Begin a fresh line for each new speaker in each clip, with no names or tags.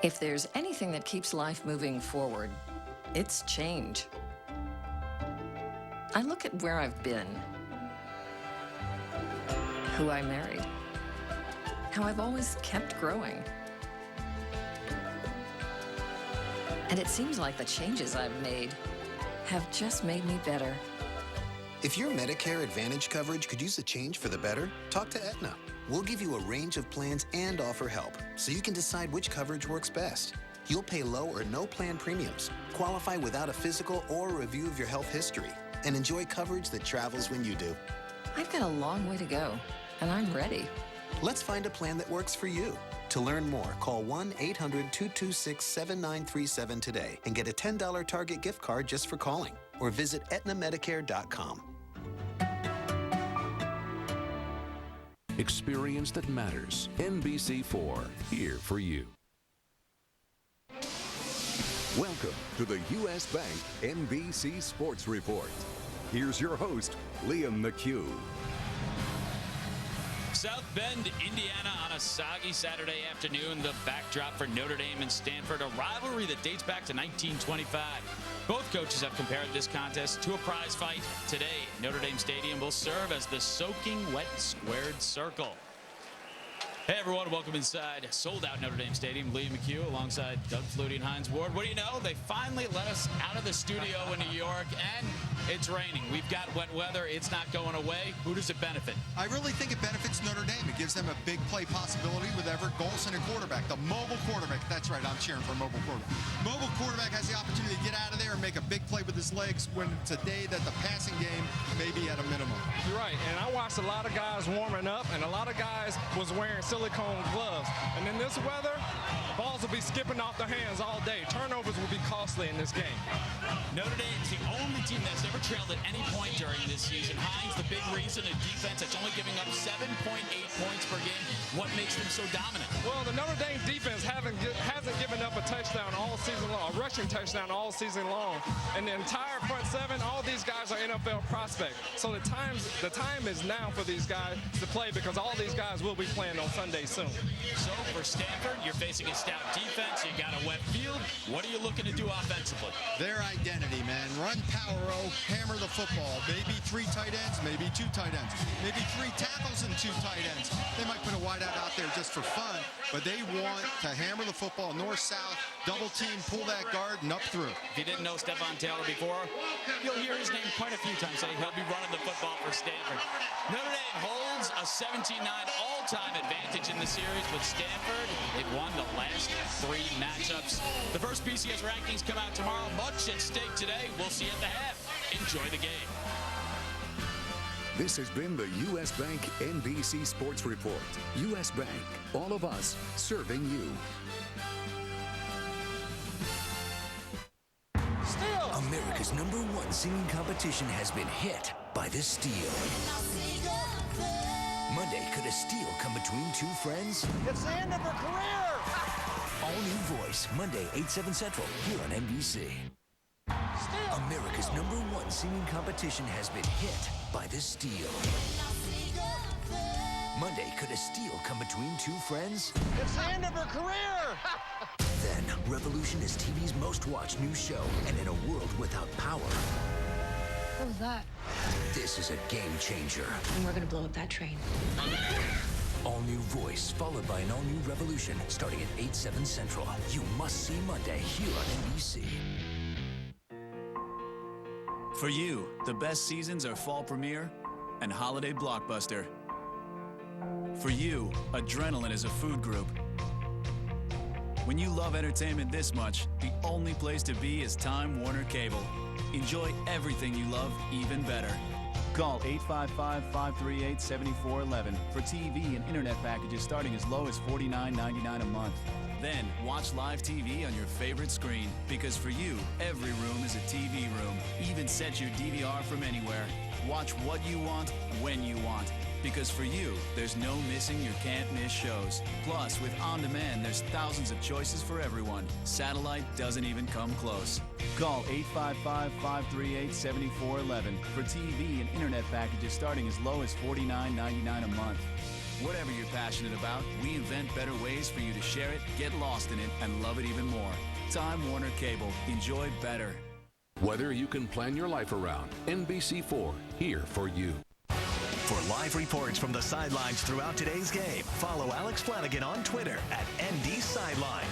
If there's anything that keeps life moving forward, it's change. I look at where I've been, who I married, how I've always kept growing. And it seems like the changes I've made have just made me better.
If your Medicare Advantage coverage could use a change for the better, talk to Aetna. We'll give you a range of plans and offer help, so you can decide which coverage works best. You'll pay low or no plan premiums, qualify without a physical or a review of your health history, and enjoy coverage that travels when you do.
I've got a long way to go, and I'm ready.
Let's find a plan that works for you. To learn more, call 1-800-226-7937 today and get a $10 Target gift card just for calling, or visit aetnamedicare.com.
Experience that matters. NBC4, here for you.
Welcome to the U.S. Bank NBC Sports Report. Here's your host, Liam McHugh.
South Bend, Indiana on a soggy Saturday afternoon. The backdrop for Notre Dame and Stanford, a rivalry that dates back to 1925. Both coaches have compared this contest to a prize fight. Today, Notre Dame Stadium will serve as the soaking wet squared circle. Hey everyone, welcome inside sold-out Notre Dame Stadium. Liam McHugh alongside Doug Flutie and Hines Ward. What do you know? They finally let us out of the studio in New York, and it's raining. We've got wet weather. It's not going away. Who does it benefit?
I really think it benefits Notre Dame. It gives them a big play possibility with Everett Golson, a quarterback. The mobile quarterback. That's right, I'm cheering for a mobile quarterback. Mobile quarterback has the opportunity to get out of there and make a big play with his legs when it's a day that the passing game may be at a minimum.
You're right, and I watched a lot of guys warming up, and a lot of guys was wearing silicone gloves. And in this weather, balls will be skipping off their hands all day. Turnovers will be costly in this game.
Notre Dame's the only team that's ever trailed at any point during this season. Hines, the big reason, a defense that's only giving up 7.8 points per game. What makes them so dominant?
Well, the Notre Dame defense hasn't given up a touchdown all season long, a rushing touchdown all season long. And the entire front seven, all these guys are NFL prospects. So the time is now for these guys to play, because all these guys will be playing on Sunday soon.
So for Stanford, you're facing a stout defense. You got a wet field. What are you looking to do offensively?
Their identity, man. Run, power, hammer the football. Maybe 3 tight ends, maybe 2 tight ends, maybe 3 tackles and 2 tight ends. They might put a wideout out there just for fun, but they want to hammer the football north-south, double team, pull that guard, and up through.
If you didn't know Stephon Taylor before, you'll hear his name quite a few times saying he'll be running the football for Stanford. Notre Dame holds a 17-9 all-time advantage in the series with Stanford. They've won the last 3 matchups. The first BCS rankings come out tomorrow. Much at stake today. We'll see you at the half. Enjoy the game.
This has been the U.S. Bank NBC Sports Report. U.S. Bank, all of us serving you.
America's #1 singing competition has been hit by the steal. Monday, could a steal come between 2 friends?
It's the end of her career!
All new voice, Monday, 8/7 Central, here on NBC.
Steal.
America's #1 singing competition has been hit by the steal. Monday, could a steal come between 2 friends?
It's the end of her career!
Then, Revolution is TV's most watched new show, and in a world without power,
What was that?
this is a game changer.
And we're gonna blow up that train.
All new voice, followed by an all new Revolution, starting at 8/7 Central. You must see Monday here on NBC.
For you, the best seasons are fall premiere and holiday blockbuster. For you, adrenaline is a food group. When you love entertainment this much, the only place to be is Time Warner Cable. Enjoy everything you love even better. Call 855-538-7411 for TV and internet packages starting as low as $49.99 a month. Then watch live TV on your favorite screen, because for you, every room is a TV room. Even set your DVR from anywhere. Watch what you want, when you want. Because for you, there's no missing your can't-miss shows. Plus, with On Demand, there's thousands of choices for everyone. Satellite doesn't even come close. Call 855-538-7411 for TV and internet packages starting as low as $49.99 a month. Whatever you're passionate about, we invent better ways for you to share it, get lost in it, and love it even more. Time Warner Cable. Enjoy better.
Weather you can plan your life around. NBC4, here for you.
For live reports from the sidelines throughout today's game, follow Alex Flanagan on Twitter at NDSideline.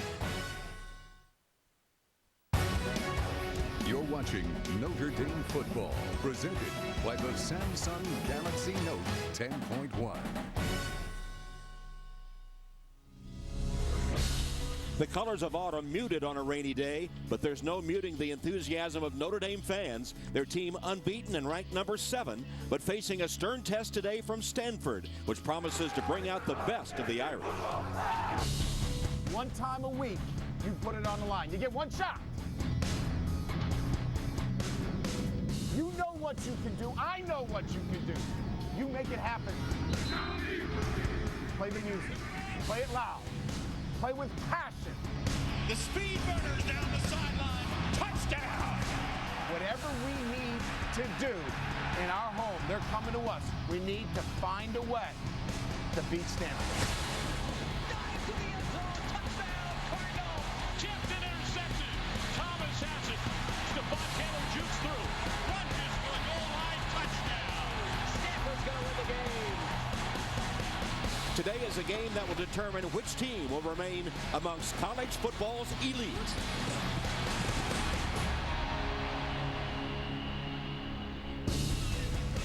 You're watching Notre Dame football, presented by the Samsung Galaxy Note 10.1.
The colors of autumn muted on a rainy day, but there's no muting the enthusiasm of Notre Dame fans. Their team unbeaten and ranked number 7, but facing a stern test today from Stanford, which promises to bring out the best of the Irish.
One time a week, you put it on the line. You get one shot. You know what you can do. I know what you can do. You make it happen. Play the music. Play it loud. Play with passion.
The speed burners down the sideline. Touchdown!
Whatever we need to do in our home, they're coming to us. We need to find a way to beat Stanford.
Dive to the end zone. Touchdown, Cardinal. Tipped and intercepted. Thomas has it. Stephon Taylor jukes through. Lunges for the goal line. Touchdown. Stanford's going to win the game.
Today is a game that will determine which team will remain amongst college football's elite.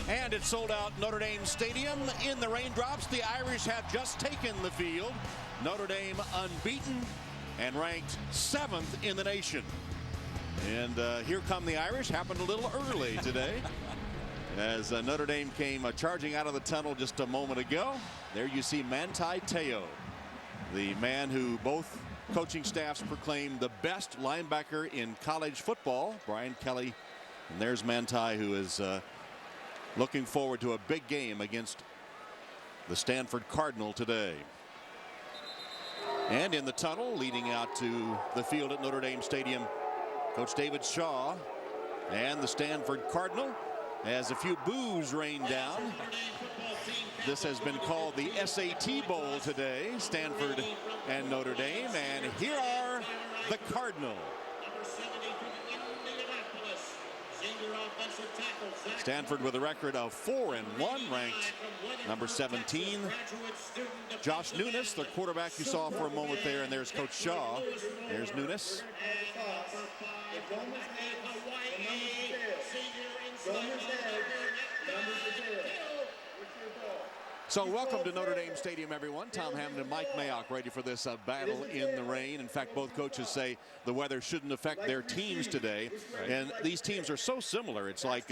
And it's sold out Notre Dame Stadium in the raindrops. The Irish have just taken the field. Notre Dame unbeaten and ranked 7th in the nation. And here come the Irish. Happened a little early today. As Notre Dame came charging out of the tunnel just a moment ago. There you see Manti Te'o, the man who both coaching staffs proclaimed the best linebacker in college football, Brian Kelly. And there's Manti, who is looking forward to a big game against the Stanford Cardinal today. And in the tunnel leading out to the field at Notre Dame Stadium, Coach David Shaw and the Stanford Cardinal. As a few boos rain down. This has been called the SAT Bowl today, Stanford and Notre Dame. And here are the Cardinal. Stanford with a record of 4-1, ranked number 17. Josh Nunes, the quarterback you saw for a moment there, and there's Coach Shaw. There's Nunes. So welcome to Notre Dame Stadium, everyone. Tom Hammond and Mike Mayock ready for this battle in the rain. In fact, both coaches say the weather shouldn't affect their teams today. Right. And these teams are so similar. It's like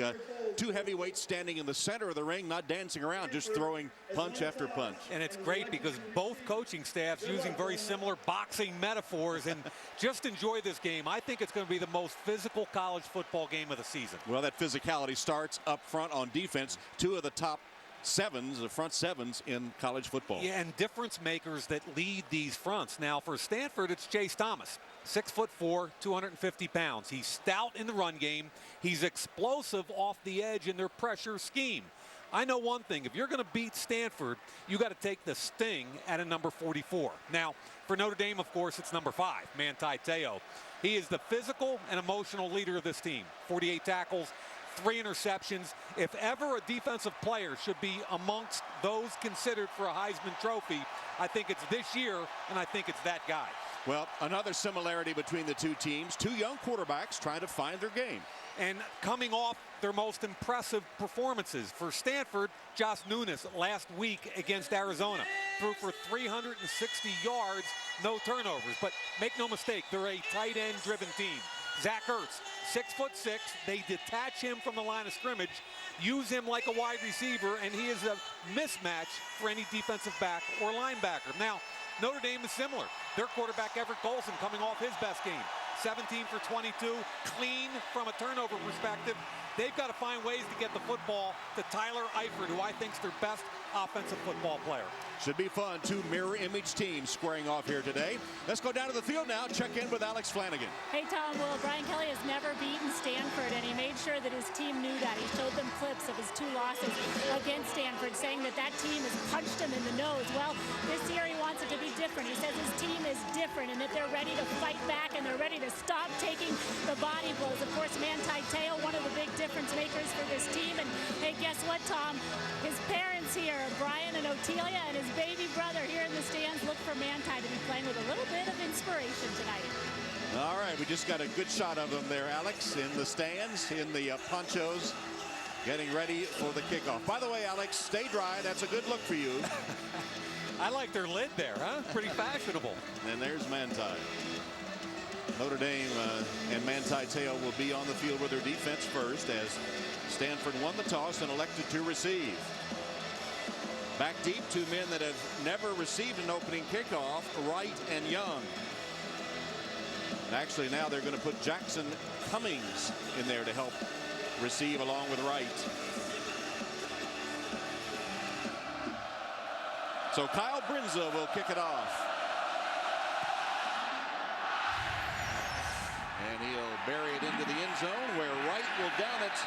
two heavyweights standing in the center of the ring, not dancing around, just throwing punch after punch.
And it's great because both coaching staffs using very similar boxing metaphors. And just enjoy this game. I think it's going to be the most physical college football game of the season.
Well, that physicality starts up front on defense. Two of the top sevens, the front sevens in college football.
Yeah, and difference makers that lead these fronts. Now for Stanford, it's Chase Thomas, 6'4", 250 pounds. He's stout in the run game. He's explosive off the edge in their pressure scheme. I know one thing, if you're going to beat Stanford, you got to take the sting at a number 44. Now, for Notre Dame, of course, it's number 5, Manti Te'o. He is the physical and emotional leader of this team. 48 tackles, 3 interceptions. If ever a defensive player should be amongst those considered for a Heisman Trophy, I think it's this year, and I think it's that guy.
Well, another similarity between the two teams, two young quarterbacks trying to find their game.
And coming off their most impressive performances. For Stanford, Josh Nunes last week against Arizona threw for 360 yards, no turnovers. But make no mistake, they're a tight end driven team. Zach Ertz, 6'6". They detach him from the line of scrimmage, use him like a wide receiver, and he is a mismatch for any defensive back or linebacker. Now, Notre Dame is similar. Their quarterback, Everett Golson, coming off his best game. 17 for 22, clean from a turnover perspective. they've got to find ways to get the football to Tyler Eifert, who I think is their best offensive football player.
Should be fun. Two mirror image teams squaring off here today. Let's go down to the field now. Check in with Alex Flanagan.
Hey, Tom. Well, Brian Kelly has never beaten Stanford, and he made sure that his team knew that. He showed them clips of his 2 losses against Stanford, saying that that team has punched him in the nose. Well, this year he wants it to be different. He says his team is different and that they're ready to fight back and they're ready to stop taking the body blows. Of course, Manti Te'o, one of the big difference makers for this team. And hey, guess what, Tom? His parents here, Brian and Otelia, and his baby brother here in the stands, look for Manti to be playing with a little bit of inspiration tonight.
All right, we just got a good shot of them there, Alex, in the stands, in the ponchos, getting ready for the kickoff. By the way, Alex, stay dry. That's a good look for you.
I like their lid there, huh? Pretty fashionable.
And there's Manti. Notre Dame and Manti Te'o will be on the field with their defense first as Stanford won the toss and elected to receive. Back deep, 2 men that have never received an opening kickoff, Wright and Young. And actually now they're going to put Jackson Cummings in there to help receive along with Wright. So Kyle Brinza will kick it off. And he'll bury it into the end zone where Wright will down it.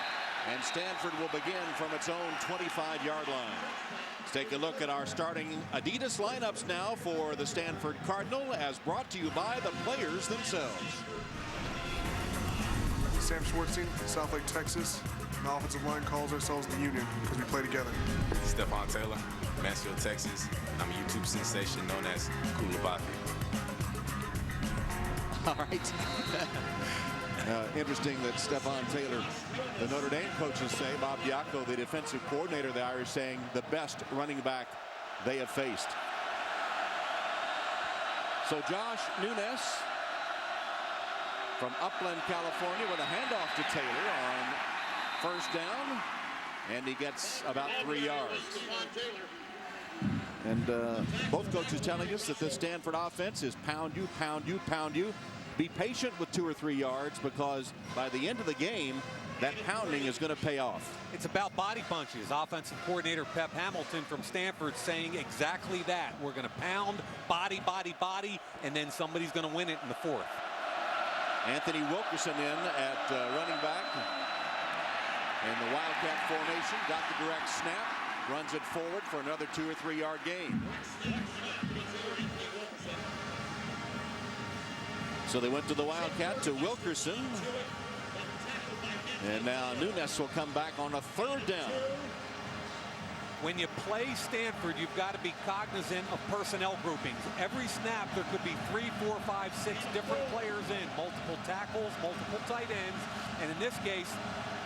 And Stanford will begin from its own 25-yard line. Let's take a look at our starting Adidas lineups now for the Stanford Cardinal, as brought to you by the players themselves.
Sam Schwartzing, South Lake, Texas. The offensive line calls ourselves the Union because we play together.
Stephon Taylor, Mansfield, Texas. I'm a YouTube sensation known as Koulibaly.
All right. Interesting that Stephon Taylor, the Notre Dame coaches say, Bob Diaco, the defensive coordinator of the Irish, saying the best running back they have faced. So Josh Nunes from Upland, California, with a handoff to Taylor on first down, and he gets about 3 yards. And both coaches telling us that this Stanford offense is pound you, pound you, pound you. Be patient with 2 or 3 yards, because by the end of the game, that pounding is going to pay off.
It's about body punches. Offensive coordinator Pep Hamilton from Stanford saying exactly that. We're going to pound, body, body, body, and then somebody's going to win it in the 4th.
Anthony Wilkerson in at running back. In the Wildcat formation, got the direct snap, runs it forward for another 2 or 3 yard gain. So they went to the Wildcat to Wilkerson. And now Nunes will come back on a 3rd down.
When you play Stanford, you've got to be cognizant of personnel groupings. Every snap, there could be 3, 4, 5, 6 different players in. Multiple tackles, multiple tight ends. And in this case,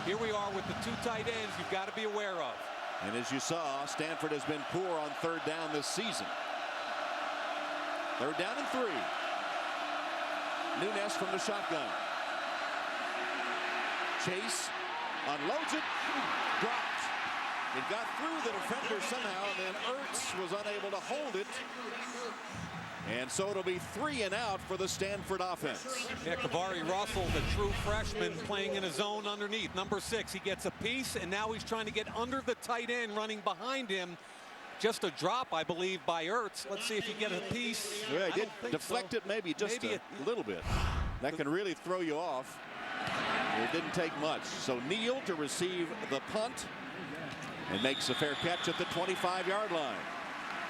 here we are with the 2 tight ends you've got to be aware of.
And as you saw, Stanford has been poor on 3rd down this season. 3rd down and 3. Nunes from the shotgun. Chase unloads it, dropped. It got through the defender somehow, and then Ertz was unable to hold it. And so it'll be 3 and out for the Stanford offense.
Yeah, Kavari Russell, the true freshman, playing in a zone underneath. Number 6, he gets a piece, and now he's trying to get under the tight end running behind him. Just a drop, I believe, by Ertz. Let's see if you get a piece.
Yeah, he did deflect it maybe just a little bit. That can really throw you off. It didn't take much. So Neal to receive the punt and makes a fair catch at the 25-yard line.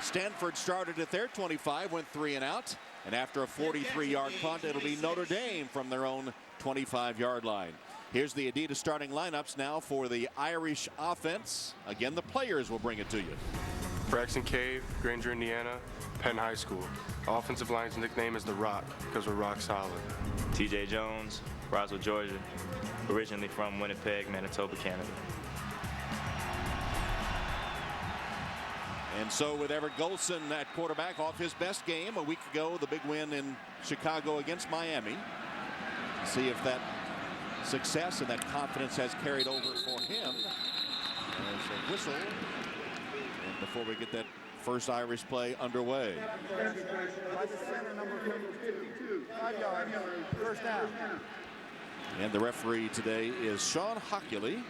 Stanford started at their 25, went 3 and out. And after a 43-yard punt, it'll be Notre Dame from their own 25-yard line. Here's the Adidas starting lineups now for the Irish offense. Again, the players will bring it to you.
Braxton Cave, Granger, Indiana, Penn High School. Offensive line's nickname is The Rock because we're rock solid.
TJ Jones, Roswell, Georgia. Originally from Winnipeg, Manitoba, Canada.
And so with Everett Golson at quarterback, off his best game a week ago, the big win in Chicago against Miami. See if that success and that confidence has carried over for him. There's a whistle. And before we get that first Irish play underway.
By the center, number 52, 5 yards, first down.
And the referee today is Sean Hockley.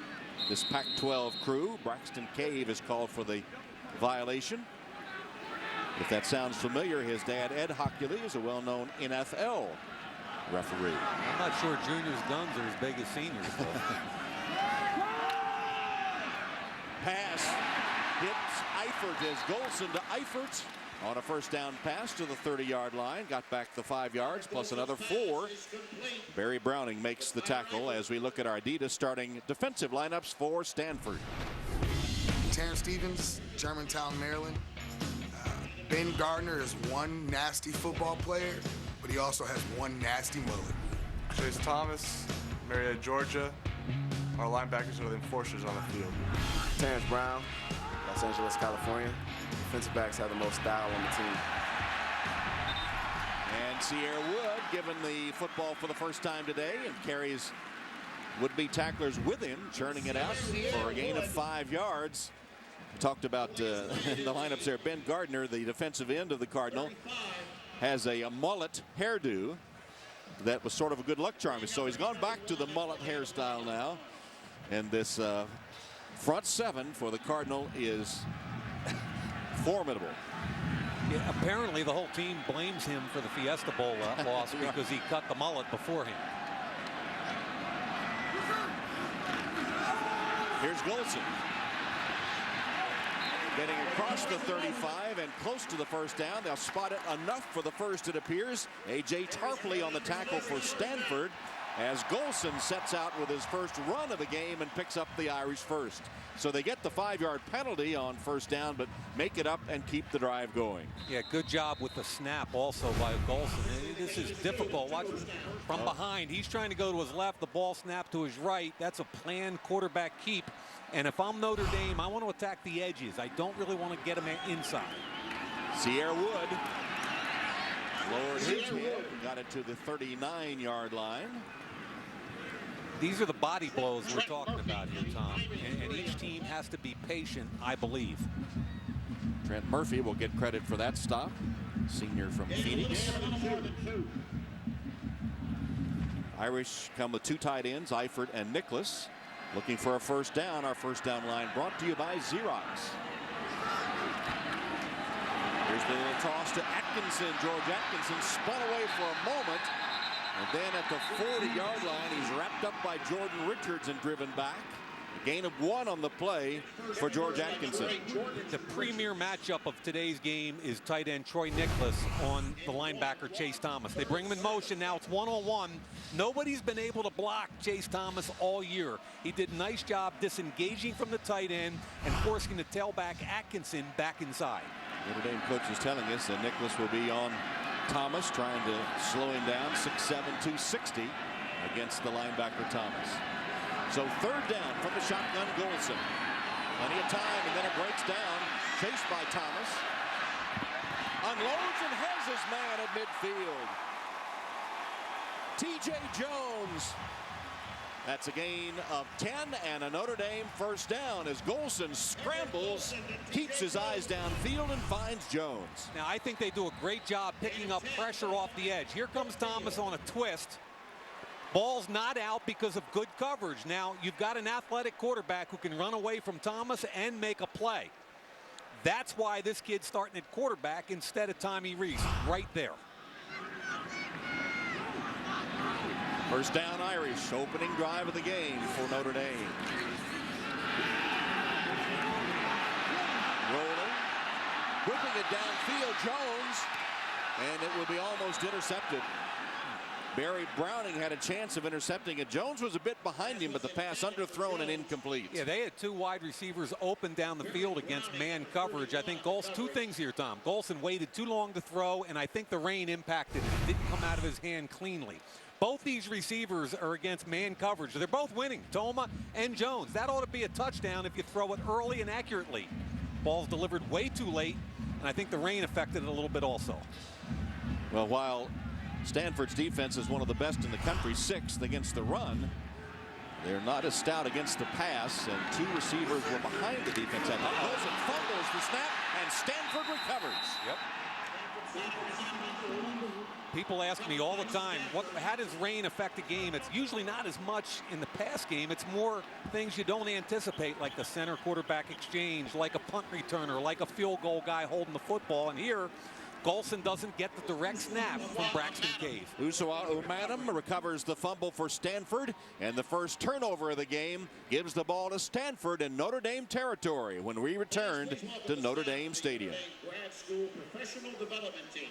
This Pac-12 crew. Braxton Cave is called for the violation. If that sounds familiar, his dad, Ed Hockley, is a well-known NFL referee.
I'm not sure juniors' guns are as big as seniors, though.
Pass hits Eifert as Golson to Eifert on a first down pass to the 30-yard line. Got back the 5 yards plus another 4. Barry Browning makes the tackle as we look at our Adidas starting defensive lineups for Stanford.
Terrence Stevens, Germantown, Maryland. Ben Gardner is one nasty football player, but he also has one nasty mullet.
Chase Thomas, Marietta, Georgia. Our linebackers are the enforcers on the field.
Terrence Brown, Los Angeles, California. Defensive backs have the most style on the team.
And Sierra Wood given the football for the first time today and carries would-be tacklers with him, churning it out for a gain of 5 yards. Talked about the lineups there. Ben Gardner, the defensive end of the Cardinal, has a mullet hairdo that was sort of a good luck charm. So he's gone back to the mullet hairstyle now. And this front seven for the Cardinal is formidable.
Yeah, apparently the whole team blames him for the Fiesta Bowl loss because he cut the mullet beforehand.
Here's Golson. Getting across the 35 and close to the first down. They'll spot it enough for the first, it appears. A.J. Tarpley on the tackle for Stanford as Golson sets out with his first run of the game and picks up the Irish first. So they get the 5-yard penalty on first down, but make it up and keep the drive going.
Yeah, good job with the snap also by Golson. This is difficult. Watch from behind. He's trying to go to his left. The ball snapped to his right. That's a planned quarterback keep. And if I'm Notre Dame, I want to attack the edges. I don't really want to get him inside.
Sierra Wood lowered his head, got it to the 39-yard line.
These are the body blows we're talking about here, Tom. And each team has to be patient, I believe.
Trent Murphy will get credit for that stop. Senior from Phoenix. Irish come with 2 tight ends, Eifert and Nicholas. Looking for a first down. Our first down line brought to you by Xerox. Here's the little toss to Atkinson. George Atkinson spun away for a moment. And then at the 40-yard line, he's wrapped up by Jordan Richards and driven back. A gain of 1 on the play for George Atkinson.
The premier matchup of today's game is tight end Troy Nicholas on the linebacker Chase Thomas. They bring him in motion. Now it's 1-on-1. Nobody's been able to block Chase Thomas all year. He did a nice job disengaging from the tight end and forcing the tailback Atkinson back inside.
Notre Dame coach is telling us that Nicholas will be on Thomas, trying to slow him down. 6'7", 260 against the linebacker Thomas. So third down from the shotgun, Golson. Plenty of time, and then it breaks down. Chased by Thomas. Unloads and has his man at midfield. T.J. Jones. That's a gain of 10 and a Notre Dame first down as Golson scrambles, keeps his eyes downfield, and finds Jones.
Now, I think they do a great job picking up pressure off the edge. Here comes Thomas on a twist. Ball's not out because of good coverage. Now, you've got an athletic quarterback who can run away from Thomas and make a play. That's why this kid's starting at quarterback instead of Tommy Reese, right there.
First down Irish, opening drive of the game for Notre Dame. Rolling, whipping it downfield, Jones, and it will be almost intercepted. Barry Browning had a chance of intercepting it. Jones was a bit behind him, but the pass underthrown and incomplete.
Yeah, they had 2 wide receivers open down the field against man coverage. I think Golson, 2 things here, Tom. Golson waited too long to throw, and I think the rain impacted it. It didn't come out of his hand cleanly. Both these receivers are against man coverage. They're both winning, Toma and Jones. That ought to be a touchdown if you throw it early and accurately. Ball's delivered way too late, and I think the rain affected it a little bit also.
Well, while Stanford's defense is one of the best in the country, 6th against the run, they're not as stout against the pass, and 2 receivers were behind the defense. Golson fumbles the snap, and Stanford recovers.
Yep. People ask me all the time, how does rain affect a game? It's usually not as much in the pass game. It's more things you don't anticipate, like the center quarterback exchange, like a punt returner, like a field goal guy holding the football. And here, Golson doesn't get the direct snap from Braxton Cave.
Usua Umanum recovers the fumble for Stanford, and the first turnover of the game gives the ball to Stanford in Notre Dame territory when we returned to Notre Dame Stadium.
Grad School Professional Development Team.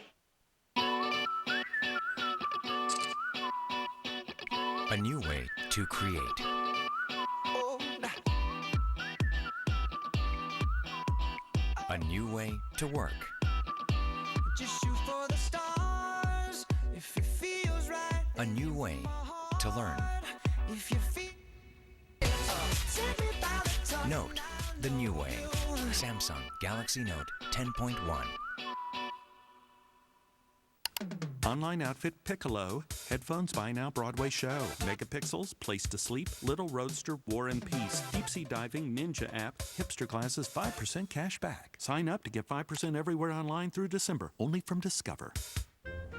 A new way to create. A new way to work.
Just shoot for the stars if it feels right.
A new way to learn.
If you feel
Note, the new way. Samsung Galaxy Note 10.1.
Online outfit Piccolo. Headphones Buy Now Broadway show. Megapixels, Place to Sleep, Little Roadster, War and Peace, Deep Sea Diving, Ninja app, Hipster Classes, 5% cash back. Sign up to get 5% everywhere online through December. Only from Discover.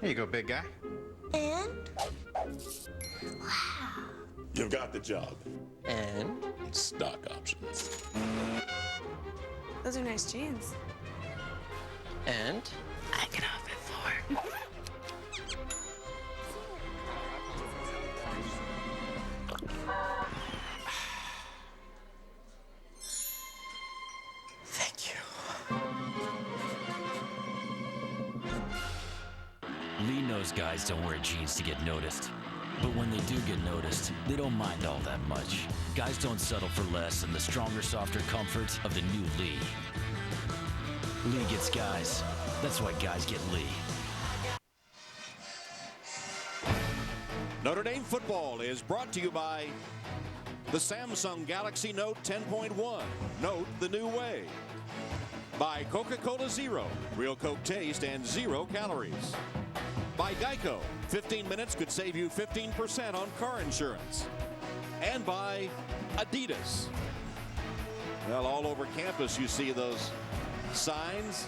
Here you go, big guy.
And?
You've got the job.
And?
Stock options.
Those are nice jeans.
And?
I can have it for.
Thank you.
Lee knows guys don't wear jeans to get noticed. But when they do get noticed, they don't mind all that much. Guys don't settle for less than the stronger, softer comfort of the new Lee. Lee gets guys. That's why guys get Lee.
Notre Dame football is brought to you by the Samsung Galaxy Note 10.1. Note the new way. By Coca-Cola Zero. Real Coke taste and 0 calories. By Geico. 15 minutes could save you 15% on car insurance. And by Adidas. Well, all over campus you see those signs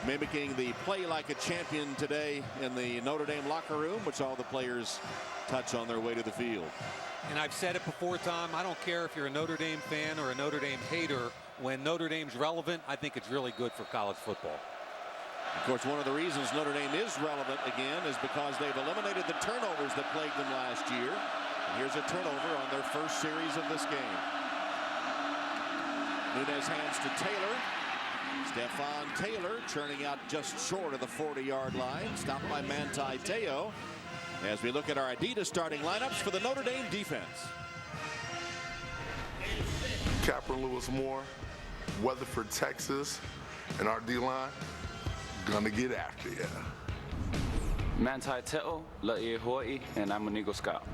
mimicking the play like a champion today in the Notre Dame locker room, which all the players touch on their way to the field.
And I've said it before, Tom, I don't care if you're a Notre Dame fan or a Notre Dame hater. When Notre Dame's relevant, I think it's really good for college football.
Of course, one of the reasons Notre Dame is relevant again is because they've eliminated the turnovers that plagued them last year. And here's a turnover on their first series of this game. Nunez hands to Taylor. Stephon Taylor churning out just short of the 40-yard line. Stopped by Manti Te'o. As we look at our Adidas starting lineups for the Notre Dame defense.
Capper Lewis Moore, Weatherford, Texas, and our D-line gonna get after you.
Manti Te'o, Laie Hawaii, and I'm an Eagle Scout.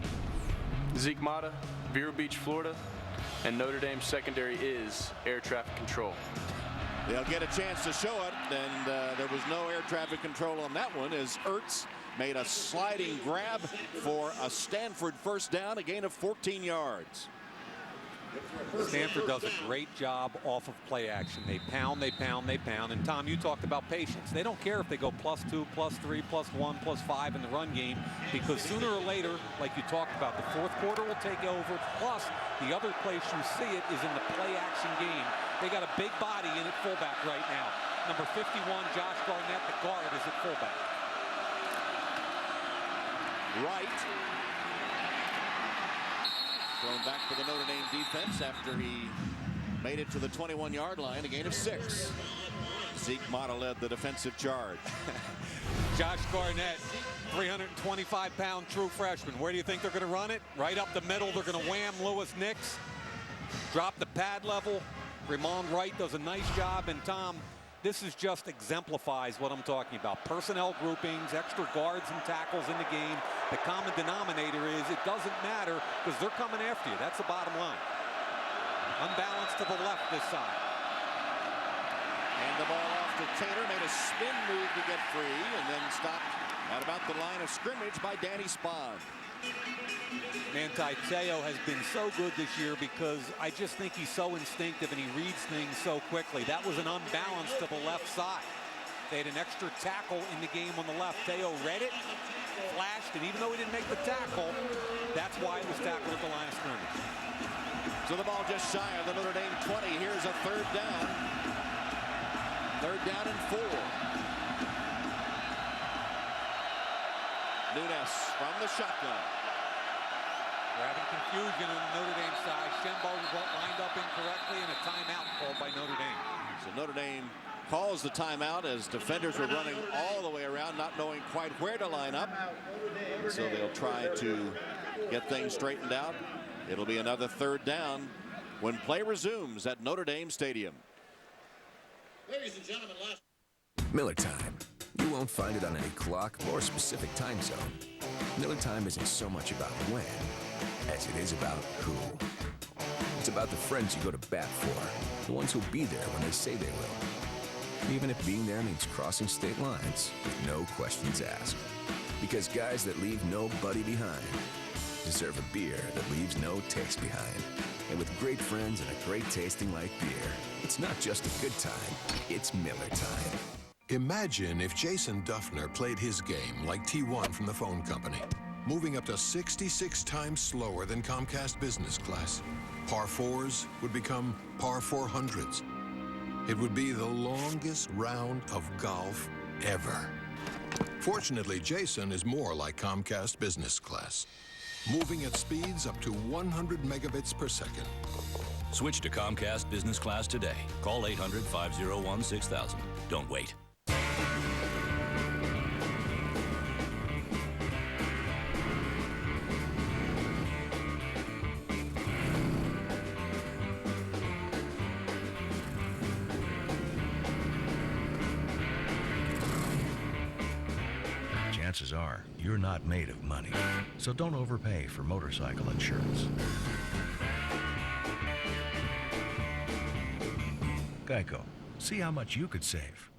Zeke Mata, Vero Beach, Florida, and Notre Dame's secondary is air traffic control.
They'll get a chance to show it, and there was no air traffic control on that one as Ertz made a sliding grab for a Stanford first down, a gain of 14 yards.
Stanford does a great job off of play action. They pound, they pound, they pound. And Tom, you talked about patience. They don't care if they go +2, +3, +1, +5 in the run game, because sooner or later, like you talked about, the fourth quarter will take over. Plus, the other place you see it is in the play action game. They got a big body in at fullback right now. Number 51, Josh Garnett, the guard, is at fullback.
Right. Thrown back to the Notre Dame defense after he made it to the 21-yard line, a gain of 6. Zeke Mata led the defensive charge.
Josh Garnett, 325-pound true freshman. Where do you think they're going to run it? Right up the middle. They're going to wham Lewis Nix. Drop the pad level. Ramon Wright does a nice job. And Tom, this is just exemplifies what I'm talking about. Personnel groupings, extra guards and tackles in the game. The common denominator is it doesn't matter because they're coming after you. That's the bottom line. Unbalanced to the left this side.
And the ball off to Taylor. Made a spin move to get free and then stopped at about the line of scrimmage by Danny Spahn.
Manti Te'o has been so good this year because I just think he's so instinctive and he reads things so quickly. That was an unbalance to the left side. They had an extra tackle in the game on the left. Theo read it, flashed, and even though he didn't make the tackle, that's why it was tackled at the line of scrimmage.
So the ball just shy of the Notre Dame 20. Here's a third down. Third down and 4. Nunes from the shotgun.
We're having confusion on the Notre Dame side. Shenbo lined up incorrectly and a timeout called by Notre Dame.
So Notre Dame calls the timeout as defenders were running all the way around, not knowing quite where to line up. So they'll try to get things straightened out. It'll be another third down when play resumes at Notre Dame Stadium.
Ladies and gentlemen, Miller Time. You won't find it on any clock or specific time zone. Miller Time isn't so much about when as it is about who. It's about the friends you go to bat for, the ones who'll be there when they say they will. Even if being there means crossing state lines with no questions asked. Because guys that leave nobody behind deserve a beer that leaves no taste behind. And with great friends and a great tasting light beer, it's not just a good time, it's Miller Time.
Imagine if Jason Duffner played his game like T1 from the phone company, moving up to 66 times slower than Comcast Business Class. Par 4s would become par 400s. It would be the longest round of golf ever. Fortunately, Jason is more like Comcast Business Class, moving at speeds up to 100 megabits per second.
Switch to Comcast Business Class today. Call 800-501-6000. Don't wait.
Chances are you're not made of money, so don't overpay for motorcycle insurance. Geico. See how much you could save.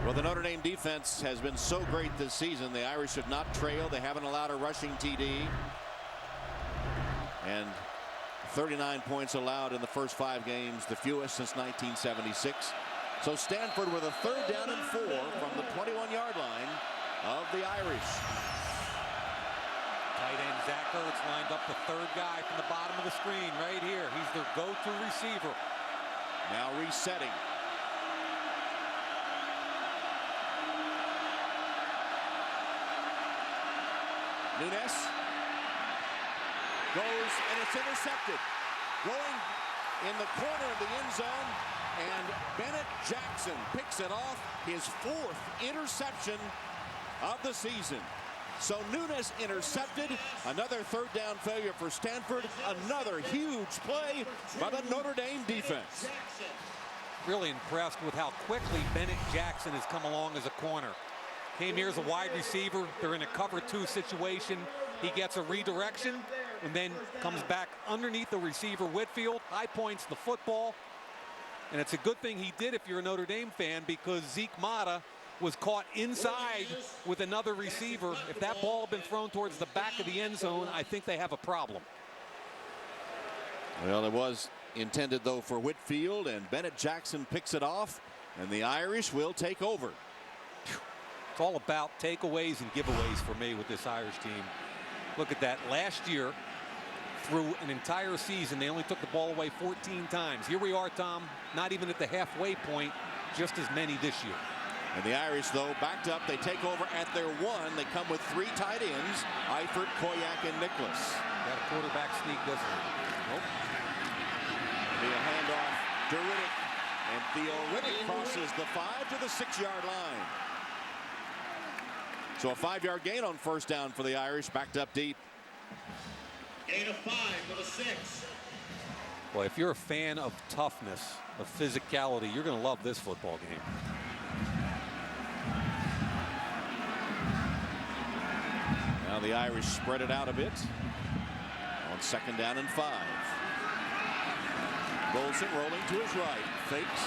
Well, the Notre Dame defense has been so great this season. The Irish have not trailed. They haven't allowed a rushing TD. And 39 points allowed in the first 5 games, the fewest since 1976. So Stanford with a third down and 4 from the 21-yard line of the Irish.
Tight end Zach Ertz lined up the third guy from the bottom of the screen right here. He's their go-to receiver.
Now resetting. Nunes goes and it's intercepted. Going in the corner of the end zone, and Bennett Jackson picks it off, his 4th interception of the season. So Nunes intercepted, another third down failure for Stanford, another huge play by the Notre Dame defense.
Really impressed with how quickly Bennett Jackson has come along as a corner. Came here as a wide receiver. They're in a cover 2 situation. He gets a redirection and then comes back underneath the receiver Whitfield, high points the football. And it's a good thing he did if you're a Notre Dame fan, because Zeke Mata was caught inside with another receiver. If that ball had been thrown towards the back of the end zone, I think they have a problem.
Well, it was intended, though, for Whitfield, and Bennett Jackson picks it off, and the Irish will take over.
It's all about takeaways and giveaways for me with this Irish team. Look at that. Last year, through an entire season, they only took the ball away 14 times. Here we are, Tom, not even at the halfway point, just as many this year.
And the Irish, though, backed up. They take over at their 1. They come with 3 tight ends, Eifert, Koyak, and Nicholas.
Got a quarterback sneak, doesn't it? Nope.
Be a handoff to Riddick. And Theo Riddick crosses the 5 to the 6-yard line. So a 5-yard gain on first down for the Irish, backed up deep.
Gain of 5 for the 6.
Boy, if you're a fan of toughness, of physicality, you're going to love this football game.
Now the Irish spread it out a bit on 2nd down and 5. Bolson rolling to his right, fakes,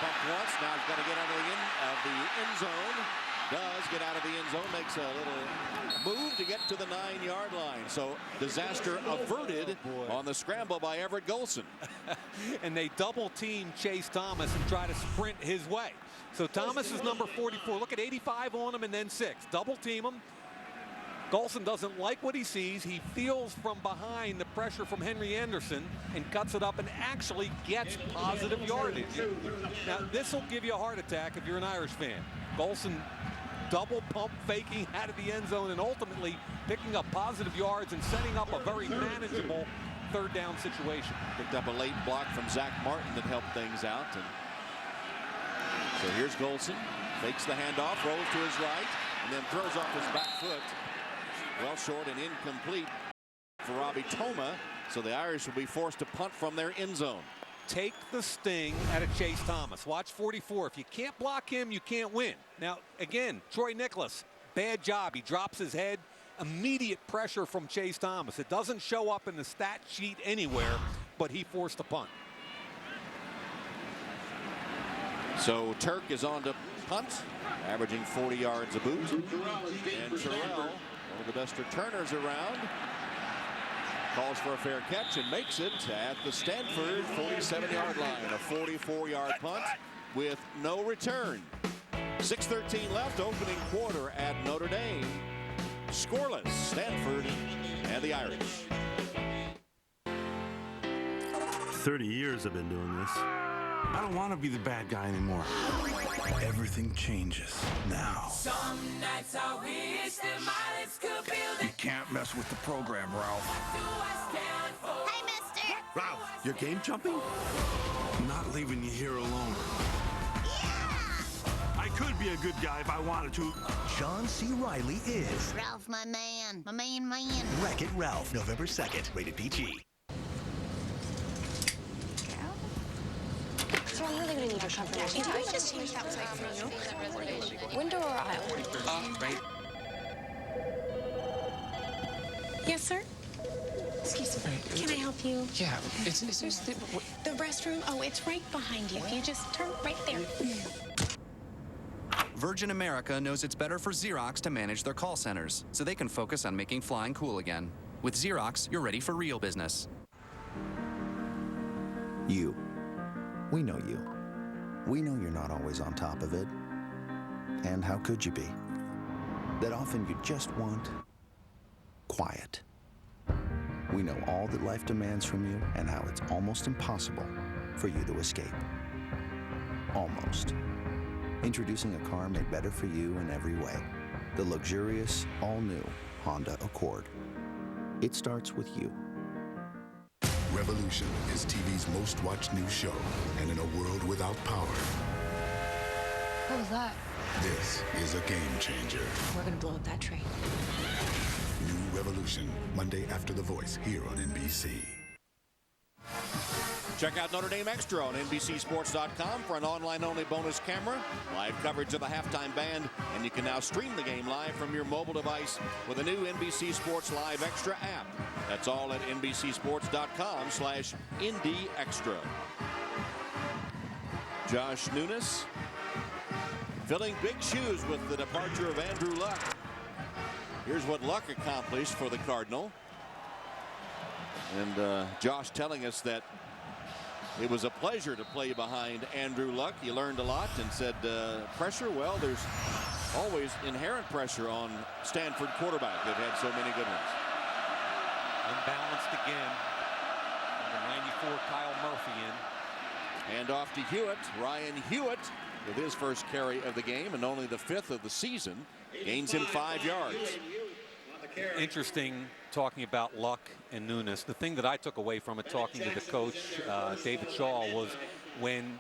bumped once. Now he's got to get out of the end zone. does get out of the end zone, makes a little move to get to the 9-yard line. So disaster averted on the scramble by Everett Golson.
And they double team Chase Thomas and try to sprint his way. So Thomas is number 44. Look at 85 on him and then 6. Double team him. Golson doesn't like what he sees. He feels from behind the pressure from Henry Anderson and cuts it up and actually gets positive yardage. Now, this will give you a heart attack if you're an Irish fan. Golson double pump faking out of the end zone and ultimately picking up positive yards and setting up a very manageable third down situation.
Picked up a late block from Zach Martin that helped things out. And so here's Golson. Fakes the handoff, rolls to his right, and then throws off his back foot. Well short and incomplete for Robbie Toma, so the Irish will be forced to punt from their end zone.
Take the sting out of Chase Thomas. Watch 44. If you can't block him, you can't win. Now, again, Troy Nicholas, bad job. He drops his head. Immediate pressure from Chase Thomas. It doesn't show up in the stat sheet anywhere, but he forced a punt.
So Turk is on to punt, averaging 40 yards a boot. And Terrell, one of the best returners around, calls for a fair catch and makes it at the Stanford 47-yard line. A 44-yard punt with no return. 6:13 left, opening quarter at Notre Dame. Scoreless, Stanford and the Irish.
30 years I've been doing this. I don't want to be the bad guy anymore. Everything changes now.
Some nights I wish that my lips could build
You can't mess with the program, Ralph.
Hey, mister!
Ralph, you're game jumping? I'm not leaving you here alone. I could be a good guy if I wanted to.
John C. Reilly is
Ralph, my man. My man.
Wreck-It Ralph, November 2nd, rated PG.
So I'm really gonna need your confirmation. Can we just change that outside for you? Window or aisle?
Right.
Yes, sir? Excuse me. Can I help you?
Yeah, is this the
restroom? Oh, it's right behind you. If you just turn right there.
Virgin America knows it's better for Xerox to manage their call centers, so they can focus on making flying cool again. With Xerox, you're ready for real business.
You. We know you. We know you're not always on top of it. And how could you be? That often you just want quiet. We know all that life demands from you and how it's almost impossible for you to escape. Almost. Introducing a car made better for you in every way. The luxurious, all-new Honda Accord. It starts with you.
Revolution is TV's most watched new show, and in a world without power,
What was that?
this is a game changer.
We're gonna blow up that train.
New Revolution, Monday after The Voice, here on NBC.
Check out Notre Dame Extra on NBCSports.com for an online-only bonus camera, live coverage of the halftime band, and you can now stream the game live from your mobile device with a new NBC Sports Live Extra app. That's all at NBCSports.com/NDExtra. Josh Nunes filling big shoes with the departure of Andrew Luck. Here's what Luck accomplished for the Cardinal. And Josh telling us that it was a pleasure to play behind Andrew Luck. He learned a lot and said pressure, well, there's always inherent pressure on Stanford quarterback. They've had so many good ones.
Unbalanced again. Number 94, Kyle Murphy in.
And off to Hewitt. Ryan Hewitt with his first carry of the game and only the 5th of the season. Gains him 5 yards.
Interesting talking about Luck and Nunes. The thing that I took away from it, talking to the coach, David Shaw, was when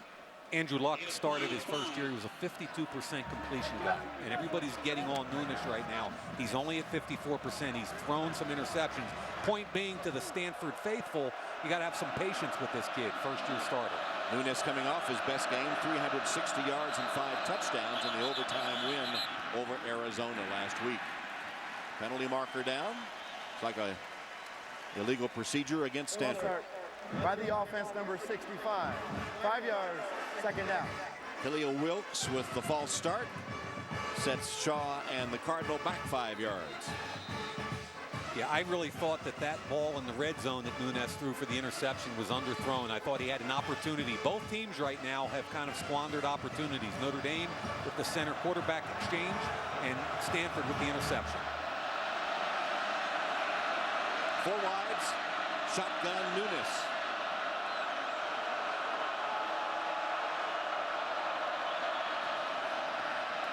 Andrew Luck started his first year, he was a 52% completion guy. And everybody's getting on Nunes right now. He's only at 54%. He's thrown some interceptions. Point being, to the Stanford faithful, you got to have some patience with this kid, first-year starter.
Nunes coming off his best game, 360 yards and 5 touchdowns in the overtime win over Arizona last week. Penalty marker down. It's like a illegal procedure against Stanford.
By the offense, number 65. 5 yards, second down.
Khalil Wilkes with the false start. sets Shaw and the Cardinal back 5 yards.
Yeah, I really thought that ball in the red zone that Nunes threw for the interception was underthrown. I thought he had an opportunity. Both teams right now have kind of squandered opportunities. Notre Dame with the center quarterback exchange and Stanford with the interception.
4 wides, shotgun Nunes.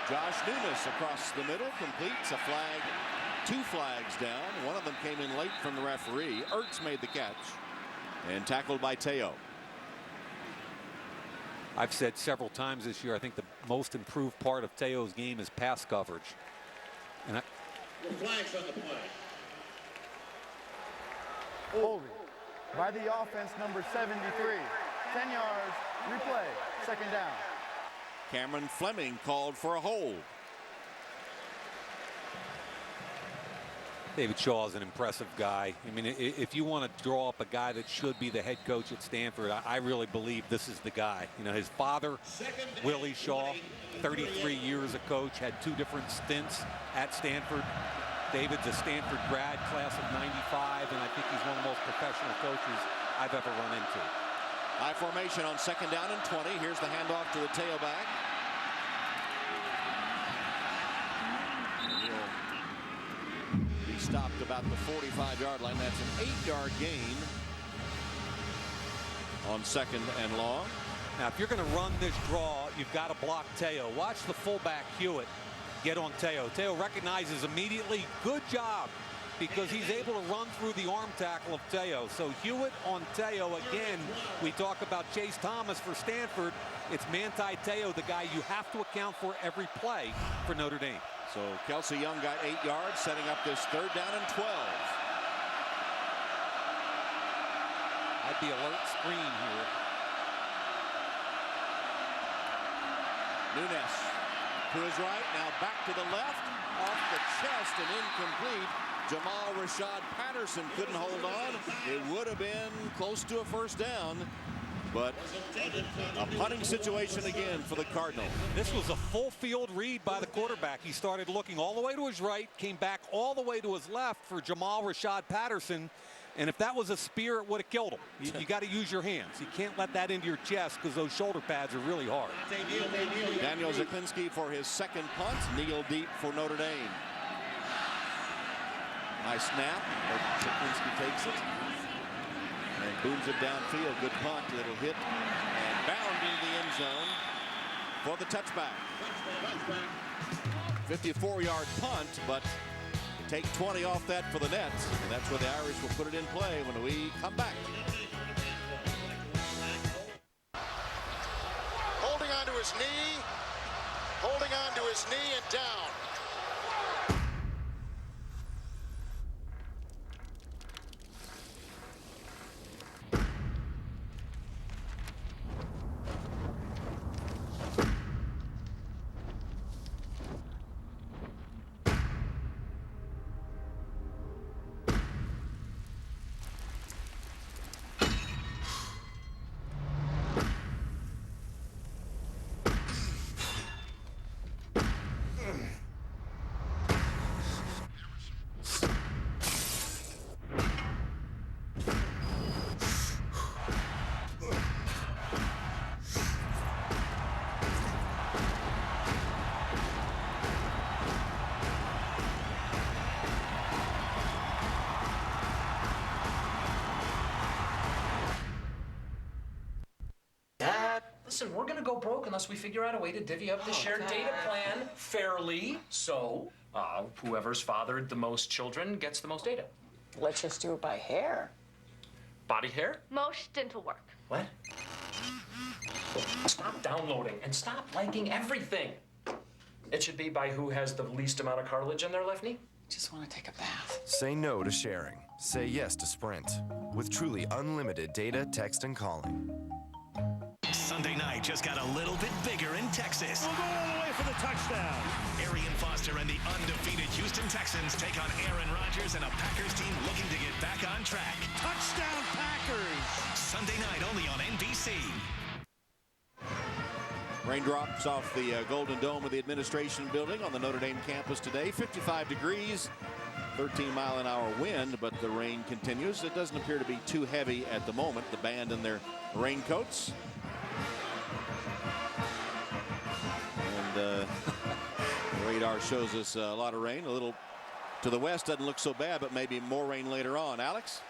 Josh Nunes across the middle completes a flag. 2 flags down. One of them came in late from the referee. Ertz made the catch and tackled by Teo.
I've said several times this year, I think the most improved part of Teo's game is pass coverage. And
flags on the play.
Holding by the offense number 73. 10 yards, replay, 2nd down.
Cameron Fleming called for a hold.
David Shaw is an impressive guy. I mean, if you want to draw up a guy that should be the head coach at Stanford, I really believe this is the guy. You know, his father, Willie Shaw, 33 years a coach, had 2 different stints at Stanford. David's a Stanford grad, class of '95, and I think he's one of the most professional coaches I've ever run into.
High formation on 2nd down and 20. Here's the handoff to the tailback. He stopped about the 45-yard line. That's an 8-yard gain on 2nd and long.
Now, if you're going to run this draw, you've got to block Teo. Watch the fullback, Hewitt, get on Teo. Teo recognizes immediately, good job, because he's able to run through the arm tackle of Teo. So Hewitt on Teo again. We talk about Chase Thomas for Stanford. It's Manti Teo, the guy you have to account for every play for Notre Dame.
So Kelsey Young got 8 yards, setting up this 3rd down and 12.
I'd be alert screen here.
Nunes to his right, now back to the left, off the chest and incomplete. Jamal Rashad Patterson couldn't hold on. It would have been close to a 1st down, but a punting situation again for the Cardinal.
This was a full field read by the quarterback. He started looking all the way to his right, came back all the way to his left for Jamal Rashad Patterson. And if that was a spear, it would have killed him. You got to use your hands. You can't let that into your chest because those shoulder pads are really hard.
Daniel Zaklinski for his 2nd punt. Kneel deep for Notre Dame. Nice snap, but Zaklinski takes it and booms it downfield. Good punt. It'll hit and bound into the end zone for the touchback. 54-yard punt, but take 20 off that for the Nets, and that's where the Irish will put it in play when we come back.
Holding on to his knee, and down.
Listen, we're gonna go broke unless we figure out a way to divvy up the shared data plan fairly. So, whoever's fathered the most children gets the most data.
Let's just do it by hair.
Body hair?
Most dental work.
What? Stop downloading and stop liking everything. It should be by who has the least amount of cartilage in their left knee.
Just want to take a bath.
Say no to sharing. Say yes to Sprint. With truly unlimited data, text, and calling.
Sunday night just got a little bit bigger in Texas.
We'll go all the way for the touchdown.
Arian Foster and the undefeated Houston Texans take on Aaron Rodgers and a Packers team looking to get back on track.
Touchdown Packers.
Sunday night only on NBC.
Raindrops off the Golden Dome of the administration building on the Notre Dame campus today. 55 degrees, 13-mile-an-hour wind, but the rain continues. It doesn't appear to be too heavy at the moment. The band in their raincoats. And the radar shows us a lot of rain. A little to the west doesn't look so bad, but maybe more rain later on. Alex?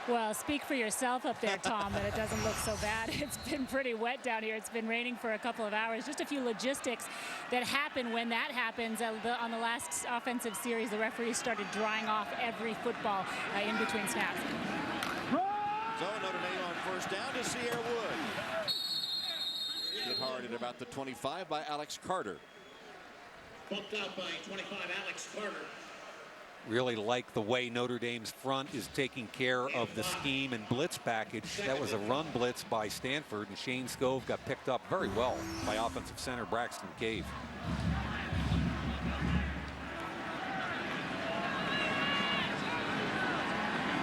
Well, speak for yourself up there, Tom, that it doesn't look so bad. It's been pretty wet down here. It's been raining for a couple of hours. Just a few logistics that happen when that happens. On the last offensive series, the referees started drying off every football in between snaps.
So Notre Dame on first down to Sierra Wood. Hit hard at about the 25 by Alex Carter.
Bumped out by 25, Alex Carter.
Really like the way Notre Dame's front is taking care of the scheme and blitz package. That was a run blitz by Stanford, and Shane Scove got picked up very well by offensive center Braxton Cave.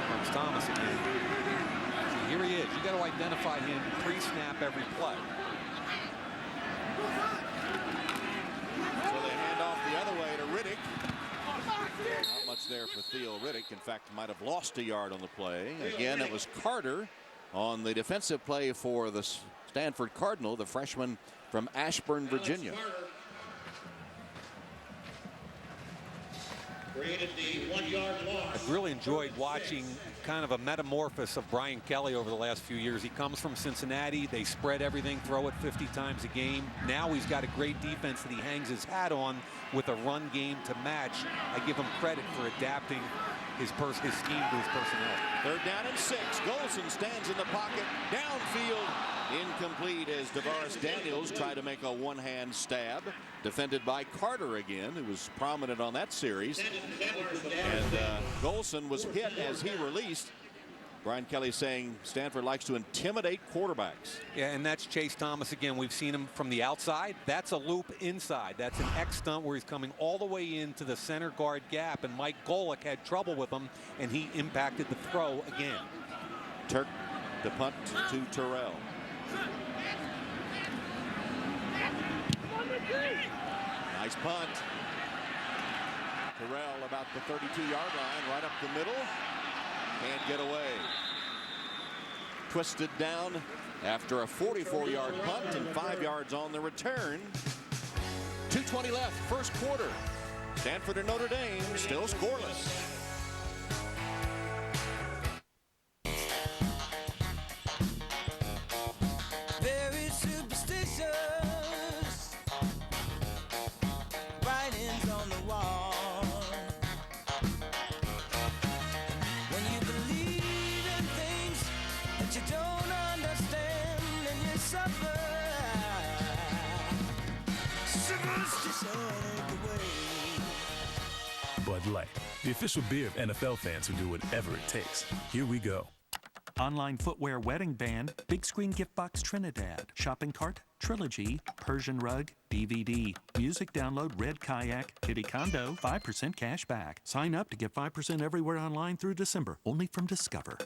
Comes Thomas again. See, here he is. You got to identify him pre-snap every play.
So they hand off the other way to Riddick. Not much there for Theo Riddick. In fact, might have lost a yard on the play. Again, it was Carter on the defensive play for the Stanford Cardinal, the freshman from Ashburn, Virginia.
Created the 1-yard loss.
I've really enjoyed watching kind of a metamorphosis of Brian Kelly over the last few years. He comes from Cincinnati. They spread everything, throw it 50 times a game. Now he's got a great defense that he hangs his hat on with a run game to match. I give him credit for adapting his scheme to his personnel. 3rd down and 6. Golson stands in the pocket. Downfield. Incomplete as DeVaris Daniels tried to make a one-hand stab. Defended by Carter again, who was prominent on that series. And Golson was hit as he released. Brian Kelly saying Stanford likes to intimidate quarterbacks. Yeah, and that's Chase Thomas again. We've seen him from the outside. That's a loop inside. That's an X stunt where he's coming all the way into the center guard gap, and Mike Golick had trouble with him, and he impacted the throw again.
Turk to punt to Terrell. Nice punt. Terrell about the 32-yard line, right up the middle. Can't get away. Twisted down after a 44-yard punt and 5 yards on the return. 2:20 left, first quarter. Stanford and Notre Dame still scoreless.
Very superstitious. Writings on the wall. When you believe in things that you don't understand, and you suffer. Superstition ain't the way.
Bud Light, the official beer of NFL fans who do whatever it takes. Here we go.
Online footwear wedding band, big screen gift box Trinidad, shopping cart, trilogy, Persian rug, DVD, music download, red kayak, kitty condo, 5% cash back. Sign up to get 5% everywhere online through December, only from Discover.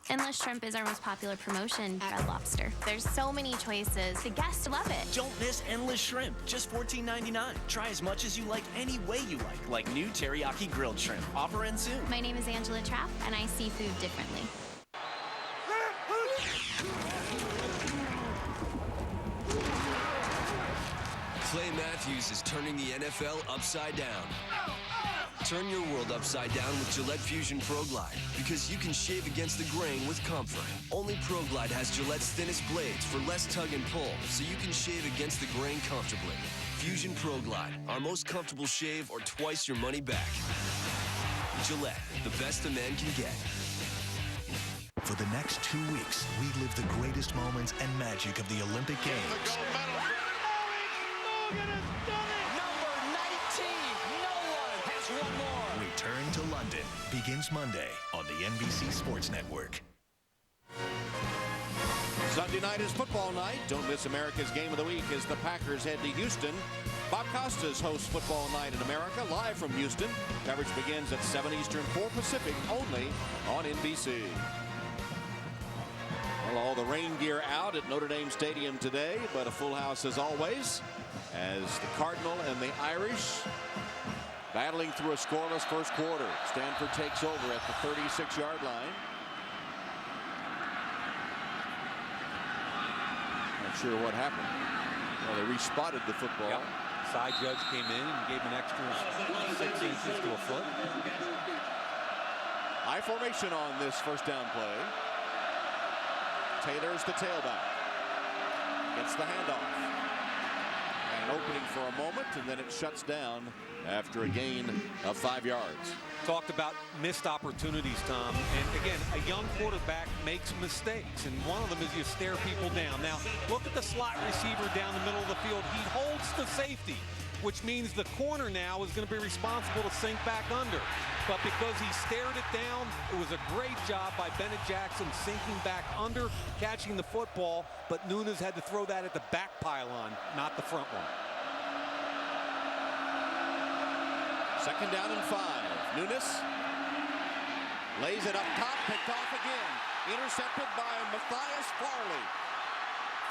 Endless Shrimp is our most popular promotion at Red Lobster. There's so many choices. The guests love it.
Don't miss Endless Shrimp, just $14.99. Try as much as you like, any way you like new teriyaki grilled shrimp. Offer ends soon.
My name is Angela Trapp, and I see food differently.
Clay Matthews is turning the NFL upside down. Turn your world upside down with Gillette Fusion Pro Glide, because you can shave against the grain with comfort. Only Pro Glide has Gillette's thinnest blades for less tug and pull, so you can shave against the grain comfortably. Fusion Pro Glide, our most comfortable shave or twice your money back. Gillette, the best a man can get.
For the next 2 weeks, relive the greatest moments and magic of the Olympic Games.
Number 19, no one has won more.
Return to London begins Monday on the NBC Sports Network.
Sunday night is football night. Don't miss America's Game of the Week as the Packers head to Houston. Bob Costas hosts Football Night in America live from Houston. Coverage begins at 7 Eastern, 4 Pacific, only on NBC. Well, all the rain gear out at Notre Dame Stadium today, but a full house as always, as the Cardinal and the Irish battling through a scoreless first quarter. Stanford takes over at the 36-yard line. Not sure what happened. Well, they respotted the football.
Yep. Side judge came in and gave him an extra 6 inches to a foot.
High formation on this first down play. Taylor's the tailback. Gets the handoff. And an opening for a moment, and then it shuts down after a gain of 5 yards.
Talked about missed opportunities, Tom. And again, a young quarterback makes mistakes, and one of them is you stare people down. Now, look at the slot receiver down the middle of the field. He holds the safety, which means the corner now is going to be responsible to sink back under. But because he stared it down, it was a great job by Bennett Jackson sinking back under, catching the football, but Nunes had to throw that at the back pylon, not the front one.
Second down and 5. Nunes lays it up top, picked off again. Intercepted by Matthias Farley.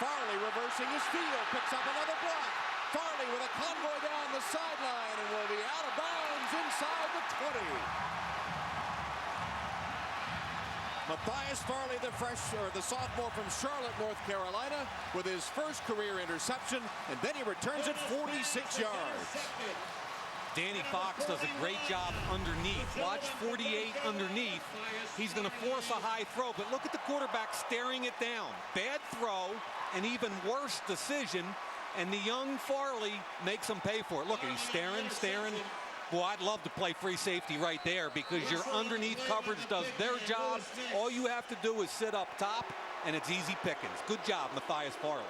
Farley reversing his field, picks up another block. Farley with a convoy down the sideline and will be out of bounds inside the 20. Matthias Farley, the sophomore from Charlotte, North Carolina, with his first career interception, and then he returns it 46 yards.
Danny Fox does a great job underneath. Watch 48 underneath. He's going to force a high throw, but look at the quarterback staring it down. Bad throw, an even worse decision, and the young Farley makes him pay for it. Look, he's staring. Boy, I'd love to play free safety right there because your underneath coverage does their job. All you have to do is sit up top, and it's easy pickings. Good job, Matthias Farley.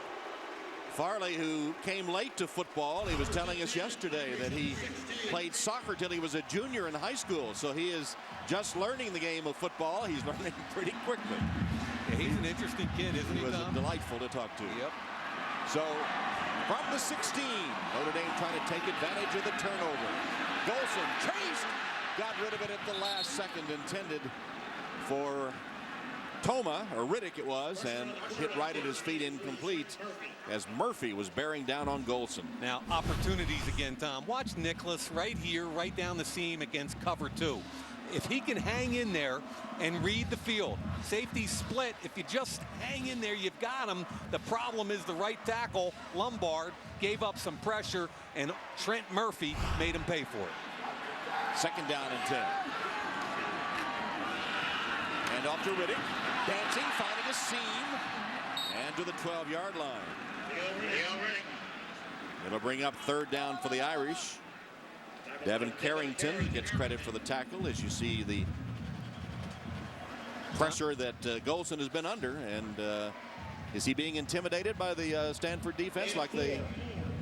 Farley, who came late to football, he was telling us yesterday that he played soccer till he was a junior in high school. So he is just learning the game of football. He's learning pretty quickly.
Yeah, he's an interesting kid, isn't he,
He was
Tom?
delightful to talk to.
Yep.
So from the 16, Notre Dame trying to take advantage of the turnover. Golson chased, got rid of it at the last second, intended for Toma, or Riddick it was, and hit right at his feet, incomplete, as Murphy was bearing down on Golson.
Now, opportunities again, Tom. Watch Nicholas right here, right down the seam against cover 2. If he can hang in there and read the field, safety split, if you just hang in there, you've got him. The problem is the right tackle, Lombard, gave up some pressure, and Trent Murphy made him pay for it.
Second down and 10. And off to Riddick. Dancing, finding a seam, and to the 12-yard line. It'll bring up third down for the Irish. Devin Carrington gets credit for the tackle, as you see the pressure that Golson has been under. And is he being intimidated by the Stanford defense like they...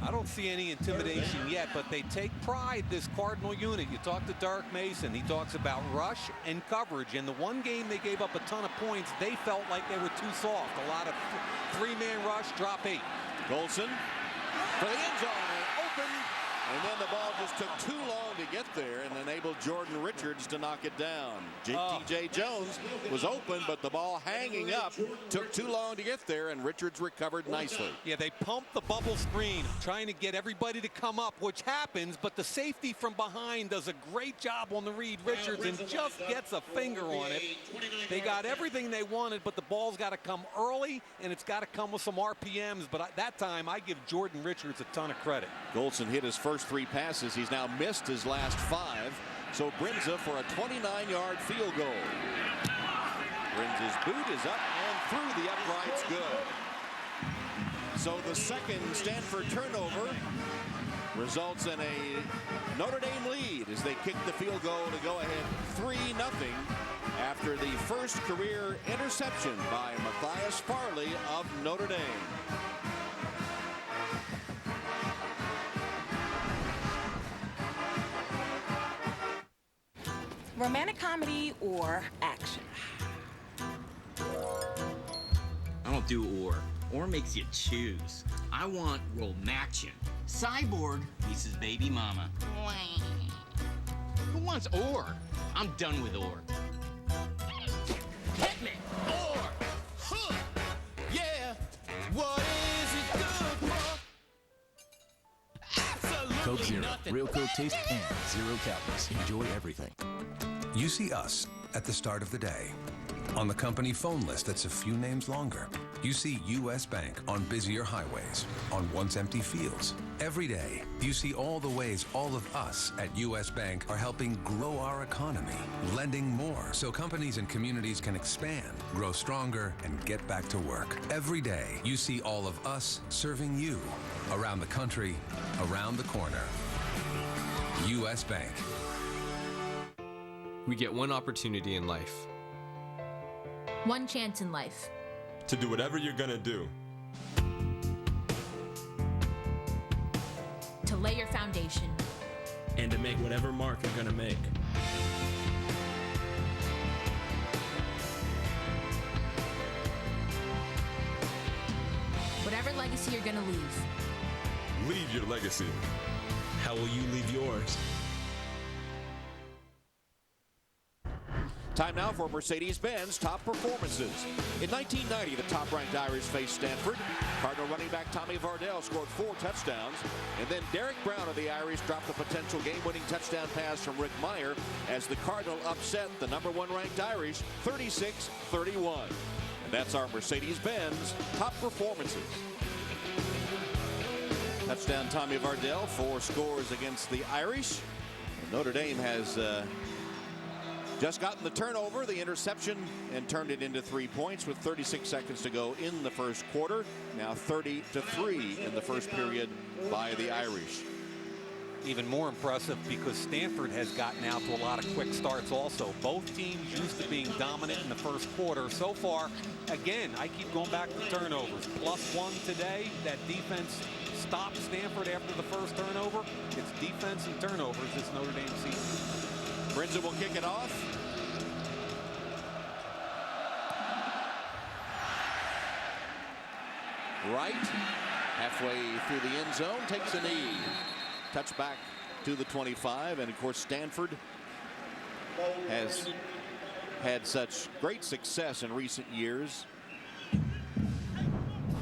I don't see any intimidation yet, but they take pride, this Cardinal unit. You talk to Dark Mason, he talks about rush and coverage. In the one game they gave up a ton of points, they felt like they were too soft. A lot of three-man rush, drop 8.
Golson for the end zone, and open, and then the ball just took too long to get there and enabled Jordan Richards to knock it down. T.J. Jones was open, but the ball hanging up took too long to get there, and Richards recovered nicely.
Yeah, they pumped the bubble screen, trying to get everybody to come up, which happens, but the safety from behind does a great job on the read. Richards and just gets a finger on it. They got everything they wanted, but the ball's got to come early, and it's got to come with some RPMs. But at that time, I give Jordan Richards a ton of credit.
Golson hit his first 3 passes. He's now missed his last 5. So Brinza for a 29-yard field goal. Brinza's boot is up and through the uprights, good. So the second Stanford turnover results in a Notre Dame lead as they kick the field goal to go ahead 3-0 after the first career interception by Matthias Farley of Notre Dame.
Romantic comedy or action?
I don't do or. Or makes you choose. I want romaction. Cyborg meets his baby mama. Who wants or? I'm done with or. Hit me! Or! Huh!
What is it good for?
Coke Zero. Real Coke taste and 0 calories. Enjoy everything.
You see us at the start of the day. On the company phone list that's a few names longer. You see U.S. Bank on busier highways, on once empty fields. Every day, you see all the ways all of us at U.S. Bank are helping grow our economy, lending more so companies and communities can expand, grow stronger, and get back to work. Every day, you see all of us serving you around the country, around the corner. U.S. Bank.
We get one opportunity in life.
One chance in life.
To do whatever you're gonna do.
To lay your foundation.
And to make whatever mark you're gonna make.
Whatever legacy you're gonna leave.
Leave your legacy.
How will you leave yours?
Time now for Mercedes-Benz top performances. In 1990, the top-ranked Irish faced Stanford. Cardinal running back Tommy Vardell scored 4 touchdowns. And then Derek Brown of the Irish dropped a potential game-winning touchdown pass from Rick Meyer as the Cardinal upset the #1 ranked Irish 36-31. And that's our Mercedes-Benz top performances. Touchdown Tommy Vardell, 4 scores against the Irish. And Notre Dame has just gotten the turnover, the interception, and turned it into 3 points with 36 seconds to go in the first quarter. Now 30-3 in the first period by the Irish.
Even more impressive because Stanford has gotten out to a lot of quick starts also. Both teams used to being dominant in the first quarter. So far, again, I keep going back to turnovers. +1 today. That defense stopped Stanford after the first turnover. It's defense and turnovers this Notre Dame season.
Brinza will kick it off. Right, halfway through the end zone, takes a knee. Touchback to the 25, and of course Stanford has had such great success in recent years.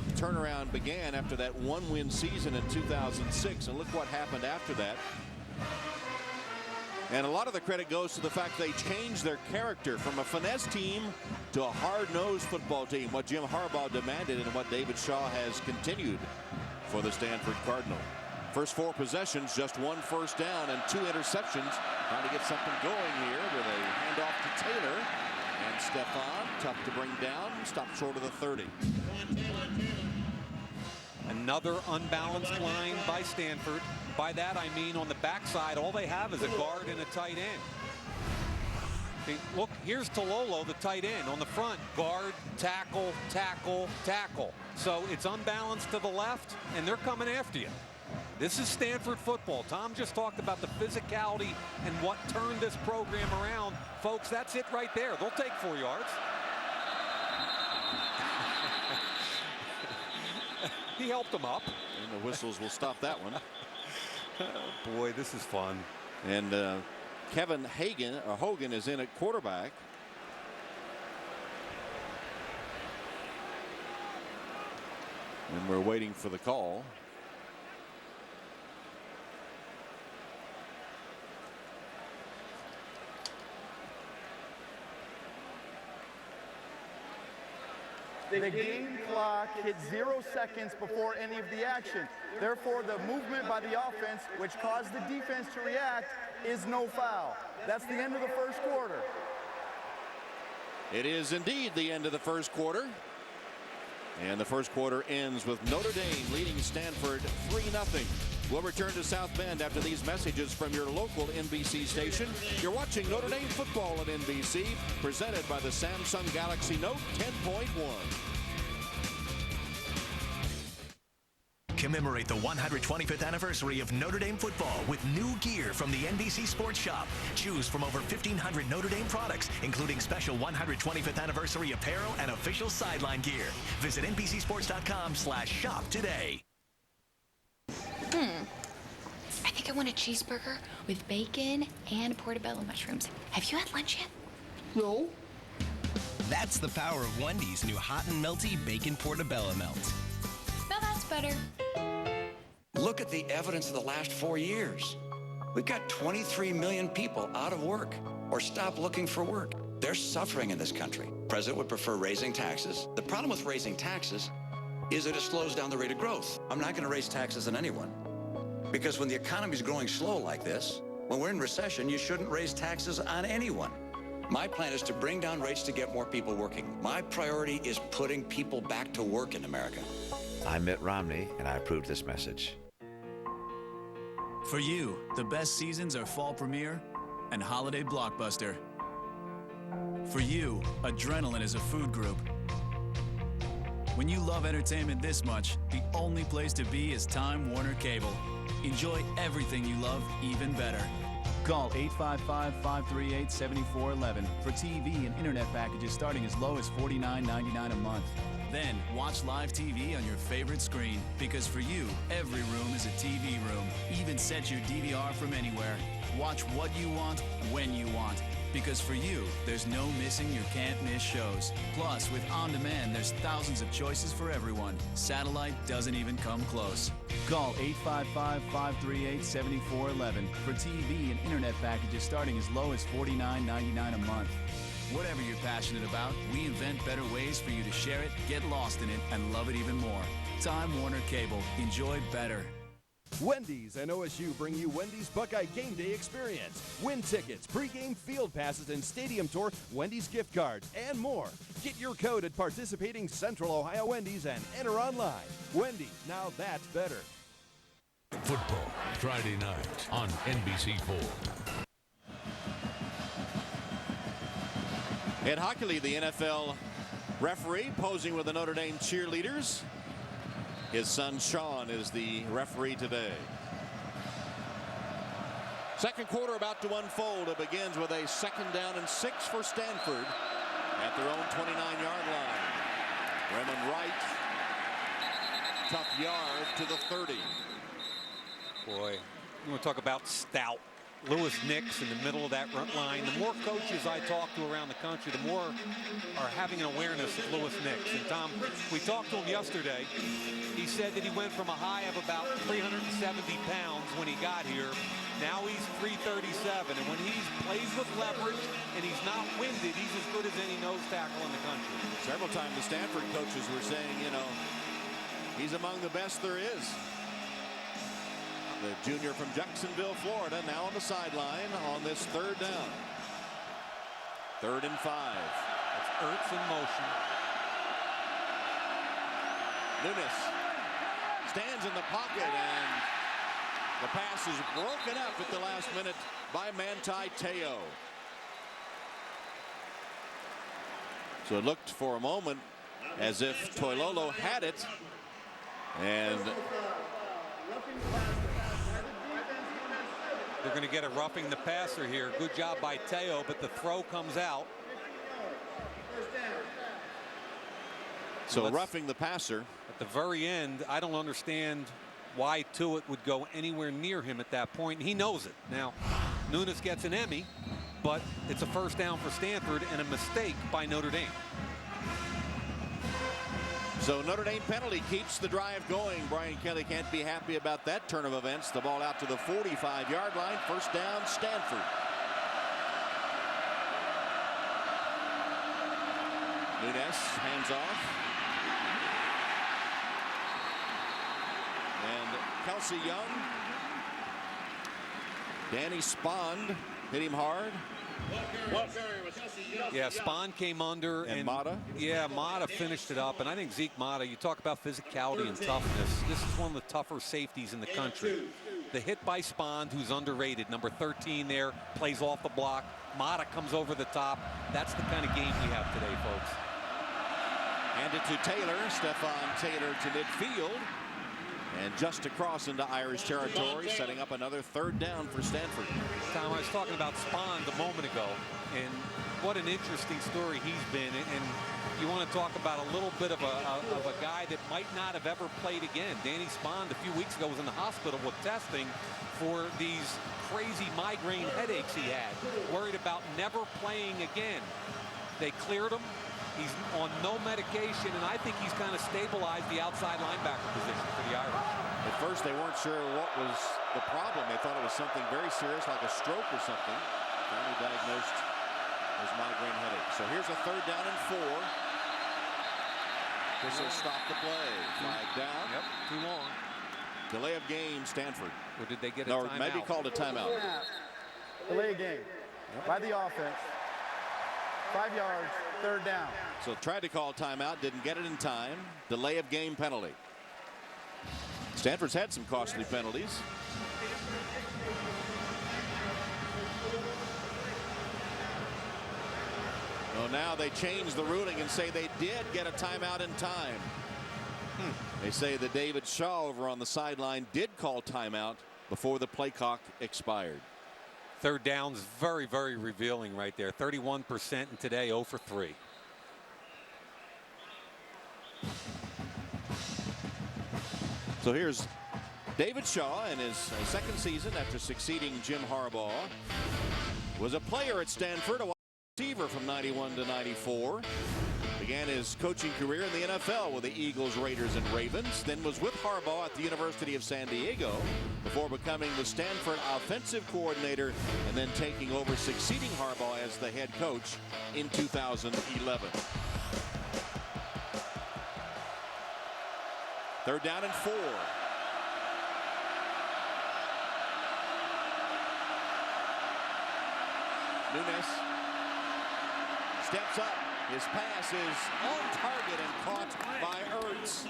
Turnaround began after that 1-win season in 2006, and look what happened after that. And a lot of the credit goes to the fact they changed their character from a finesse team to a hard-nosed football team, what Jim Harbaugh demanded and what David Shaw has continued for the Stanford Cardinal. First 4 possessions, just 1 first down and 2 interceptions. Trying to get something going here with a handoff to Taylor. And Stefan, tough to bring down, stopped short of the 30.
Another unbalanced line by Stanford. By that I mean on the backside, all they have is a guard and a tight end. See, look, here's Tololo, the tight end. On the front, guard, tackle, tackle, tackle. So it's unbalanced to the left, and they're coming after you. This is Stanford football. Tom just talked about the physicality and what turned this program around. Folks, that's it right there. They'll take 4 yards. He helped them up.
And the whistles will stop that one.
Oh, boy, this is fun.
And Kevin Hogan is in at quarterback. And we're waiting for the call.
The game clock hit 0 seconds before any of the action. Therefore, the movement by the offense, which caused the defense to react, is no foul. That's the end of the first quarter.
It is indeed the end of the first quarter. And the first quarter ends with Notre Dame leading Stanford 3-0. We'll return to South Bend after these messages from your local NBC station. You're watching Notre Dame football on NBC, presented by the Samsung Galaxy Note 10.1.
Commemorate the 125th anniversary of Notre Dame football with new gear from the NBC Sports Shop. Choose from over 1,500 Notre Dame products, including special 125th anniversary apparel and official sideline gear. Visit NBCSports.com/shop today.
I think I want a cheeseburger with bacon and portobello mushrooms. Have you had lunch yet?
No. That's the power of Wendy's new hot and melty bacon portobello melt.
better.
Look at the evidence of the last 4 years. We've got 23 million people out of work or stop looking for work. They're suffering in this country. The president would prefer raising taxes. The problem with raising taxes is that it slows down the rate of growth. I'm not going to raise taxes on anyone. Because when the economy is growing slow like this, when we're in recession, you shouldn't raise taxes on anyone. My plan is to bring down rates to get more people working. My priority is putting people back to work in America.
I'm Mitt Romney, and I approve this message.
For you, the best seasons are fall premiere and holiday blockbuster. For you, adrenaline is a food group. When you love entertainment this much, the only place to be is Time Warner Cable. Enjoy everything you love even better. Call 855-538-7411 for TV and internet packages starting as low as $49.99 a month. Then watch live TV on your favorite screen, because for you, every room is a TV room. Even set your DVR from anywhere. Watch what you want, when you want. Because for you, there's no missing your can't miss shows. Plus, with On Demand, there's thousands of choices for everyone. Satellite doesn't even come close. Call 855-538-7411 for TV and internet packages starting as low as $49.99 a month. Whatever you're passionate about, we invent better ways for you to share it, get lost in it, and love it even more. Time Warner Cable. Enjoy better.
Wendy's and OSU bring you Wendy's Buckeye Game Day Experience. Win tickets, pregame field passes, and stadium tour, Wendy's gift cards, and more. Get your code at participating Central Ohio Wendy's and enter online. Wendy's, now that's better.
Football, Friday night on NBC4.
Ed Hockley, the NFL referee, posing with the Notre Dame cheerleaders. His son Sean is the referee today. Second quarter about to unfold. It begins with a 2nd down and 6 for Stanford at their own 29-yard line. Raymond Wright, tough yard to the 30.
Boy, you want to talk about stout. Lewis Nix in the middle of that front line. The more coaches I talk to around the country, the more are having an awareness of Lewis Nix. And Tom, we talked to him yesterday. He said that he went from a high of about 370 pounds when he got here. Now he's 337. And when he plays with leverage and he's not winded, he's as good as any nose tackle in the country.
Several times the Stanford coaches were saying, you know, he's among the best there is. The junior from Jacksonville, Florida, now on the sideline on this 3rd down. 3rd and 5.
It's Ertz in motion.
Nunes stands in the pocket, and the pass is broken up at the last minute by Manti Te'o. So it looked for a moment as if Toilolo had it, and
they're going to get a roughing the passer here. Good job by Te'o, but the throw comes out.
So roughing the passer.
At the very end, I don't understand why Tuitt would go anywhere near him at that point. He knows it. Now, Nunes gets an Emmy, but it's a 1st down for Stanford and a mistake by Notre Dame.
So Notre Dame penalty keeps the drive going. Brian Kelly can't be happy about that turn of events. The ball out to the 45-yard line. 1st down, Stanford. Nunes hands off. And Kelsey Young. Danny Spond hit him hard.
Yeah, Spahn came under,
and Mata.
Yeah, Mata finished it up, and I think Zeke Mata, you talk about physicality and toughness. This is one of the tougher safeties in the country. The hit by Spahn, who's underrated, number 13 there, plays off the block. Mata comes over the top. That's the kind of game we have today, folks.
Hand it to Taylor. Stephon Taylor to midfield. And just across into Irish territory, setting up another 3rd down for Stanford.
Tom, I was talking about Spahn a moment ago, and what an interesting story he's been. And you want to talk about a little bit of a guy that might not have ever played again. Danny Spahn a few weeks ago was in the hospital with testing for these crazy migraine headaches he had, worried about never playing again. They cleared him. He's on no medication, and I think he's kind of stabilized the outside linebacker position for the Irish.
At first, they weren't sure what was the problem. They thought it was something very serious, like a stroke or something. Finally diagnosed as migraine headache. So here's a 3rd down and 4. This will stop the play. Flag down.
Yep, too long.
Delay of game, Stanford.
Or did they get a
No,
timeout?
maybe called a timeout.
Delay game by the offense. 5 yards, 3rd down.
So tried to call timeout, didn't get it in time. Delay of game penalty. Stanford's had some costly penalties. Well, now they change the ruling and say they did get a timeout in time. They say that David Shaw over on the sideline did call timeout before the play clock expired.
3rd down's very, very revealing right there. 31%, and today 0 for 3.
So here's David Shaw in his 2nd season after succeeding Jim Harbaugh. Was a player at Stanford, a wide receiver from 91 to 94. Began his coaching career in the NFL with the Eagles, Raiders, and Ravens. Then was with Harbaugh at the University of San Diego before becoming the Stanford offensive coordinator and then taking over, succeeding Harbaugh as the head coach in 2011. 3rd down and 4. Nunes steps up. His pass is on target and caught by Ertz.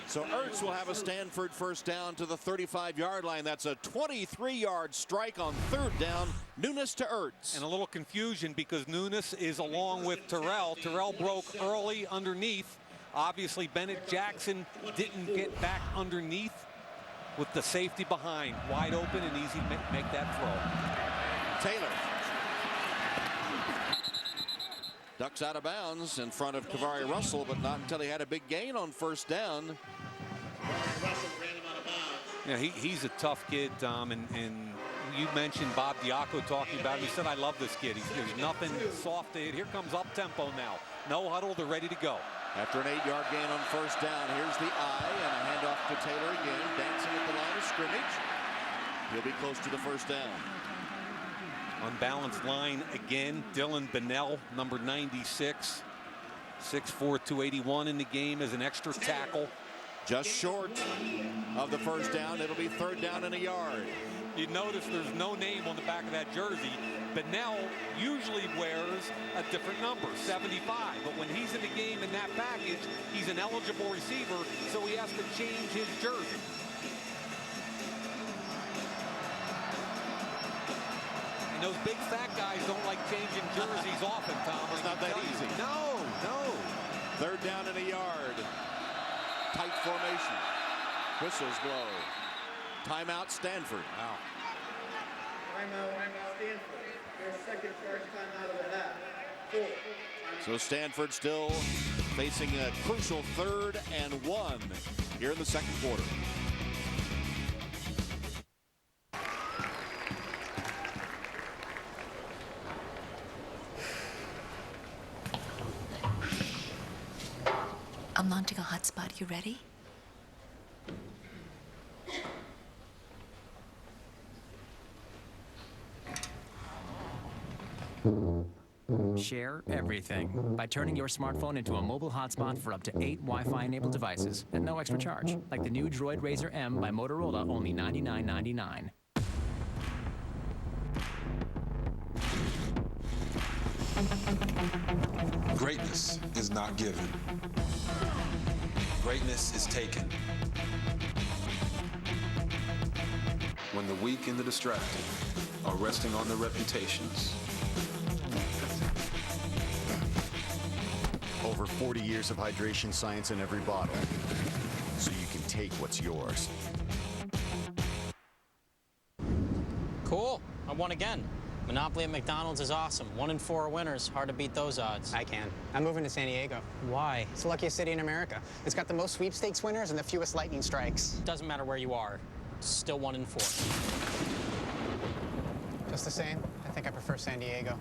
So Ertz will have a Stanford 1st down to the 35-yard line. That's a 23-yard strike on 3rd down. Nunes to Ertz.
And a little confusion because Nunes is along with Terrell. Terrell broke early underneath. Obviously, Bennett Jackson didn't get back underneath with the safety behind. Wide open and easy to make that throw.
Taylor ducks out of bounds in front of Kavari Russell, but not until he had a big gain on 1st down.
Yeah, he's a tough kid, Tom, and you mentioned Bob Diaco talking about him. He said, I love this kid. There's nothing soft to it. Here comes up-tempo now. No huddle, they're ready to go.
After an 8-yard gain on 1st down, here's the eye and a handoff to Taylor again, dancing at the line of scrimmage. He'll be close to the 1st down.
Unbalanced line again. Dylan Bennell, number 96. 6'4", 281 in the game as an extra tackle.
Just short of the 1st down. It'll be 3rd down and a yard.
You notice there's no name on the back of that jersey. Bennell usually wears a different number, 75. But when he's in the game in that package, he's an eligible receiver, so he has to change his jersey. And those big fat guys don't like changing jerseys often, Tom.
It's not that easy.
No.
3rd down and a yard. Tight formation. Whistles blow. Timeout Stanford.
Wow.
Timeout Stanford. Their 2nd charge timeout of the half. 4.
So Stanford still facing a crucial 3rd and 1 here in the 2nd quarter.
I'm launching a hotspot. You ready?
Share everything by turning your smartphone into a mobile hotspot for up to 8 Wi-Fi enabled devices at no extra charge, like the new Droid Razr M by Motorola, only $99.99.
Greatness is not given. Greatness is taken. When the weak and the distracted are resting on their reputations.
Over 40 years of hydration science in every bottle, so you can take what's yours.
Cool. I won again. Monopoly at McDonald's is awesome. 1 in 4 winners. Hard to beat those odds.
I can. I'm moving to San Diego.
Why?
It's the luckiest city in America. It's got the most sweepstakes winners and the fewest lightning strikes.
Doesn't matter where you are. Still 1 in 4.
Just the same, I think I prefer San Diego.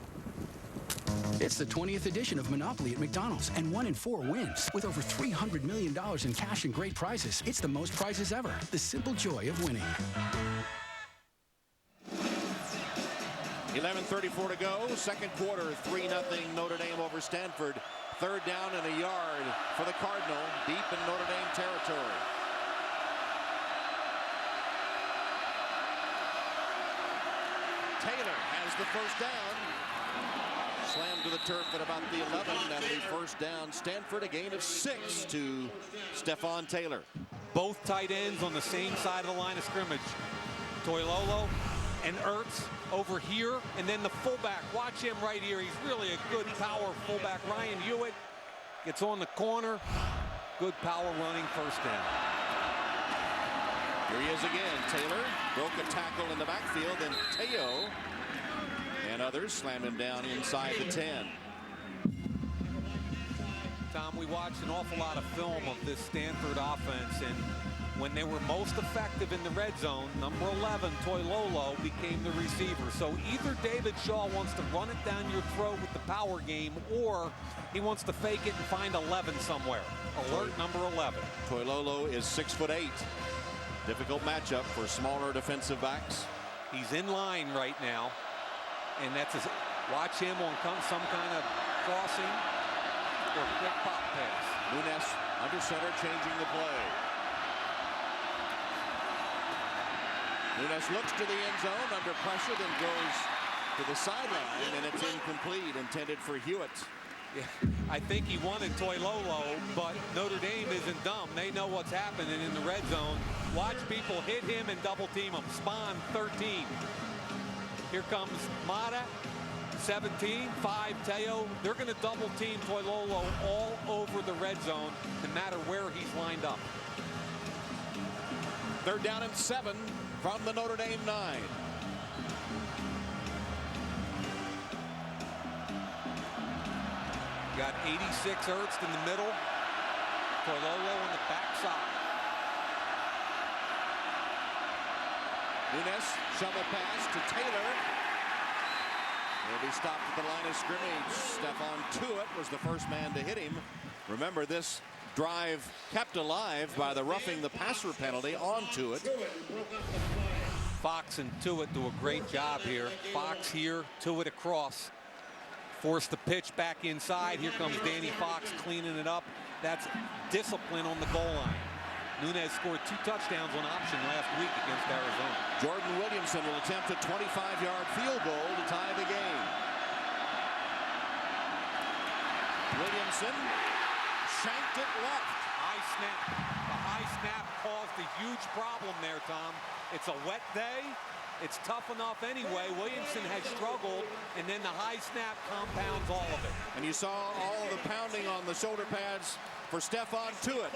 It's the 20th edition of Monopoly at McDonald's, and 1 in 4 wins. With over $300 million in cash and great prizes, it's the most prizes ever. The simple joy of winning.
11:34 to go. Second quarter, 3-0 Notre Dame over Stanford. Third down and a yard for the Cardinal, deep in Notre Dame territory. Taylor has the first down. Slammed to the turf at about the 11. That'll be first down. Stanford, a gain of 6 to Stephon Taylor.
Both tight ends on the same side of the line of scrimmage. Toilolo and Ertz over here, and then the fullback. Watch him right here. He's really a good power fullback. Ryan Hewitt gets on the corner. Good power running, first down.
Here he is again. Taylor broke a tackle in the backfield, and Teo and others slam him down inside the 10.
Tom, we watched an awful lot of film of this Stanford offense, and when they were most effective in the red zone, number 11, Toilolo, became the receiver. So either David Shaw wants to run it down your throat with the power game, or he wants to fake it and find 11 somewhere. Alert number 11.
Toilolo is 6'8". Difficult matchup for smaller defensive backs.
He's in line right now, and that's his, watch him on some kind of crossing or quick pop pass.
Nunes under center, changing the play. Nunes looks to the end zone under pressure, then goes to the sideline, and it's incomplete, intended for Hewitt.
Yeah, I think he wanted Toilolo, but Notre Dame isn't dumb. They know what's happening in the red zone. Watch people hit him and double team him. Spawn 13. Here comes Mata, 17, 5 Teo. They're going to double team Toilolo all over the red zone, no matter where he's lined up.
Third down and 7 from the Notre Dame 9.
Got 86 Ertz in the middle. Toilolo on the backside.
Nunes, shovel pass to Taylor. He'll be stopped at the line of scrimmage. Stephon Tuitt was the first man to hit him. Remember, this drive kept alive by the roughing the passer penalty on Tuitt.
Fox and Tuitt do a great job here. Fox here, Tuitt across. Force the pitch back inside. Here comes Danny Fox cleaning it up. That's discipline on the goal line. Nunes scored 2 touchdowns on option last week against Arizona.
Jordan Williamson will attempt a 25-yard field goal to tie the game. Williamson shanked it left.
High snap. The high snap caused a huge problem there, Tom. It's a wet day. It's tough enough anyway. Williamson has struggled, and then the high snap compounds all of it.
And you saw all the pounding on the shoulder pads for Stephon Tuitt.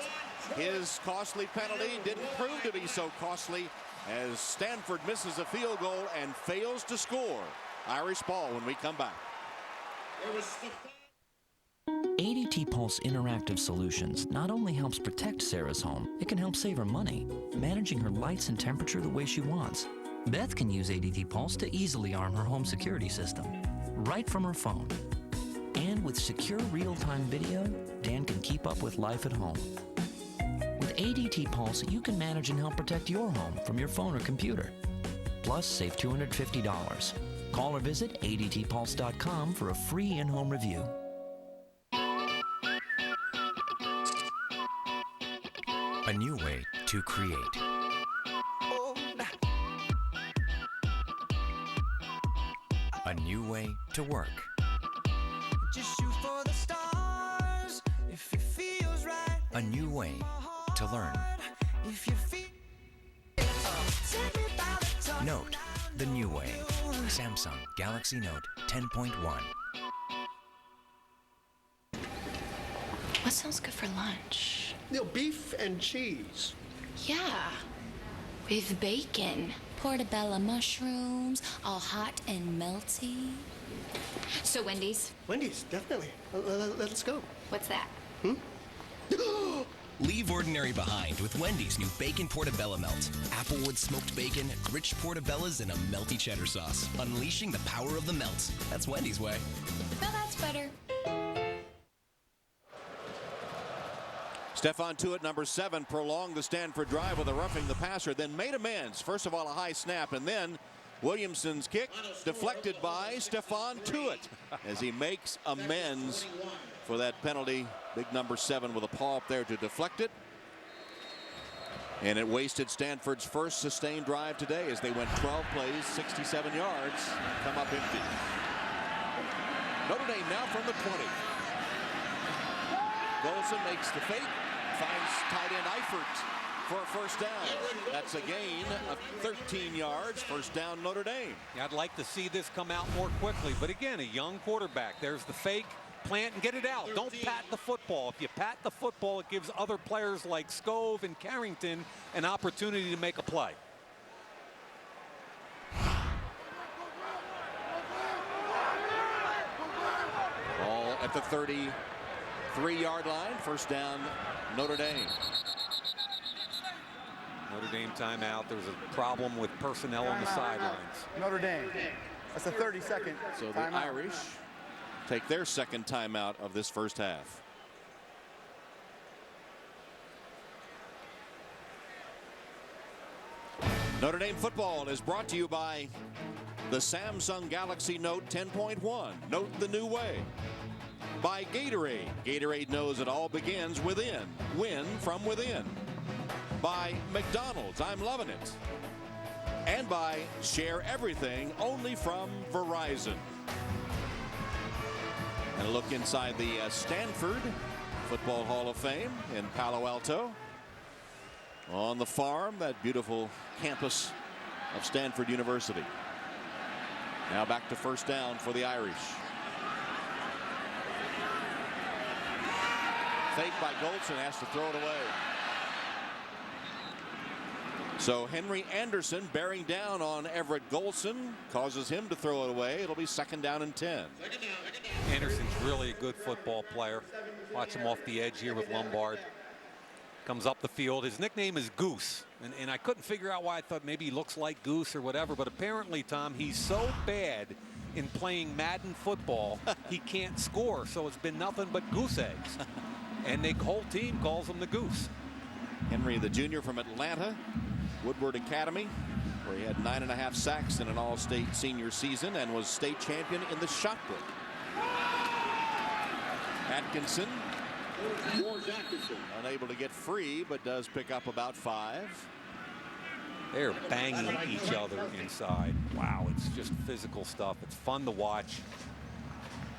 His costly penalty didn't prove to be so costly as Stanford misses a field goal and fails to score. Irish ball when we come back.
ADT Pulse Interactive Solutions not only helps protect Sarah's home, it can help save her money, managing her lights and temperature the way she wants. Beth can use ADT Pulse to easily arm her home security system, right from her phone. And with secure real-time video, Dan can keep up with life at home. With ADT Pulse, you can manage and help protect your home from your phone or computer. Plus, save $250. Call or visit adtpulse.com for a free in-home review.
A new way to create. A new way to work.
Just shoot for the stars if it feels right.
A new way to learn.
If you feel
Note, the new way. Samsung Galaxy Note 10.1.
What sounds good for lunch?
Beef and cheese.
Yeah, with bacon. Portobello mushrooms, all hot and melty. So Wendy's?
Wendy's, definitely. Let's go.
What's that?
Leave ordinary behind with Wendy's new Bacon Portobello Melt. Applewood smoked bacon, rich portobellas, and a melty cheddar sauce. Unleashing the power of the melt. That's Wendy's way.
Well, that's better.
Stephon Tuitt, number 7, prolonged the Stanford drive with a roughing the passer, then made amends. First of all, a high snap, and then Williamson's kick deflected by Stephon Tuitt as he makes amends for that penalty. Big number 7 with a paw up there to deflect it. And it wasted Stanford's first sustained drive today as they went 12 plays, 67 yards, come up empty. Notre Dame now from the 20. Golson makes the fake, finds tight end Eifert for a first down. That's a gain of 13 yards. First down, Notre Dame.
Yeah, I'd like to see this come out more quickly, but again, a young quarterback. There's the fake, plant and get it out. Don't pat the football. If you pat the football, it gives other players like Scove and Carrington an opportunity to make a play.
Ball at the 33-yard line. First down, Notre Dame.
Notre Dame timeout. There's a problem with personnel on the sidelines.
Notre Dame. That's a 30-second
So the
timeout.
Irish take their second timeout of this first half. Notre Dame football is brought to you by the Samsung Galaxy Note 10.1. Note the new way. By Gatorade. Gatorade knows it all begins within. Win from within. By McDonald's. I'm loving it. And by Share Everything, only from Verizon. And a look inside the Stanford Football Hall of Fame in Palo Alto. On the farm, that beautiful campus of Stanford University. Now back to first down for the Irish. Fake by Golson, has to throw it away. So Henry Anderson bearing down on Everett Golson causes him to throw it away. It'll be second down and 10.
Anderson's really a good football player. Watch him off the edge here with Lombard. Comes up the field. His nickname is Goose. And I couldn't figure out why. I thought maybe he looks like Goose or whatever. But apparently, Tom, he's so bad in playing Madden football, he can't score. So it's been nothing but goose eggs. And the whole team calls him the Goose.
Henry, the junior from Atlanta, Woodward Academy, where he had 9.5 sacks in an all-state senior season and was state champion in the shot put. Atkinson, unable to get free, but does pick up about 5.
They're banging each other inside. Wow, it's just physical stuff. It's fun to watch.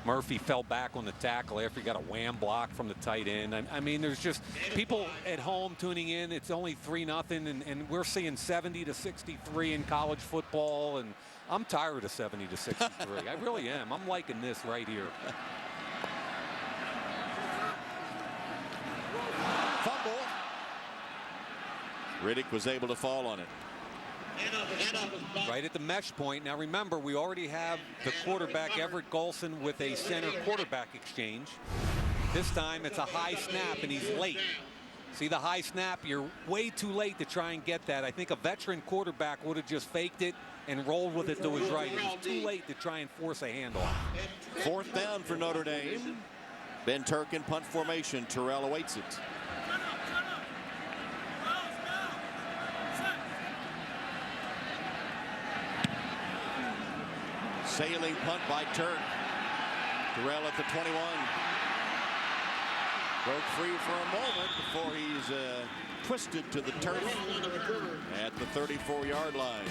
Murphy fell back on the tackle after he got a wham block from the tight end. I mean, there's just people at home tuning in. It's only 3-0, and we're seeing 70-63 in college football, and I'm tired of 70-63. I really am. I'm liking this right here.
Fumble. Riddick was able to fall on it.
Right at the mesh point. Now remember, we already have the quarterback Everett Golson with a center quarterback exchange. This time it's a high snap and he's late. See the high snap? You're way too late to try and get that. I think a veteran quarterback would have just faked it and rolled with it to his right. It was too late to try and force a handoff.
Fourth down for Notre Dame. Ben Turk in punt formation. Terrell awaits it. Sailing punt by Turk. Terrell at the 21. Broke free for a moment before he's twisted to the turf at the 34-yard line.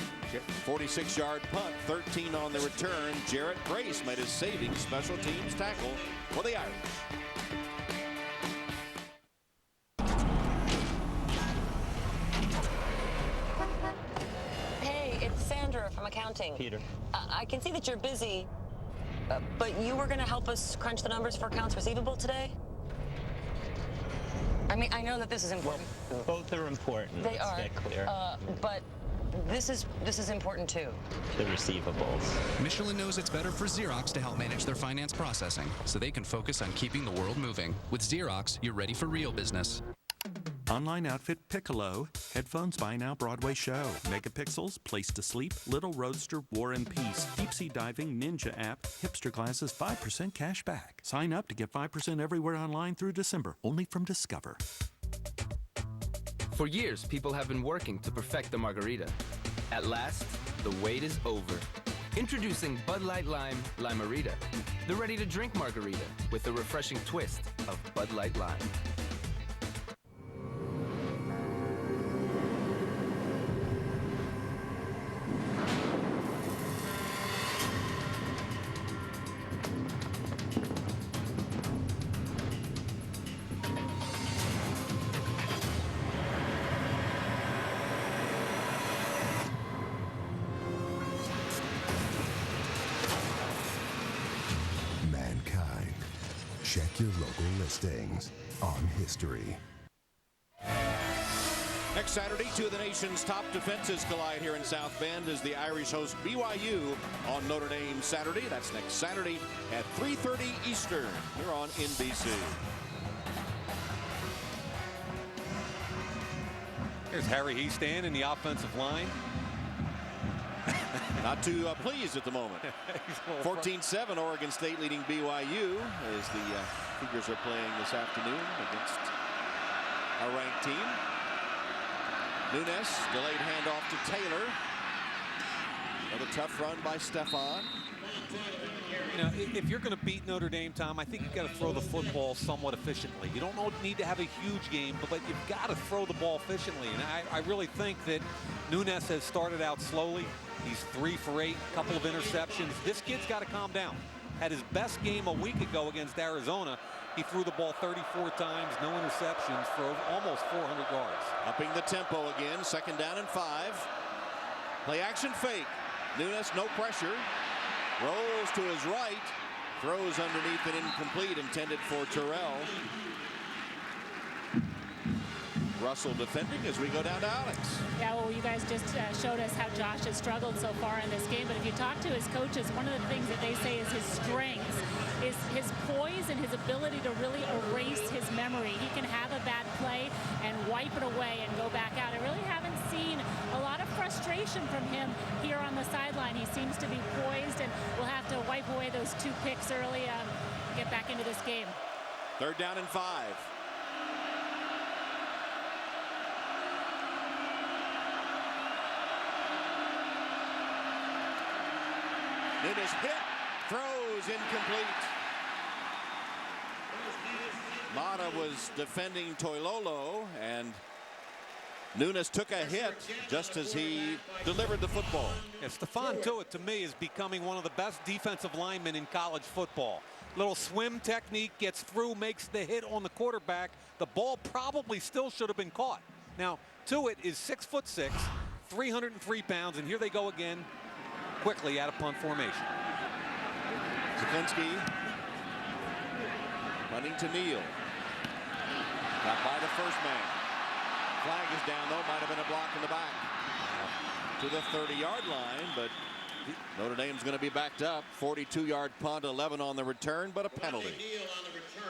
46-yard punt, 13 on the return. Jarrett Grace made his saving special teams tackle for the Irish.
From accounting. Peter. I can see that you're busy, but you were going to help us crunch the numbers for accounts receivable today? I mean, I know that this is important.
Well, both are important.
They are.
Let's get clear.
But this is important too.
The receivables.
Michelin knows it's better for Xerox to help manage their finance processing so they can focus on keeping the world moving. With Xerox, you're ready for real business.
Online outfit Piccolo, headphones Buy Now Broadway show, Megapixels, Place to Sleep, Little Roadster, War and Peace, Deep Sea Diving, Ninja app, Hipster Glasses, 5% cash back. Sign up to get 5% everywhere online through December, only from Discover.
For years, people have been working to perfect the margarita. At last, the wait is over. Introducing Bud Light Lime Limerita, the ready-to-drink margarita with a refreshing twist of Bud Light Lime.
Mankind. Check your local listings on history.
Next Saturday, two of the nation's top defenses collide here in South Bend as the Irish host BYU on Notre Dame Saturday. That's next Saturday at 3:30 Eastern here on NBC.
Here's Harry Heastan in the offensive line.
Not too pleased at the moment. 14-7 Oregon State leading BYU as the Cougars are playing this afternoon against a ranked team. Nunes, delayed handoff to Taylor. Another tough run by Stefan.
You know, if you're going to beat Notre Dame, Tom, I think you've got to throw the football somewhat efficiently. You don't need to have a huge game, but you've got to throw the ball efficiently. And I really think that Nunes has started out slowly. He's 3 for 8, couple of interceptions. This kid's got to calm down. Had his best game a week ago against Arizona. He threw the ball 34 times, no interceptions for almost 400 yards.
Upping the tempo again, 2nd down and 5. Play action fake. Nunes, no pressure. Rolls to his right. Throws underneath and incomplete, intended for Terrell. Russell defending as we go down to Alex.
Yeah, well, you guys just showed us how Josh has struggled so far in this game. But if you talk to his coaches, one of the things that they say is his strengths is his poise and his ability to really erase his memory. He can have a bad play and wipe it away and go back out. I really haven't seen a lot of frustration from him here on the sideline. He seems to be poised, and we'll have to wipe away those 2 picks early and get back into this game.
3rd down and 5. Nunes hit, throws incomplete. Mata was defending Toilolo, and Nunes took a hit just as he delivered the football.
Yeah, Stephon Tuitt, to me, is becoming one of the best defensive linemen in college football. Little swim technique, gets through, makes the hit on the quarterback. The ball probably still should have been caught. Now, Tuitt is 6'6", 303 pounds, and here they go again quickly out of punt formation.
Zielinski running to Neal. Got by the first man. Flag is down, though. Might have been a block in the back. To the 30-yard line, but Notre Dame's going to be backed up. 42-yard punt, 11 on the return, but a penalty.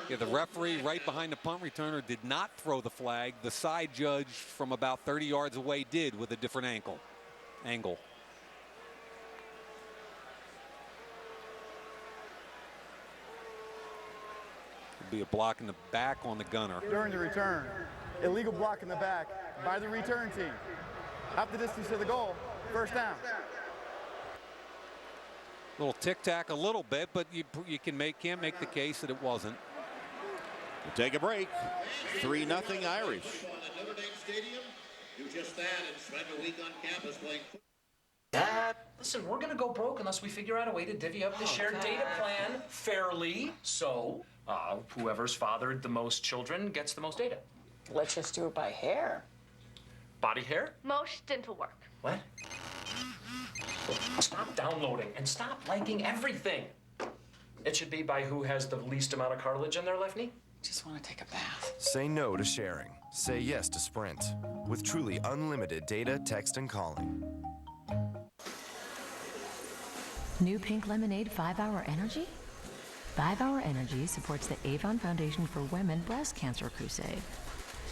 Yeah, the referee right behind the punt returner did not throw the flag. The side judge from about 30 yards away did, with a different angle. Be a block in the back on the gunner.
During the return, illegal block in the back by the return team. Half the distance to the goal, 1st down.
Little tic-tac a little bit, but you can't make the case that it wasn't.
We'll take a break. 3-0 Irish.
Notre Dame Stadium, do just that and spend a week on campus playing.
Dad, listen, we're gonna go broke unless we figure out a way to divvy up the shared data plan fairly. So, whoever's fathered the most children gets the most data.
Let's just do it by hair.
Body hair?
Most dental work.
What? Stop downloading and stop liking everything. It should be by who has the least amount of cartilage in their left knee.
Just want to take a bath.
Say no to sharing. Say yes to Sprint. With truly unlimited data, text, and calling.
New Pink Lemonade 5-Hour Energy? 5-Hour Energy supports the Avon Foundation for Women Breast Cancer Crusade.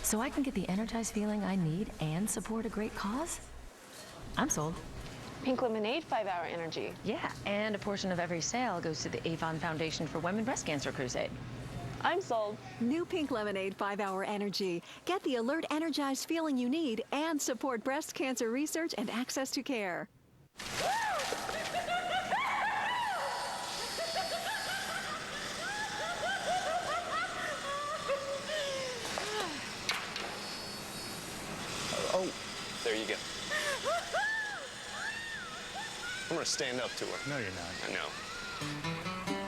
so I can get the energized feeling I need and support a great cause? I'm sold.
Pink Lemonade 5-Hour Energy.
Yeah, and a portion of every sale goes to the Avon Foundation for Women Breast Cancer Crusade.
I'm sold.
New Pink Lemonade 5-Hour Energy. Get the alert, energized feeling you need and support breast cancer research and access to care.
Oh, there you go. I'm gonna stand up to her.
No, you're not.
I know.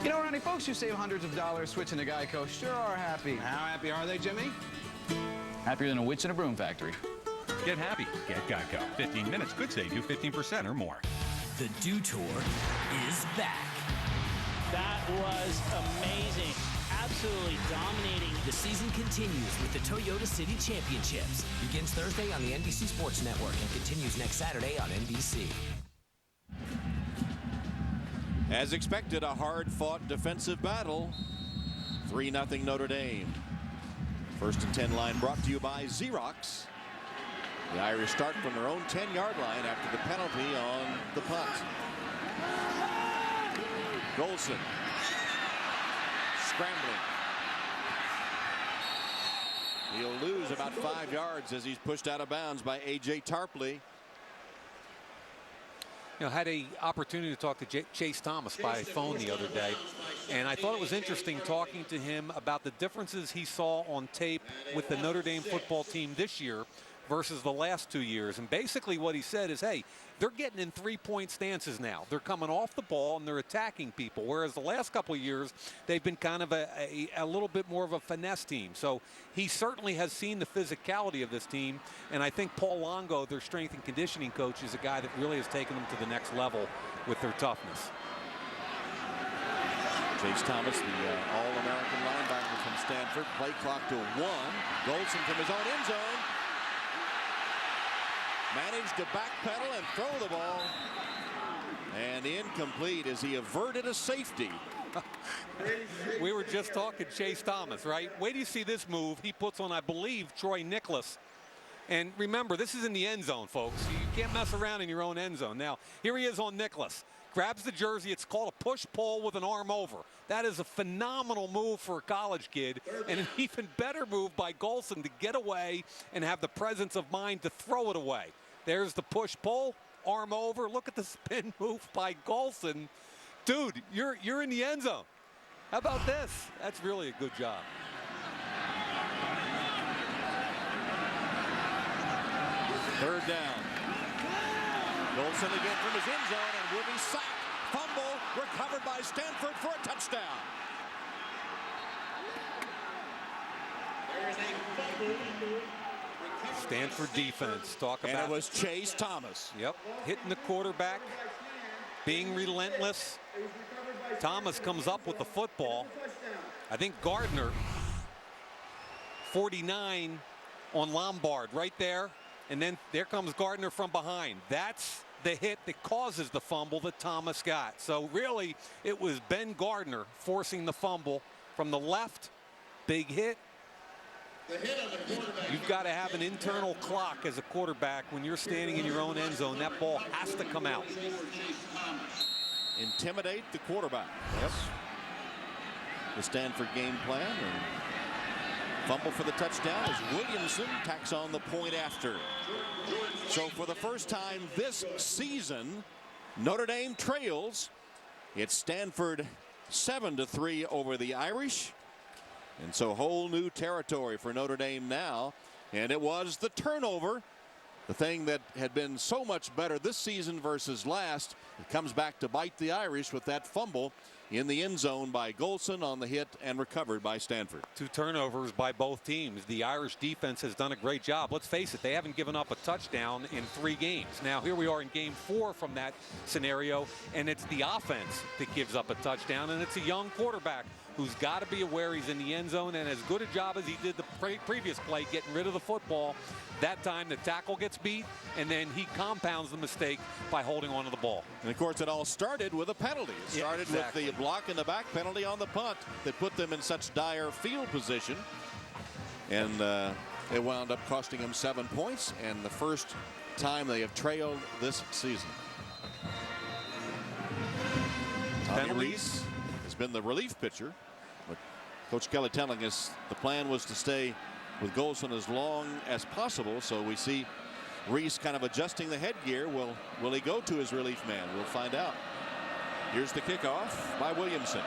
You know, Ronnie, folks who save hundreds of dollars switching to Geico sure are happy.
How happy are they, Jimmy?
Happier than a witch in a broom factory.
Get happy. Get Geico. 15 minutes could save you 15% or more.
The Dew Tour is back.
That was amazing. Absolutely dominating.
The season continues with the Toyota City Championships. Begins Thursday on the NBC Sports Network and continues next Saturday on NBC.
As expected, a hard-fought defensive battle. 3-0 Notre Dame. First and 10 line brought to you by Xerox. The Irish start from their own 10-yard line after the penalty on the punt. Golson scrambling. He'll lose about 5 yards as he's pushed out of bounds by A.J. Tarpley.
You know, had an opportunity to talk to Chase Thomas by phone the other day, and I thought it was interesting talking to him about the differences he saw on tape with the Notre Dame football team this year versus the last 2 years. And basically what he said is, hey, they're getting in three-point stances now. They're coming off the ball and they're attacking people, whereas the last couple of years they've been kind of a little bit more of a finesse team. So he certainly has seen the physicality of this team, and I think Paul Longo, their strength and conditioning coach, is a guy that really has taken them to the next level with their toughness.
Chase Thomas, the All-American linebacker from Stanford, play clock to 1. Golson from his own end zone managed to backpedal and throw the ball, and incomplete as he averted a safety.
We were just talking Chase Thomas, right? Wait till you see this move. He puts on, I believe, Troy Nicholas. And remember, this is in the end zone, folks. You can't mess around in your own end zone. Now, here he is on Nicholas. Grabs the jersey. It's called a push-pull with an arm over. That is a phenomenal move for a college kid, and an even better move by Golson to get away and have the presence of mind to throw it away. There's the push-pull, arm over. Look at the spin move by Golson. Dude, you're in the end zone. How about this? That's really a good job.
Third down. Golson again from his end zone and will be sacked. Fumble recovered by Stanford for a touchdown.
There is a fumble.
Stanford defense. Talk about.
And it was Chase Thomas.
Yep, hitting the quarterback, being relentless. Thomas comes up with the football. I think Gardner, 49 on Lombard right there. And then there comes Gardner from behind. That's the hit that causes the fumble that Thomas got. So really, it was Ben Gardner forcing the fumble from the left. Big hit. You've got to have an internal clock as a quarterback when you're standing in your own end zone. That ball has to come out.
Intimidate the quarterback. Yep. The Stanford game plan. And fumble for the touchdown as Williamson tacks on the point after. So for the first time this season, Notre Dame trails. It's Stanford 7-3 over the Irish. And so whole new territory for Notre Dame now. And it was the turnover, the thing that had been so much better this season versus last. It comes back to bite the Irish with that fumble in the end zone by Golson on the hit and recovered by Stanford.
2 turnovers by both teams. The Irish defense has done a great job. Let's face it, they haven't given up a touchdown in 3 games. Now here we are in game 4 from that scenario, and it's the offense that gives up a touchdown, and it's a young quarterback who's got to be aware he's in the end zone, and as good a job as he did the previous play getting rid of the football, that time the tackle gets beat, and then he compounds the mistake by holding onto the ball.
And of course it all started with a penalty. It started with the block in the back penalty on the punt that put them in such dire field position. And It wound up costing him 7 points, and the first time they have trailed this season. Tommy Reese has been the relief pitcher, but Coach Kelly telling us the plan was to stay with Golson as long as possible. So we see Reese kind of adjusting the headgear. Will he go to his relief man? We'll find out. Here's the kickoff by Williamson.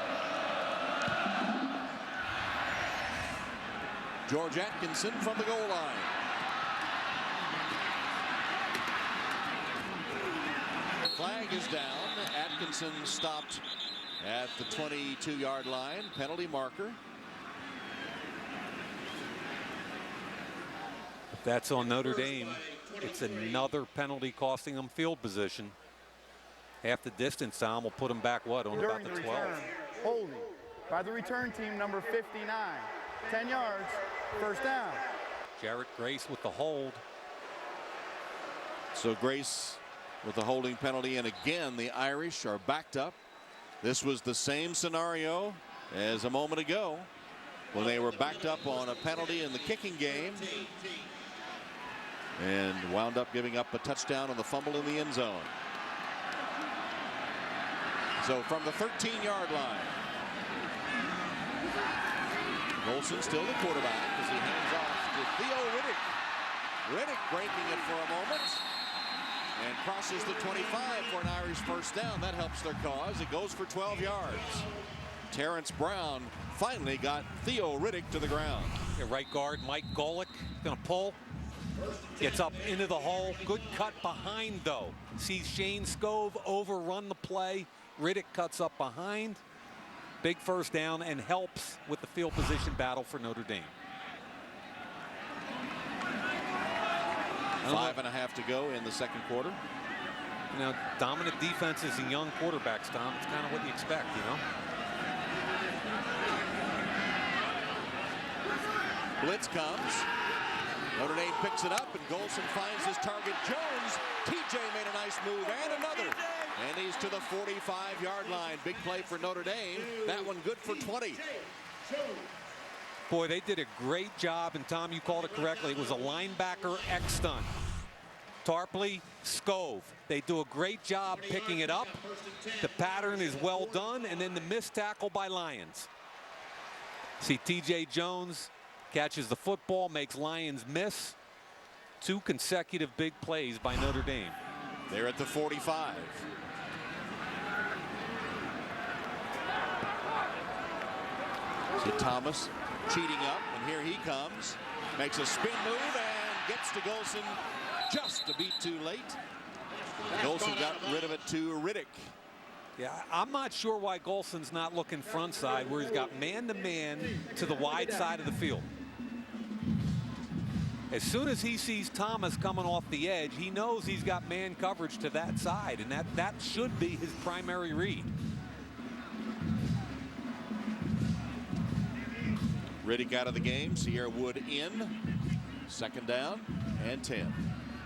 George Atkinson from the goal line. Flag is down. Atkinson stopped at the 22-yard line. Penalty marker.
That's on Notre Dame. It's another penalty costing them field position. Half the distance time will put them back, what, on about the 12?
Return, holding by the return team, number 59. 10 yards, first down.
Jarrett Grace with the hold.
So Grace with the holding penalty, and again the Irish are backed up. This was the same scenario as a moment ago when they were backed up on a penalty in the kicking game and wound up giving up a touchdown on the fumble in the end zone. So from the 13-yard line, Golson still the quarterback as he hands off to Theo Riddick. Riddick breaking it for a moment and crosses the 25 for an Irish first down. That helps their cause. It goes for 12 yards. Terrence Brown finally got Theo Riddick to the ground.
Yeah, right guard Mike Golick going to pull. Gets up into the hole. Good cut behind, though. Sees Shane Scove overrun the play. Riddick cuts up behind. Big first down and helps with the field position battle for Notre Dame.
5.5 to go in the second quarter.
You know, dominant defenses and young quarterbacks, Tom. It's kind of what you expect, you know.
Blitz comes. Notre Dame picks it up, and Golson finds his target, Jones. TJ made a nice move, and another. And he's to the 45-yard line. Big play for Notre Dame. That one good for 20.
Boy, they did a great job, and Tom, you called it correctly. It was a linebacker X-stunt. Tarpley, Scove. They do a great job picking it up. The pattern is well done, and then the missed tackle by Lyons. See, TJ Jones catches the football, makes Lyons miss. 2 consecutive big plays by Notre Dame.
They're at the 45. See Thomas cheating up, and here he comes. Makes a spin move and gets to Golson just a beat too late. Golson got rid of it to Riddick.
Yeah, I'm not sure why Golson's not looking front side where he's got man-to-man to the wide side of the field. As soon as he sees Thomas coming off the edge, he knows he's got man coverage to that side, and that should be his primary read.
Riddick out of the game. Sierra Wood in. Second down and 10.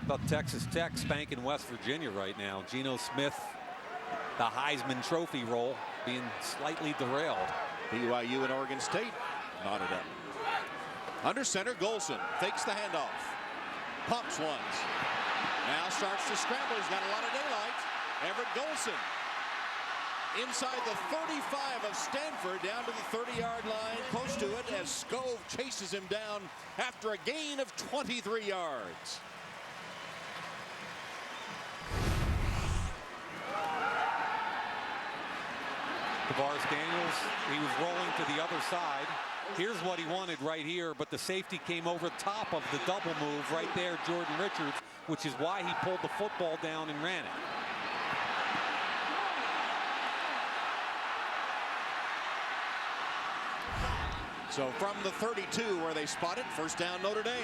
About Texas Tech spanking West Virginia right now. Geno Smith, the Heisman Trophy role, being slightly derailed.
BYU and Oregon State knotted up. Under center, Golson fakes the handoff. Pumps once. Now starts to scramble. He's got a lot of daylight. Everett Golson inside the 35 of Stanford, down to the 30-yard line, close to it as Scove chases him down after a gain of 23 yards.
Tavares Daniels, he was rolling to the other side. Here's what he wanted right here, but the safety came over top of the double move right there, Jordan Richards, which is why he pulled the football down and ran it.
So from the 32 where they spot it, first down Notre Dame.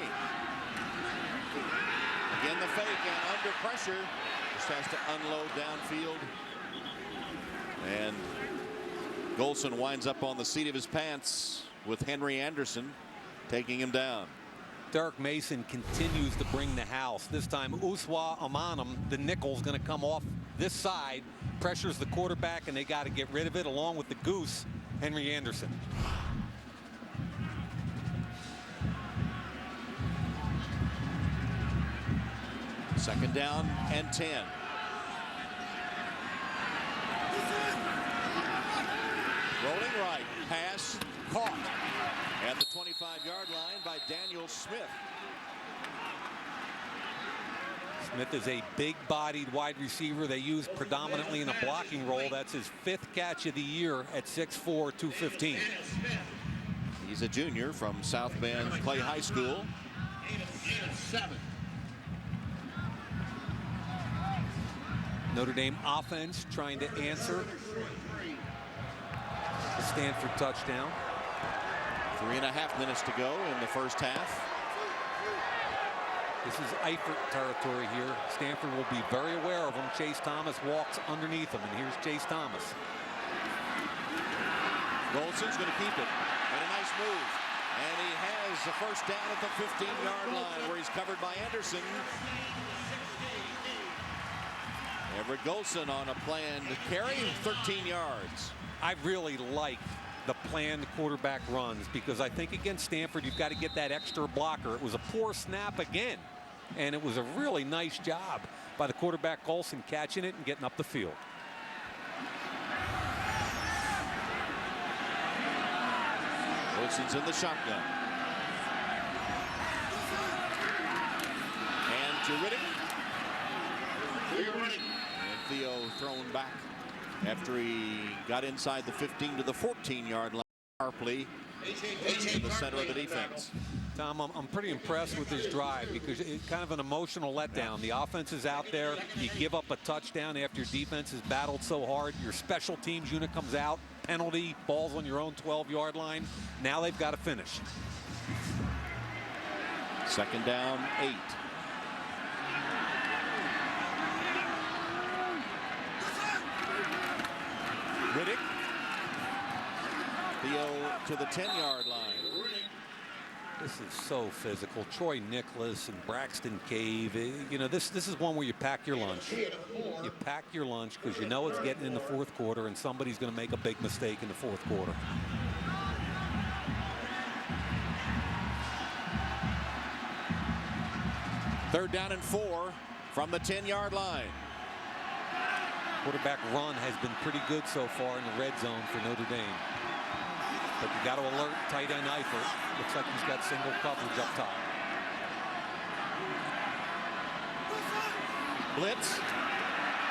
Again the fake and under pressure. Just has to unload downfield. And Golson winds up on the seat of his pants with Henry Anderson taking him down.
Derek Mason continues to bring the house. This time Uswa Amanam, the nickel's going to come off this side, pressures the quarterback, and they got to get rid of it along with the goose, Henry Anderson.
Second down and 10. Rolling right, pass caught at the 25-yard line by Daniel Smith.
Smith is a big-bodied wide receiver they use predominantly in a blocking role. That's his 5th catch of the year at 6'4", 215.
He's a junior from South Bend Clay High School.
Notre Dame offense trying to answer the Stanford touchdown.
3.5 minutes to go in the first half.
This is Eifert territory here. Stanford will be very aware of him. Chase Thomas walks underneath him, and here's Chase Thomas.
Golson's going to keep it, and a nice move. And he has the first down at the 15-yard line where he's covered by Anderson. Everett Golson on a planned carry, 13 yards.
I really like the planned quarterback runs because I think against Stanford you've got to get that extra blocker. It was a poor snap again, and it was a really nice job by the quarterback Golson catching it and getting up the field.
Wilson's in the shotgun. And to Riddick. And Theo thrown back after he got inside the 15 to the 14-yard line. Sharply to the center of the defense.
Tom, I'm pretty impressed with this drive because it's kind of an emotional letdown. The offense is out there. You give up a touchdown after your defense has battled so hard. Your special teams unit comes out. Penalty, balls on your own 12-yard line. Now they've got to finish.
Second down, 8. Riddick. Theo to the 10-yard line.
This is so physical. Troy Nicholas and Braxton Cave. You know, this is one where you pack your lunch. You pack your lunch because you know it's getting in the fourth quarter and somebody's going to make a big mistake in the fourth quarter.
Third down and 4 from the 10-yard line.
Quarterback run has been pretty good so far in the red zone for Notre Dame. But you got to alert tight end Eifert. Looks like he's got single coverage up top.
Blitz.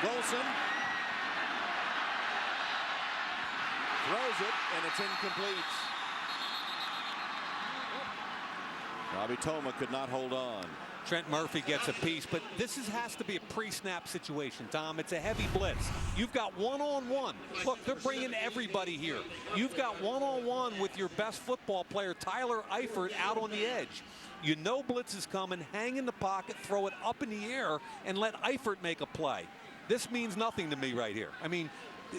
Golson throws it, and it's incomplete. Robbie Toma could not hold on.
Trent Murphy gets a piece, but this has to be a pre-snap situation, Tom. It's a heavy blitz. You've got one-on-one. Look, they're bringing everybody here. You've got one-on-one with your best football player, Tyler Eifert, out on the edge. You know blitz is coming. Hang in the pocket, throw it up in the air, and let Eifert make a play. This means nothing to me right here. I mean,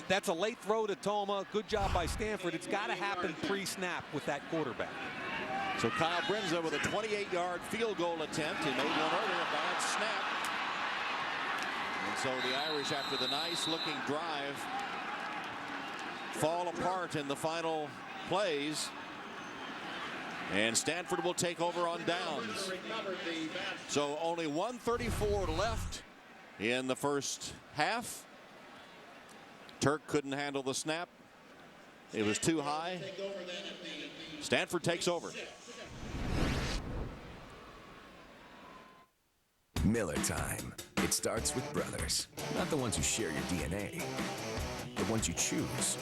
that's a late throw to Toma. Good job by Stanford. It's got to happen pre-snap with that quarterback.
So Kyle Brinza with a 28-yard field goal attempt. He made one earlier, a bad snap. And so the Irish, after the nice-looking drive, fall apart in the final plays. And Stanford will take over on downs. So only 1:34 left in the first half. Turk couldn't handle the snap. It was too high. Stanford takes over.
Miller time. It starts with brothers. Not the ones who share your DNA. The ones you choose.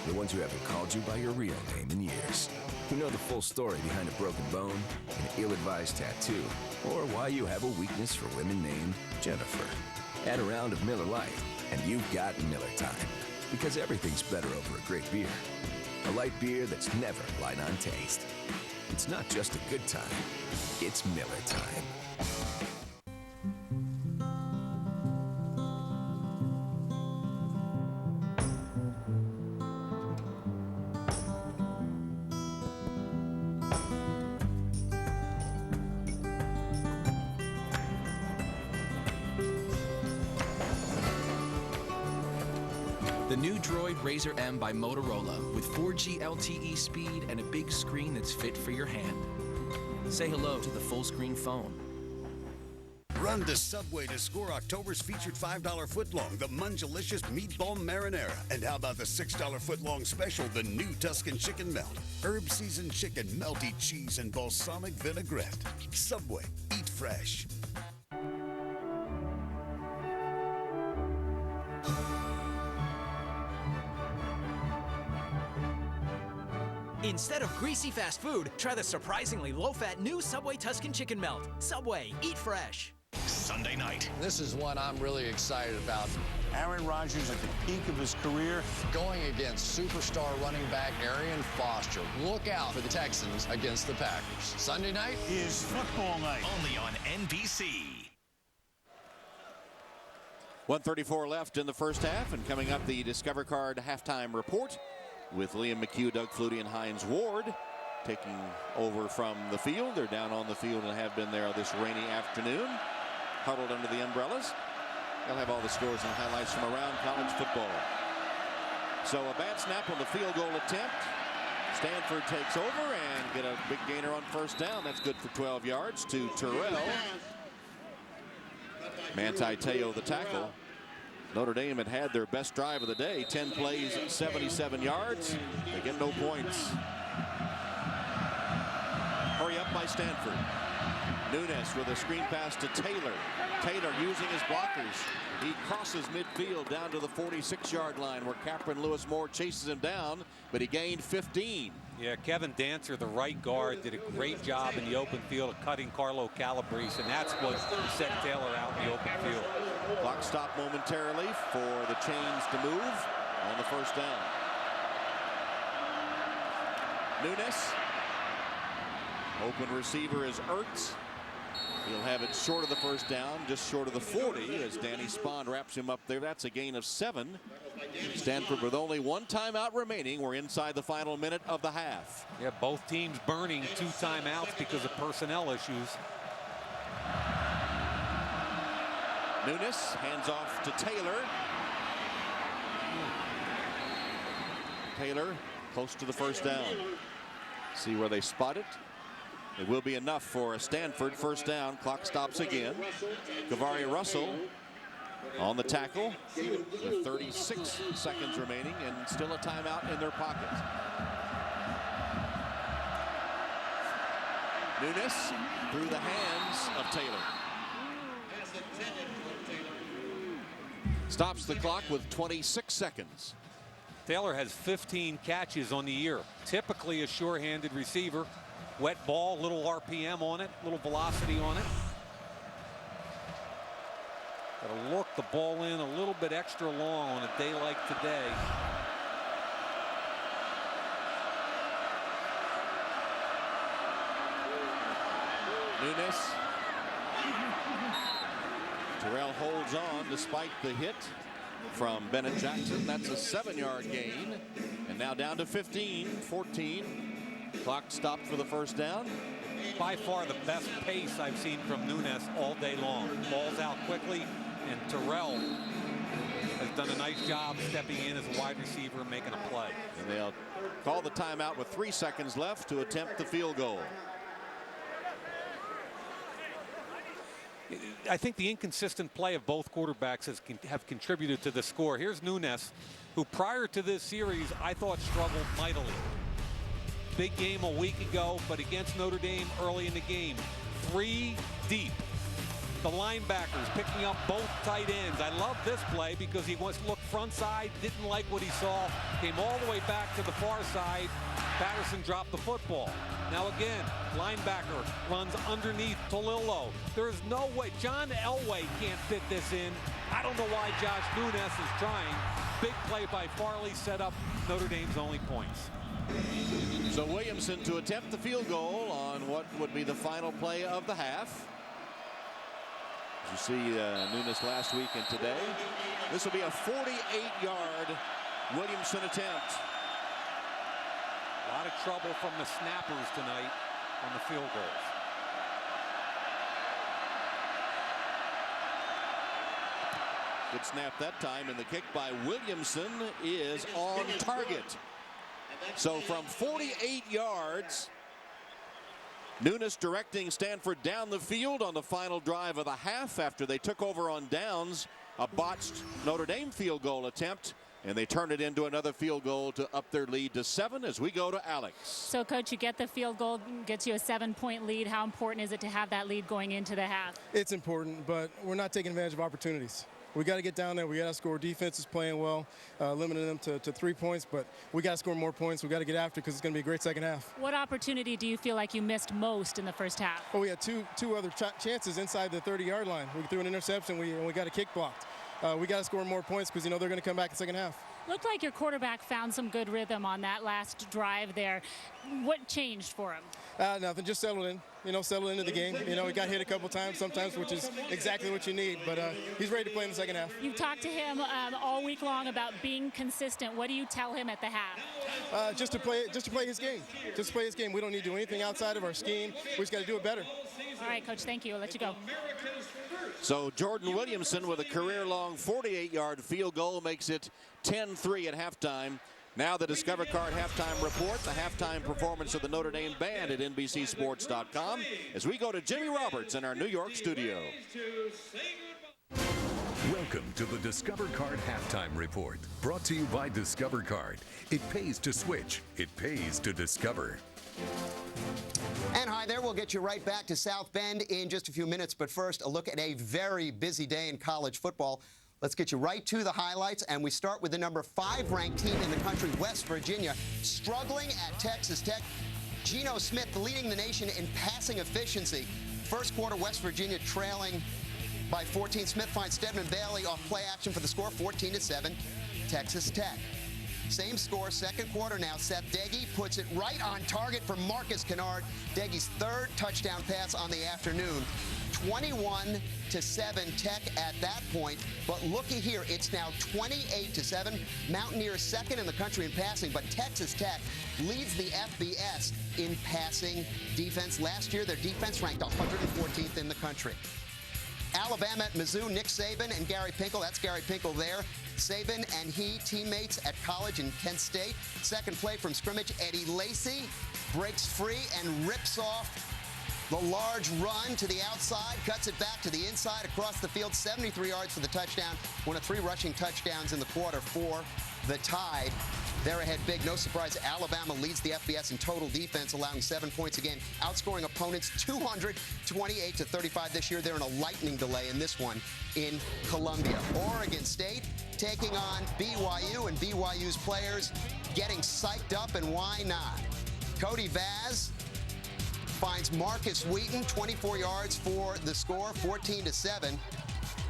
The ones who haven't called you by your real name in years. Who know the full story behind a broken bone, an ill-advised tattoo, or why you have a weakness for women named Jennifer. Add a round of Miller Lite, and you've got Miller time. Because everything's better over a great beer. A light beer that's never light on taste. It's not just a good time, it's Miller time.
The new Droid Razr M by Motorola with 4G LTE speed and a big screen that's fit for your hand. Say hello to the full screen phone.
Run to Subway to score October's featured $5 footlong, the Munjalicious Meatball Marinara. And how about the $6 footlong special, the new Tuscan Chicken Melt? Herb-seasoned chicken, melty cheese, and balsamic vinaigrette. Subway, eat fresh.
Instead of greasy fast food, try the surprisingly low-fat new Subway Tuscan Chicken Melt. Subway, eat fresh.
Sunday night.
This is one I'm really excited about.
Aaron Rodgers at the peak of his career.
Going against superstar running back Arian Foster. Look out for the Texans against the Packers. Sunday night
is football night.
Only on NBC.
1:34 left in the first half, and coming up, the Discover Card halftime report with Liam McHugh, Doug Flutie, and Hines Ward taking over from the field. They're down on the field and have been there this rainy afternoon, huddled under the umbrellas. They'll have all the scores and highlights from around college football. So a bad snap on the field goal attempt. Stanford takes over and get a big gainer on first down. That's good for 12 yards to Terrell. Manti Te'o the tackle. Notre Dame had their best drive of the day. 10 plays, 77 yards. They get no points. Hurry up by Stanford. Nunes with a screen pass to Taylor. Taylor using his blockers. He crosses midfield down to the 46-yard line where Capron Lewis Moore chases him down, but he gained 15.
Yeah, Kevin Dancer, the right guard, did a great job in the open field of cutting Carlo Calabrese, and that's what set Taylor out in the open field.
Clock stopped momentarily for the chains to move on the first down. Nunes. Open receiver is Ertz. He'll have it short of the first down, just short of the 40 as Danny Spahn wraps him up there. That's a gain of 7. Stanford with only one timeout remaining. We're inside the final minute of the half.
Yeah, both teams burning 2 timeouts because of personnel issues.
Nunes hands off to Taylor. Taylor close to the first down. See where they spot it. It will be enough for a Stanford first down. Clock stops again. Kavari Russell on the tackle with 36 seconds remaining and still a timeout in their pocket. Nunes through the hands of Taylor. Stops the clock with 26 seconds.
Taylor has 15 catches on the year. Typically a sure-handed receiver. Wet ball, little RPM on it, little velocity on it. Got to look the ball in a little bit extra long on a day like today.
Nunes. Terrell holds on despite the hit from Bennett Jackson. That's a 7-yard gain. And now down to 15, 14. Clock stopped for the first down.
By far the best pace I've seen from Nunes all day long. Ball's out quickly, and Terrell has done a nice job stepping in as a wide receiver and making a play.
And they'll call the timeout with 3 seconds left to attempt the field goal.
I think the inconsistent play of both quarterbacks have contributed to the score. Here's Nunes, who prior to this series I thought struggled mightily. Big game a week ago, but against Notre Dame early in the game. 3 deep. The linebackers picking up both tight ends. I love this play because he wants to look front side, didn't like what he saw, came all the way back to the far side. Patterson dropped the football. Now again, linebacker runs underneath Tolillo. There's no way. John Elway can't fit this in. I don't know why Josh Nunes is trying. Big play by Farley set up Notre Dame's only points.
So Williamson to attempt the field goal on what would be the final play of the half. As you see Nunes last week and today. This will be a 48-yard Williamson attempt.
A lot of trouble from the snappers tonight on the field goals.
Good snap that time, and the kick by Williamson is on target. So from 48 yards, Nunes directing Stanford down the field on the final drive of the half after they took over on downs. A botched Notre Dame field goal attempt, and they turn it into another field goal to up their lead to 7 as we go to Alex.
So, Coach, you get the field goal, gets you a 7-point lead. How important is it to have that lead going into the half?
It's important, but we're not taking advantage of opportunities. We got to get down there. We got to score. Defense is playing well, limiting them to 3 points, but we got to score more points. We got to get after because it's going to be a great second half.
What opportunity do you feel like you missed most in the first half?
Oh, we had two other chances inside the 30-yard line. We threw an interception. We got a kick blocked. We got to score more points because, they're going to come back in the second half.
Looked like your quarterback found some good rhythm on that last drive there. What changed for him?
Nothing, just settled in. Settled into the game. He got hit a couple times sometimes, which is exactly what you need. But he's ready to play in the second half.
You've talked to him all week long about being consistent. What do you tell him at the half?
Just to play his game. Just to play his game. We don't need to do anything outside of our scheme. We just got to do it better.
All right, Coach. Thank you. I'll let you go.
So Jordan Williamson with a career-long 48-yard field goal makes it 10-3 at halftime. Now the Discover Card halftime report, the halftime performance of the Notre Dame band at NBCSports.com as we go to Jimmy Roberts in our New York studio.
Welcome to the Discover Card halftime report, brought to you by Discover Card. It pays to switch. It pays to discover.
And hi there, we'll get you right back to South Bend in just a few minutes. But first, a look at a very busy day in college football. Let's get you right to the highlights, and we start with the number 5 ranked team in the country, West Virginia, struggling at Texas Tech. Geno Smith leading the nation in passing efficiency. First quarter, West Virginia trailing by 14. Smith finds Stedman Bailey off play action for the score, 14-7, Texas Tech. Same score, second quarter now. Seth Deggy puts it right on target for Marcus Kennard. Deggy's 3rd touchdown pass on the afternoon. 21-7 Tech at that point. But looky here, it's now 28-7. Mountaineers 2nd in the country in passing, but Texas Tech leads the FBS in passing defense. Last year, their defense ranked 114th in the country. Alabama at Mizzou, Nick Saban and Gary Pinkel. That's Gary Pinkel there. Saban and he, teammates at college in Kent State. Second play from scrimmage, Eddie Lacy breaks free and rips off the large run to the outside, cuts it back to the inside across the field, 73 yards for the touchdown. One of 3 rushing touchdowns in the quarter for the Tide. They're ahead big. No surprise, Alabama leads the FBS in total defense, allowing 7 points again, outscoring opponents 228-35 this year. They're in a lightning delay in this one in Columbia. Oregon State taking on BYU, and BYU's players getting psyched up, and why not? Cody Vaz finds Marcus Wheaton, 24 yards for the score, 14-7.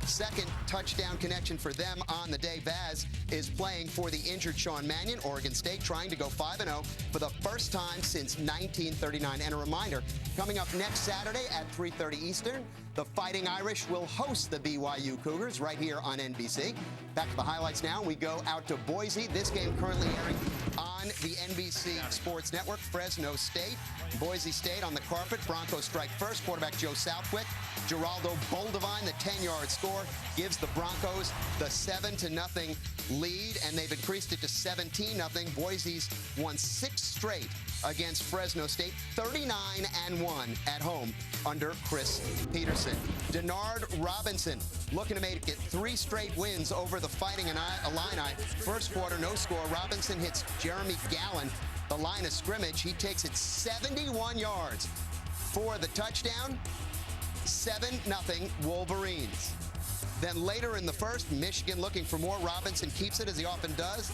Second touchdown connection for them on the day. Vaz is playing for the injured Sean Mannion. Oregon State trying to go 5-0 for the first time since 1939. And a reminder, coming up next Saturday at 3:30 Eastern, the Fighting Irish will host the BYU Cougars right here on NBC. Back to the highlights now. We go out to Boise. This game currently airing on the NBC Sports Network. Fresno State, Boise State on the carpet. Broncos strike first. Quarterback Joe Southwick. Geraldo Boldevine, the 10-yard score, gives the Broncos the 7-0 lead, and they've increased it to 17-0. Boise's won 6 straight against Fresno State, 39-1 at home under Chris Peterson. Denard Robinson looking to make it 3 straight wins over the Fighting Illini. First quarter, no score. Robinson hits Jeremy Gallen, the line of scrimmage. He takes it 71 yards for the touchdown. 7-0 Wolverines. Then later in the first, Michigan looking for more. Robinson keeps it, as he often does,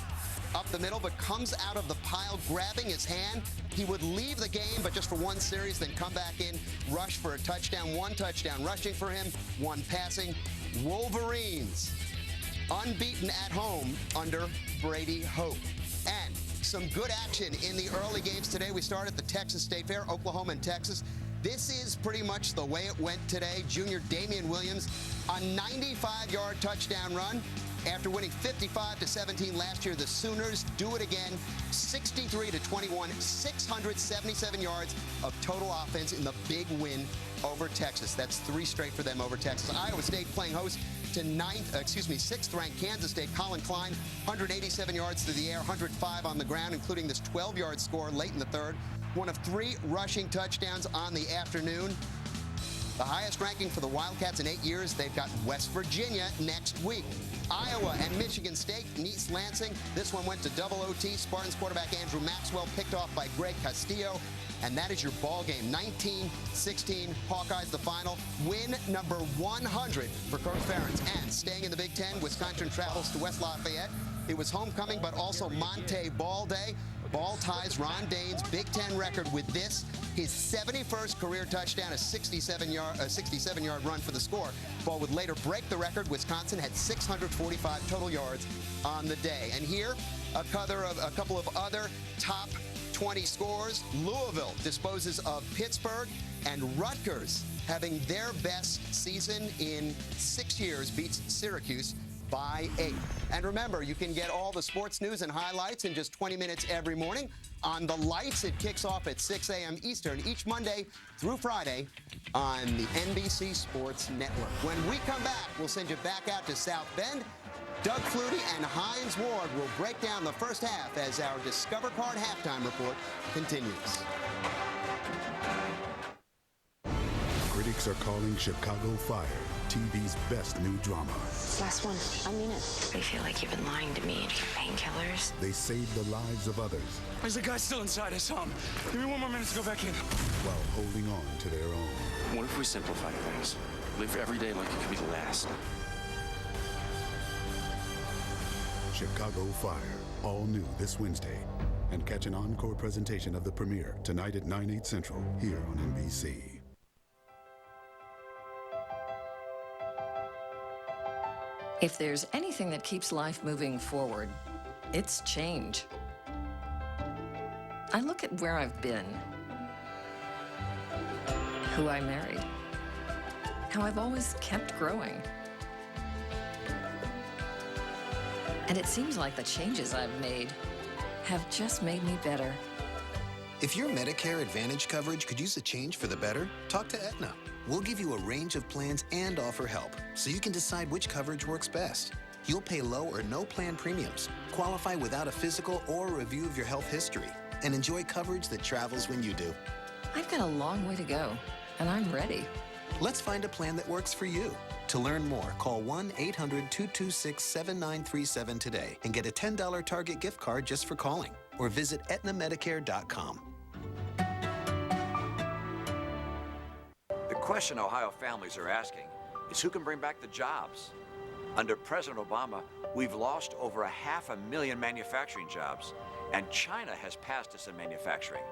up the middle, but comes out of the pile grabbing his hand. He would leave the game, but just for 1 series, then come back in, rush for a touchdown. 1 touchdown rushing for him, 1 passing. Wolverines unbeaten at home under Brady Hoke. And some good action in the early games today. We start at the Texas State Fair, Oklahoma and Texas. This is pretty much the way it went today. Junior Damian Williams, a 95-yard touchdown run. After winning 55-17 last year, the Sooners do it again, 63-21, 677 yards of total offense in the big win over Texas. That's 3 straight for them over Texas. Iowa State playing host to 6th-ranked Kansas State. Colin Klein, 187 yards through the air, 105 on the ground, including this 12-yard score late in the third. one of 3 rushing touchdowns on the afternoon. The highest ranking for the Wildcats in 8 years. They've got West Virginia next week. Iowa and Michigan State, East Lansing. This one went to double OT. Spartans quarterback Andrew Maxwell picked off by Greg Castillo. And that is your ball game. 19-16, Hawkeyes the final. Win number 100 for Coach Ferentz. And staying in the Big Ten, Wisconsin travels to West Lafayette. It was homecoming, but also Monte Ball Day. Ball ties Ron Dane's Big Ten record with this, his 71st career touchdown, a 67-yard run for the score. Ball would later break the record. Wisconsin had 645 total yards on the day. And here, a couple of other top 20 scores. Louisville disposes of Pittsburgh, and Rutgers, having their best season in 6 years, beats Syracuse by 8. And remember, you can get all the sports news and highlights in just 20 minutes every morning on The Lights. It kicks off at 6 a.m. Eastern each Monday through Friday on the NBC Sports Network. When we come back, we'll send you back out to South Bend. Doug Flutie and Hines Ward will break down the first half as our Discover Card halftime report continues.
Critics are calling Chicago Fire TV's best new drama.
Last one. I mean it. I feel like you've been lying to me and your painkillers.
They saved the lives of others.
There's a guy still inside us, Tom. Give me 1 more minute to go back in.
While holding on to their own.
What if we simplify things? Live every day like it could be the last.
Chicago Fire, all new this Wednesday. And catch an encore presentation of the premiere tonight at 9/8 Central here on NBC.
If there's anything that keeps life moving forward, it's change. I look at where I've been, who I married, how I've always kept growing. And it seems like the changes I've made have just made me better.
If your Medicare Advantage coverage could use a change for the better, talk to Aetna. We'll give you a range of plans and offer help, so you can decide which coverage works best. You'll pay low or no plan premiums, qualify without a physical or a review of your health history, and enjoy coverage that travels when you do.
I've got a long way to go, and I'm ready.
Let's find a plan that works for you. To learn more, call 1-800-226-7937 today and get a $10 Target gift card just for calling, or visit aetnamedicare.com.
The question Ohio families are asking is who can bring back the jobs? Under President Obama, we've lost over 500,000 manufacturing jobs, and China has passed us in manufacturing.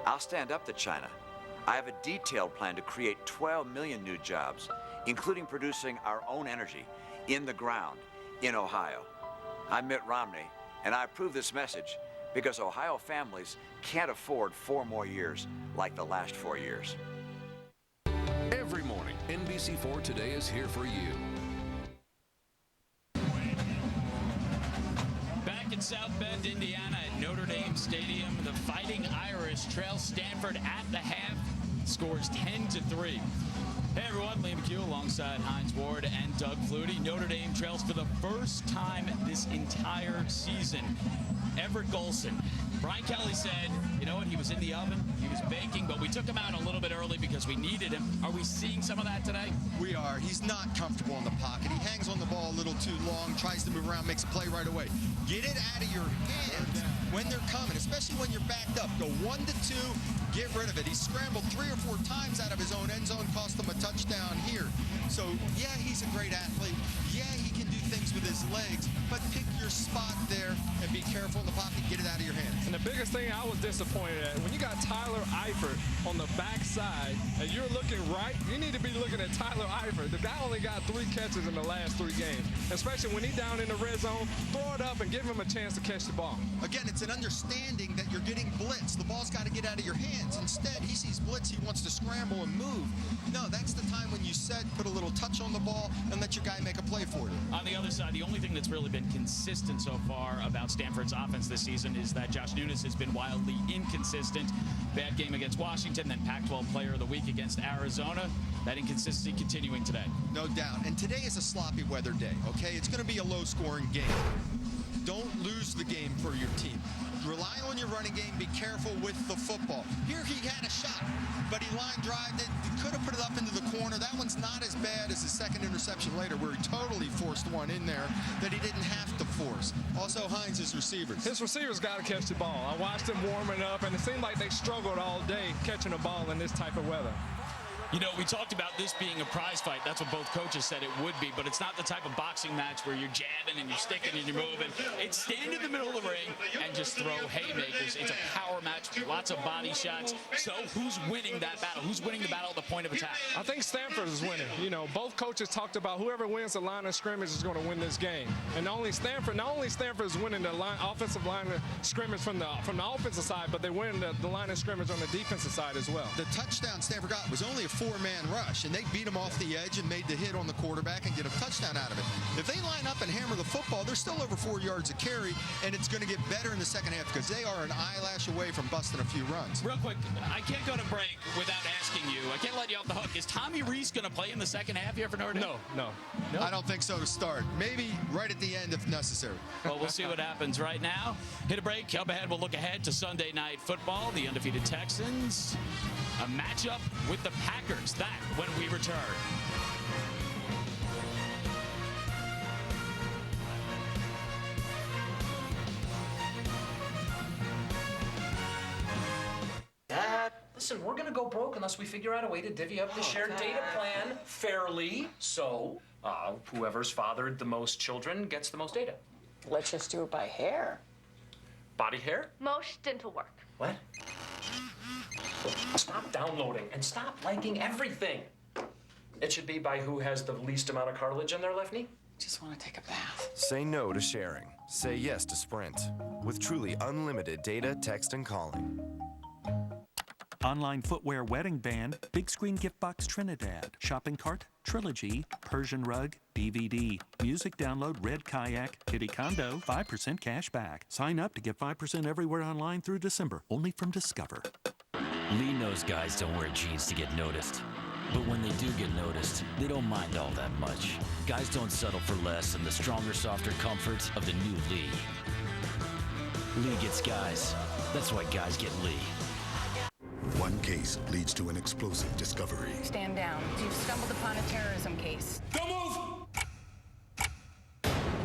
I'll stand up to China. I have a detailed plan to create 12 million new jobs, including producing our own energy in the ground in Ohio. I'm Mitt Romney, and I approve this message because Ohio families can't afford 4 more years like the last 4 years.
Every morning, NBC4 Today is here for you.
Back in South Bend, Indiana at Notre Dame Stadium, the Fighting Irish trail Stanford at the half, scores 10-3. Hey everyone, Liam McHugh alongside Hines Ward and Doug Flutie. Notre Dame trails for the first time this entire season. Everett Golson. Brian Kelly said, you know what, he was in the oven, he was baking, but we took him out a little bit early because we needed him. Are we seeing some of that today?
We are. He's not comfortable in the pocket. He hangs on the ball a little too long, tries to move around, makes a play right away. Get it out of your hands when they're coming, especially when you're backed up. Go 1-2, get rid of it. He scrambled 3 or 4 times out of his own end zone, cost him a touchdown here. So, yeah, he's a great athlete. Yeah, he can do things with his legs, but pick your spot there and be careful in the pocket. Get it out of your hands.
And the biggest thing I was disappointed at, when you got Tyler Eifert on the backside and you're looking right, you need to be looking at Tyler Eifert. The guy only got 3 catches in the last 3 games, especially when he's down in the red zone. Throw it up and give him a chance to catch the ball.
Again, it's an understanding that you're getting blitz. The ball's got to get out of your hands. Instead, he sees blitz, he wants to scramble and move. No, that's the time when you set, put a little touch on the ball, and let your guy make a play for you.
On the other side, the only thing that's really been consistent so far about Stanford's offense this season is that Josh Nunes has been wildly inconsistent. Bad game against Washington, then Pac-12 Player of the Week against Arizona. That inconsistency continuing today.
No doubt. And today is a sloppy weather day, okay? It's going to be a low-scoring game. Don't lose the game for your team. rely on your running game, be careful with the football. Here he had a shot, but he line drived it. He could have put it up into the corner. That one's not as bad as his second interception later, where he totally forced one in there that he didn't have to force. Also, Hines' receivers.
His receivers got to catch the ball. I watched them warming up, and it seemed like they struggled all day catching a ball in this type of weather.
You know, we talked about this being a prize fight. That's what both coaches said it would be, but it's not the type of boxing match where you're jabbing and you're sticking and you're moving. It's stand in the middle of the ring and just throw haymakers. It's a power match, lots of body shots. So who's winning that battle? Who's winning the battle at the point of attack?
I think Stanford is winning. You know, both coaches talked about whoever wins the line of scrimmage is going to win this game. And not only Stanford is winning the offensive line of scrimmage from the offensive side, but they win the line of scrimmage on the defensive side as well.
The touchdown Stanford got was only a 4-man rush, and they beat him off the edge and made the hit on the quarterback and get a touchdown out of it. If they line up and hammer the football, they're still over 4 yards a carry, and it's going to get better in the second half because they are an eyelash away from busting a few runs.
Real quick, I can't go to break without asking you. I can't let you off the hook. Is Tommy Rees going to play in the second half here for Notre Dame?
No.
I don't think so to start. Maybe right at the end if necessary.
Well, we'll see what happens right now. Hit a break. Up ahead, we'll look ahead to Sunday Night Football. The undefeated Texans, a matchup with the Packers. That when we return.
Dad, listen, we're gonna go broke unless we figure out a way to divvy up the shared data plan fairly. So, whoever's fathered the most children gets the most data.
Let's just do it by hair.
Body hair?
Most dental work.
What? Stop downloading and stop liking everything. It should be by who has the least amount of cartilage in their left knee.
Just want to take a bath.
Say no to sharing. Say yes to Sprint. With truly unlimited data, text, and calling.
Online footwear wedding band, big screen gift box Trinidad, shopping cart, trilogy, Persian rug, DVD, music download, red kayak, kitty condo, 5% cash back. Sign up to get 5% everywhere online through December, only from Discover.
Lee knows guys don't wear jeans to get noticed. But when they do get noticed, they don't mind all that much. Guys don't settle for less than the stronger, softer comforts of the new Lee. Lee gets guys. That's why guys get Lee.
One case leads to an explosive discovery.
Stand down. You've stumbled upon a terrorism case.
Don't move!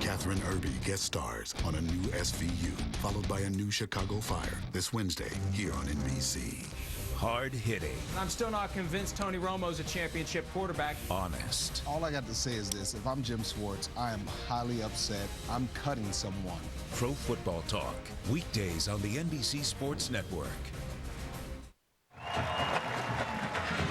Catherine Irby guest stars on a new SVU, followed by a new Chicago Fire this Wednesday here on NBC.
Hard hitting.
I'm still not convinced Tony Romo's a championship quarterback.
Honest.
All I got to say is this. If I'm Jim Schwartz, I am highly upset. I'm cutting someone.
Pro Football Talk. Weekdays on the NBC Sports Network.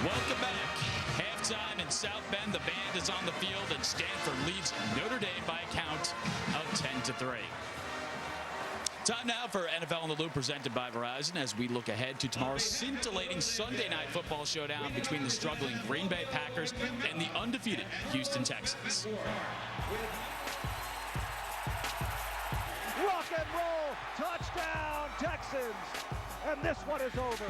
Welcome back. Halftime in South Bend. The band is on the field, and Stanford leads Notre Dame by a count of 10-3. Time now for NFL on the Loop, presented by Verizon, as we look ahead to tomorrow's scintillating Sunday night football showdown between the struggling Green Bay Packers and the undefeated Houston Texans.
Rock and roll, touchdown, Texans. And this one is over.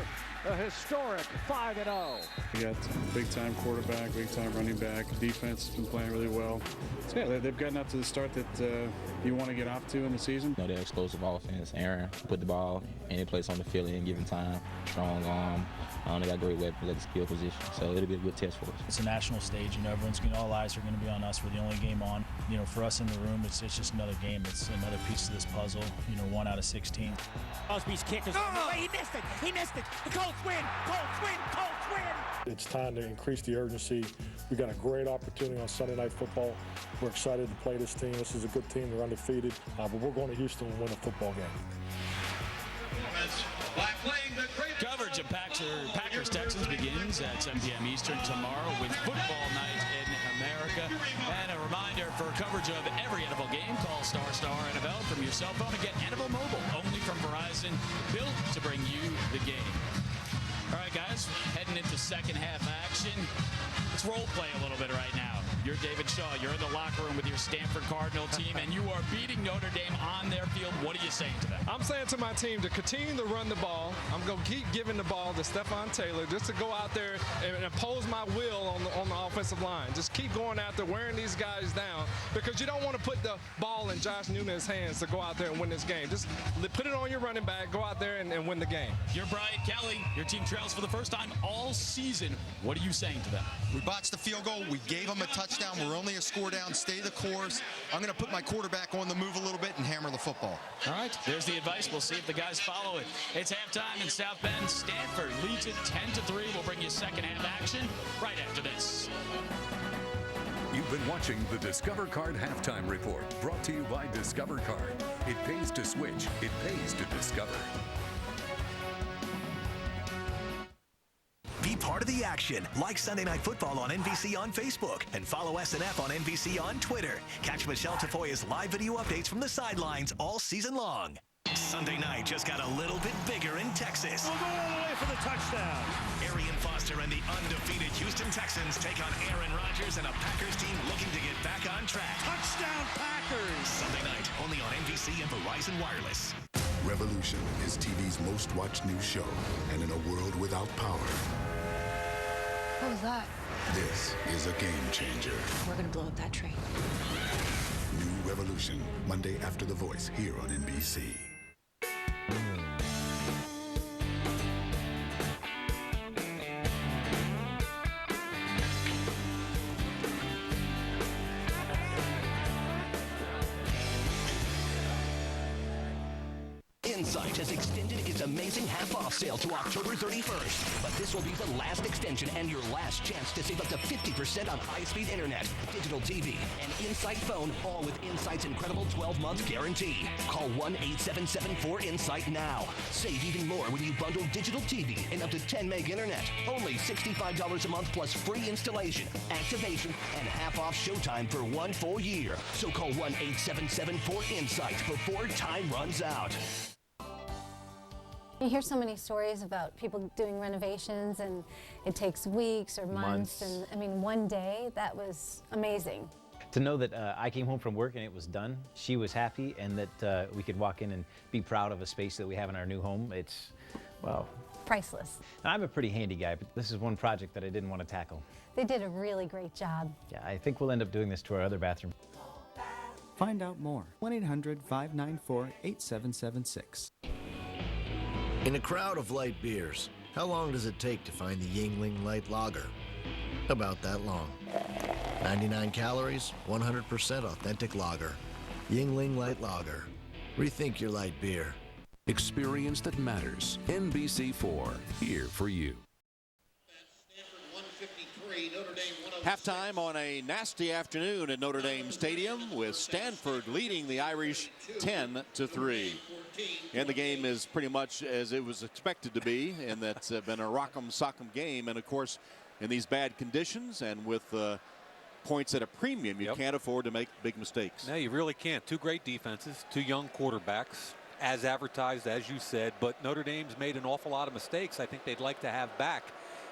A historic 5-0.
We got big-time quarterback, big-time running back. Defense has been playing really well. So, yeah, they've gotten up to the start that you want to get off to in the season.
You know, they're explosive offense. Aaron put the ball any place on the field at any given time. Strong arm. They got great weapons at the skill position, so it'll be a good test for us.
It's a national stage, you know, all eyes are going to be on us. We're the only game on. You know, for us in the room, it's just another game. It's another piece of this puzzle, you know, 1 out of 16.
Osby's kick is on the way. He missed it. He missed it. The Colts win. Colts win. Colts win.
It's time to increase the urgency. We got a great opportunity on Sunday Night Football. We're excited to play this team. This is a good team. They're undefeated, but we're going to Houston and win a football game.
Coverage of Packers Texans begins at 7 p.m. Eastern tomorrow with Football Night in America. And a reminder, for coverage of every NFL game, call ** NFL from your cell phone and get NFL Mobile, only from Verizon, built to bring you the game. All right, guys, heading into second half action. Let's role play a little bit right now. You're David Shaw. You're in the locker room with your Stanford Cardinal team, and you are beating Notre Dame on their field. What do you you saying to them?
I'm saying to my team to continue to run the ball. I'm going to keep giving the ball to Stephon Taylor just to go out there and impose my will on the offensive line. Just keep going out there, wearing these guys down, because you don't want to put the ball in Josh Nunez's hands to go out there and win this game. Just put it on your running back, go out there and win the game.
You're Brian Kelly. Your team trails for the first time all season. What are you saying to them?
We botched the field goal. We gave them a touchdown. We're only a score down. Stay the course. I'm going to put my quarterback on the move a little bit and hammer the football.
All right, there's the advice. We'll see if the guys follow it. It's halftime in South Bend. Stanford leads it 10-3. We'll bring you second half action right after this.
You've been watching the Discover Card Halftime Report, brought to you by Discover Card. It pays to switch. It pays to discover.
Be part of the action. Like Sunday Night Football on NBC on Facebook and follow SNF on NBC on Twitter. Catch Michelle Tafoya's live video updates from the sidelines all season long. Sunday night just got a little bit bigger in Texas.
We'll go all the way for the touchdown.
Arian Foster and the undefeated Houston Texans take on Aaron Rodgers and a Packers team looking to get back on track.
Touchdown Packers!
Sunday night, only on NBC and Verizon Wireless.
Revolution is TV's most watched news show, and in a world without power,
What was that?
this is a game changer.
We're gonna blow up that train.
New Revolution, Monday after The Voice, here on NBC.
Insight has extended its amazing half-off sale to October 31st. But this will be the last extension and your last chance to save up to 50% on high-speed internet, digital TV, and Insight phone, all with Insight's incredible 12-month guarantee. Call 1-877-4INSIGHT now. Save even more when you bundle digital TV and up to 10 meg internet. Only $65 a month plus free installation, activation, and half-off showtime for 1 full year. So call 1-877-4INSIGHT before time runs out.
You hear so many stories about people doing renovations and it takes weeks or months. And I mean, one day, that was amazing.
To know that I came home from work and it was done, she was happy, and that we could walk in and be proud of a space that we have in our new home, it's, well,
priceless.
And I'm a pretty handy guy, but this is one project that I didn't want to tackle.
They did a really great job.
Yeah, I think we'll end up doing this to our other bathroom.
Find out more. 1-800-594-8776.
In a crowd of light beers, how long does it take to find the Yingling Light Lager? About that long. 99 calories, 100% authentic lager. Yingling Light Lager. Rethink your light beer.
Experience that matters. NBC4, here for you.
Halftime on a nasty afternoon at Notre Dame Stadium, with Stanford leading the Irish 10-3. And the game is pretty much as it was expected to be, and that's been a rock'em sock'em game. And of course, in these bad conditions and with points at a premium, you can't afford to make big mistakes.
No, you really can't. Two great defenses, two young quarterbacks, as advertised, as you said. But Notre Dame's made an awful lot of mistakes I think they'd like to have back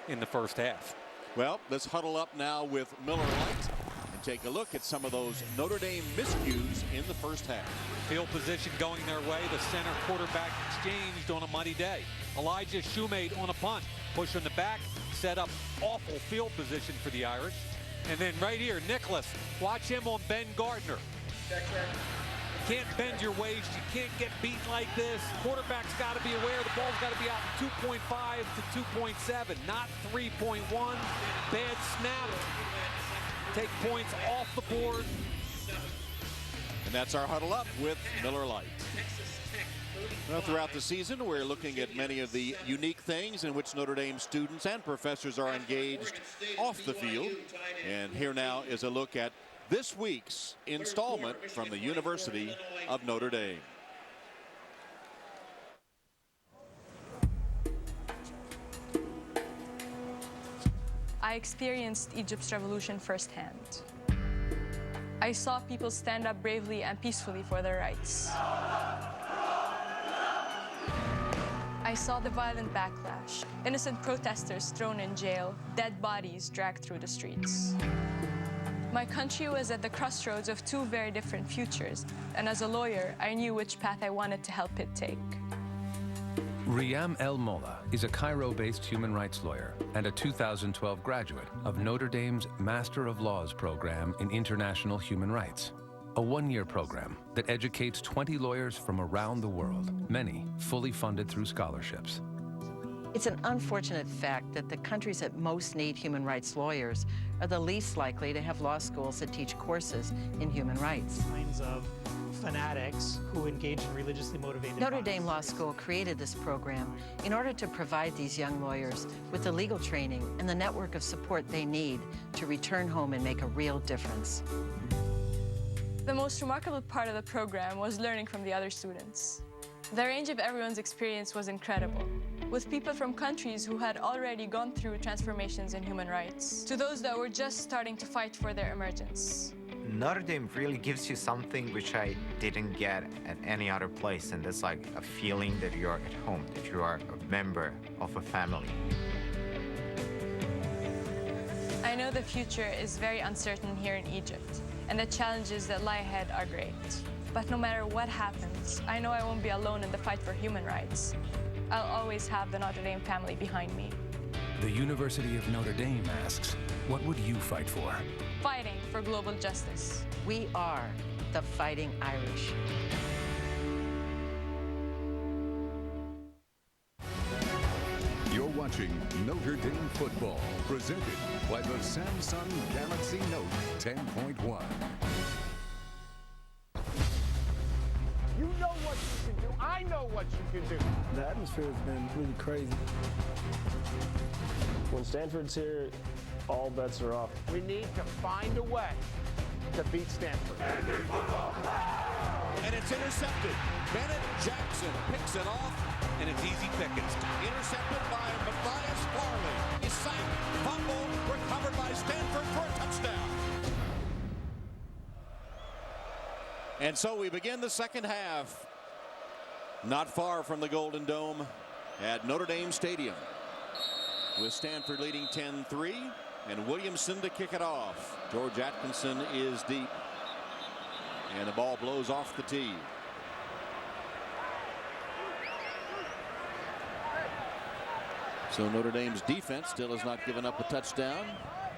in the first half.
Well, let's huddle up now with Miller Lite and take a look at some of those Notre Dame miscues in the first half.
Field position going their way. The center quarterback exchanged on a muddy day. Elijah Shoemate on a punt. Push in the back. Set up awful field position for the Irish. And then right here, Nicholas. Watch him on Ben Gardner. You can't bend your waist. You can't get beat like this. Quarterback's got to be aware the ball's got to be out in 2.5 to 2.7, not 3.1. Bad snap. Take points off the board.
And that's our huddle up with Miller Lite. Well, throughout the season, we're looking at many of the unique things in which Notre Dame students and professors are engaged off the field. And here now is a look at this week's installment from the University of Notre Dame.
I experienced Egypt's revolution firsthand. I saw people stand up bravely and peacefully for their rights. I saw the violent backlash, innocent protesters thrown in jail, dead bodies dragged through the streets. My country was at the crossroads of two very different futures, and as a lawyer, I knew which path I wanted to help it take.
Riyam El Molla is a Cairo-based human rights lawyer and a 2012 graduate of Notre Dame's Master of Laws program in International Human Rights, a one-year program that educates 20 lawyers from around the world, many fully funded through scholarships.
It's an unfortunate fact that the countries that most need human rights lawyers are the least likely to have law schools that teach courses in human rights.
Kinds of fanatics who engage in religiously motivated
Notre Dame Law School created this program in order to provide these young lawyers with the legal training and the network of support they need to return home and make a real difference.
The most remarkable part of the program was learning from the other students. The range of everyone's experience was incredible, with people from countries who had already gone through transformations in human rights, to those that were just starting to fight for their emergence.
Notre Dame really gives you something which I didn't get at any other place, and that's like a feeling that you are at home, that you are a member of a family.
I know the future is very uncertain here in Egypt, and the challenges that lie ahead are great. But no matter what happens, I know I won't be alone in the fight for human rights. I'll always have the Notre Dame family behind me.
The University of Notre Dame asks, what would you fight for?
Fighting for global justice.
We are the Fighting Irish.
You're watching Notre Dame football, presented by the Samsung Galaxy Note 10.1.
You know what you can do. I know what you can do.
The atmosphere has been really crazy. When Stanford's here, all bets are off.
We need to find a way to beat Stanford.
And it's intercepted. Bennett Jackson picks it off,
and it's easy pickings.
intercepted by Matthias Farley. He's sacked, fumble, recovered by Stanford for a touchdown. And so we begin the second half. Not far from the Golden Dome at Notre Dame Stadium, with Stanford leading 10-3 and Williamson to kick it off. George Atkinson is deep, and the ball blows off the tee. So Notre Dame's defense still has not given up a touchdown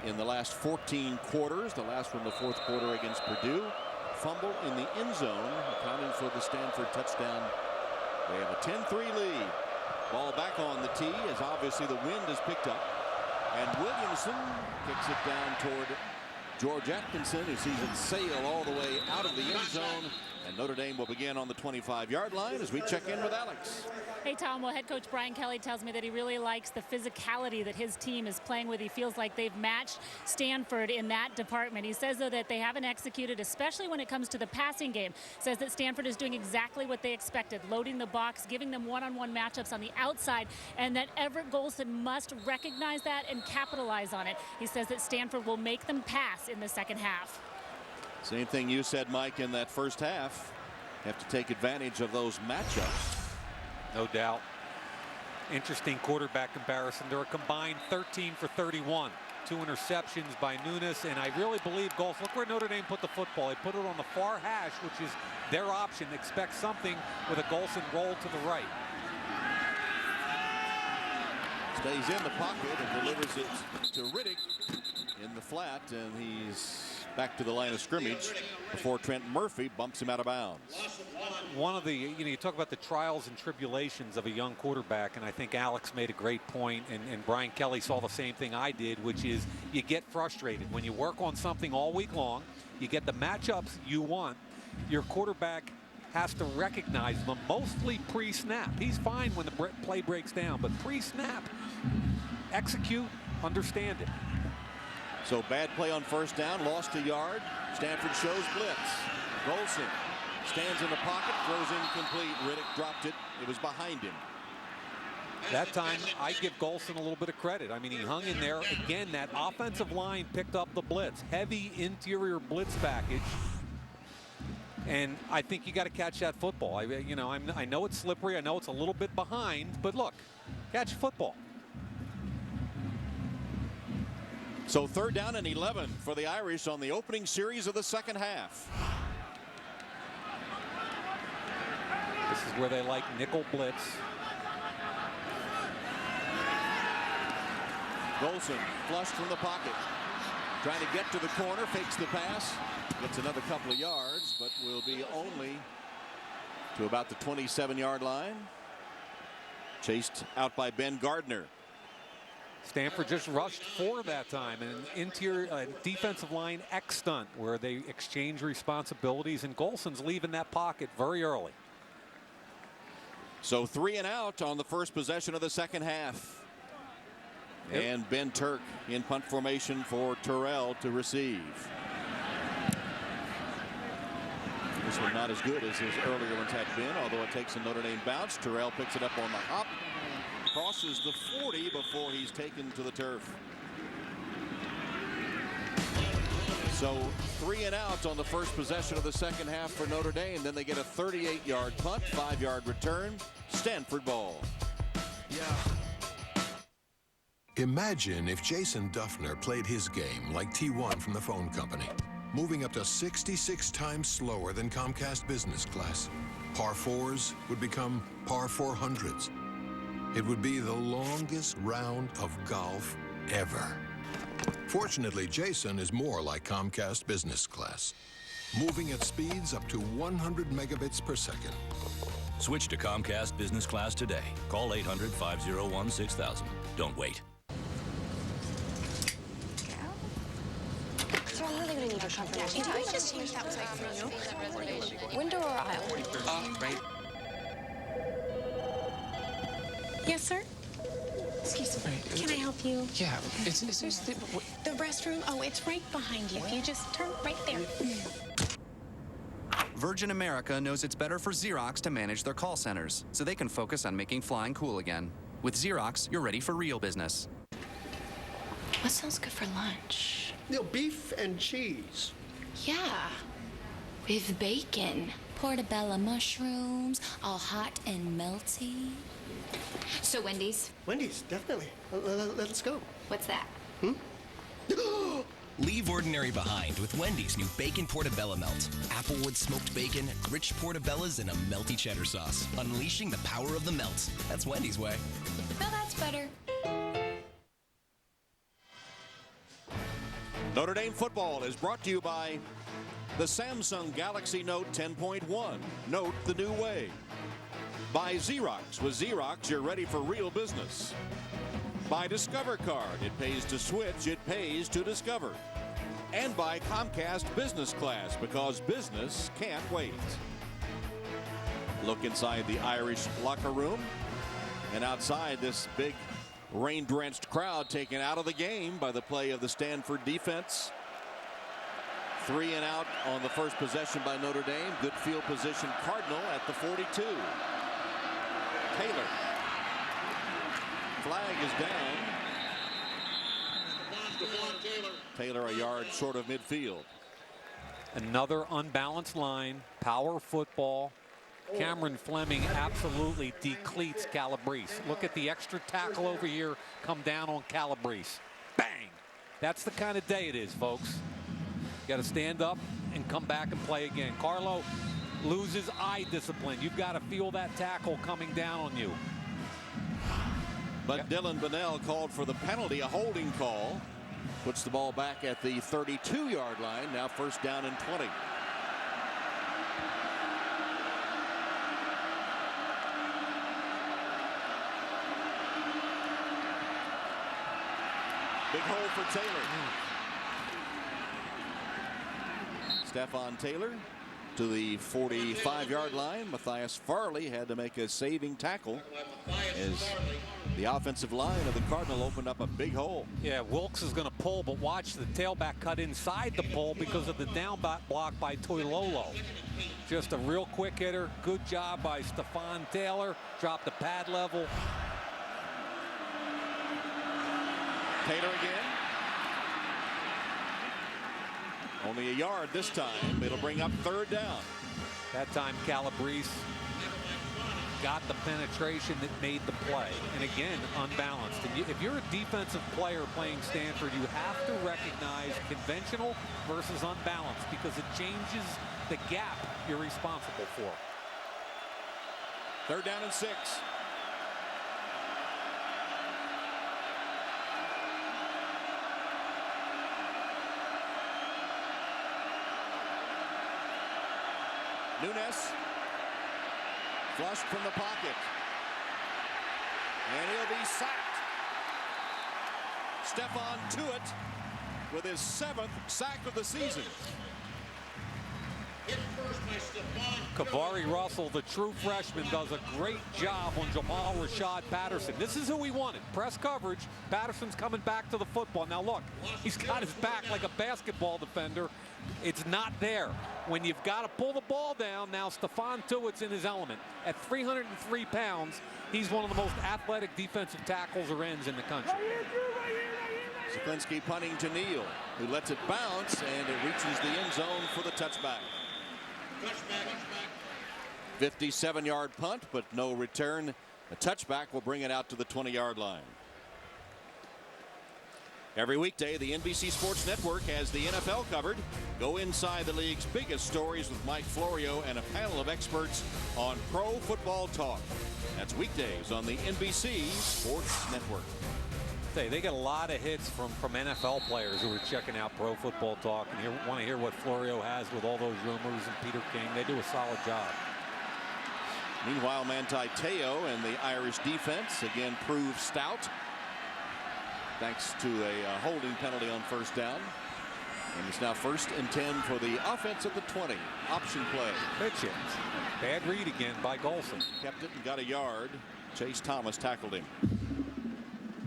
in the last 14 quarters. The last one, the fourth quarter against Purdue. Fumble in the end zone, accounting for the Stanford touchdown. They have a 10-3 lead. Ball back on the tee as obviously the wind has picked up. And Williamson kicks it down toward George Atkinson, who sees it sail all the way out of the end zone. And Notre Dame will begin on the 25-yard line as we check in with Alex.
Hey, Tom. Well, head coach Brian Kelly tells me that he really likes the physicality that his team is playing with. He feels like they've matched Stanford in that department. He says, though, that they haven't executed, especially when it comes to the passing game. Says that Stanford is doing exactly what they expected, loading the box, giving them one-on-one matchups on the outside, and that Everett Golson must recognize that and capitalize on it. He says that Stanford will make them pass in the second half.
Same thing you said, Mike, in that first half. Have to take advantage of those matchups.
No doubt. Interesting quarterback comparison. They're a combined 13 for 31. 2 interceptions by Nunes, and I really believe Golson. Look where Notre Dame put the football. They put it on the far hash, which is their option. Expect something with a Golson roll to the right.
Stays in the pocket and delivers it to Riddick in the flat, and he's back to the line of scrimmage before Trent Murphy bumps him out of bounds.
One of the, you talk about the trials and tribulations of a young quarterback, and I think Alex made a great point, and Brian Kelly saw the same thing I did, which is you get frustrated. When you work on something all week long, you get the matchups you want, your quarterback has to recognize them, mostly pre-snap. He's fine when the play breaks down, but pre-snap, execute, understand it.
So bad play on first down, lost a yard. Stanford shows blitz. Golson stands in the pocket, throws incomplete. Riddick dropped it. It was behind him.
That time, I give Golson a little bit of credit. I mean, he hung in there. Again, that offensive line picked up the blitz. Heavy interior blitz package. And I think you got to catch that football. I know it's slippery. I know it's a little bit behind. But look, catch football.
So 3rd down and 11 for the Irish on the opening series of the second half.
This is where they like nickel blitz.
Golson flushed from the pocket. Trying to get to the corner, fakes the pass. Gets another couple of yards, but will be only to about the 27-yard line. Chased out by Ben Gardner.
Stanford just rushed 4 that time. An interior defensive line X stunt where they exchange responsibilities, and Golson's leaving that pocket very early.
So 3 and out on the first possession of the second half. Yep. And Ben Turk in punt formation for Terrell to receive. This one not as good as his earlier ones had been, although it takes a Notre Dame bounce. Terrell picks it up on the hop, crosses the 40 before he's taken to the turf. So 3 and out on the first possession of the second half for Notre Dame. Then they get a 38-yard punt, 5-yard return. Stanford ball.
Yeah. Imagine if Jason Duffner played his game like T1 from the phone company, moving up to 66 times slower than Comcast Business Class. Par 4s would become par 400s. It would be the longest round of golf ever. Fortunately, Jason is more like Comcast Business Class, moving at speeds up to 100 megabits per second.
Switch to Comcast Business Class today. Call 800-501-6000. Don't wait.
So I'm really gonna need your confirmation. Did I just change that site for you? Window or aisle?
Right.
Yes, sir? Excuse me. Can I help you?
Yeah, is this
the restroom? Oh, it's right behind you. If you just turn right there.
Virgin America knows it's better for Xerox to manage their call centers, so they can focus on making flying cool again. With Xerox, you're ready for real business.
What sounds good for lunch?
Beef and cheese.
Yeah, with bacon.
Portobello mushrooms, all hot and melty.
So Wendy's?
Wendy's, definitely. Let's go.
What's that?
Leave ordinary behind with Wendy's new Bacon Portobello Melt. Applewood smoked bacon, rich portobellas, and a melty cheddar sauce. Unleashing the power of the melt. That's Wendy's way.
No, that's better.
Notre Dame football is brought to you by the Samsung Galaxy Note 10.1. Note the new way. By Xerox. With Xerox, you're ready for real business. By Discover Card. It pays to switch. It pays to discover. And by Comcast Business Class, because business can't wait. Look inside the Irish locker room. And outside, this big rain-drenched crowd taken out of the game by the play of the Stanford defense. 3 and out on the first possession by Notre Dame. Good field position, Cardinal at the 42. Taylor. Flag is down. Taylor a yard short of midfield.
Another unbalanced line, power football. Cameron Fleming absolutely decleats Calabrese. Look at the extra tackle over here come down on Calabrese. Bang! That's the kind of day it is, folks. You got to stand up and come back and play again. Carlo loses eye discipline. You've got to feel that tackle coming down on you.
But Dylan Bunnell called for the penalty, a holding call. Puts the ball back at the 32-yard line. Now first down and 20. Big hole for Taylor. Stephon Taylor to the 45-yard line. Matthias Farley had to make a saving tackle as the offensive line of the Cardinal opened up a big hole.
Yeah, Wilkes is going to pull, but watch the tailback cut inside the pull because of the down block by Toilolo. Just a real quick hitter. Good job by Stephon Taylor. Dropped the pad level.
Taylor again. Only a yard this time. It'll bring up third down.
That time Calabrese got the penetration that made the play. And again, unbalanced. And if you're a defensive player playing Stanford, you have to recognize conventional versus unbalanced because it changes the gap you're responsible for.
3rd down and 6. Nunes flushed from the pocket, and he'll be sacked. Stephon Tuitt with his 7th sack of the season.
Kavari Russell, the true freshman, does a great job on Jamal Rashad Patterson. This is who he wanted. Press coverage. Patterson's coming back to the football. Now look, he's got his back like a basketball defender. It's not there. When you've got to pull the ball down, now Stephon Tuitt's in his element. At 303 pounds, he's one of the most athletic defensive tackles or ends in the country.
Seklinski punting to Neal, who lets it bounce, and it reaches the end zone for the touchback. 57-yard punt, but no return. A touchback will bring it out to the 20-yard line. Every weekday, the NBC Sports Network has the NFL covered. Go inside the league's biggest stories with Mike Florio and a panel of experts on Pro Football Talk. That's weekdays on the NBC Sports Network.
They get a lot of hits from NFL players who are checking out Pro Football Talk and want to hear what Florio has with all those rumors and Peter King. They do a solid job.
Meanwhile, Manti Te'o and the Irish defense again prove stout, thanks to a holding penalty on 1st down. And it's now 1st and 10 for the offense at the 20. Option play.
Pitch it. Bad read again by Golson.
Kept it and got a yard. Chase Thomas tackled him.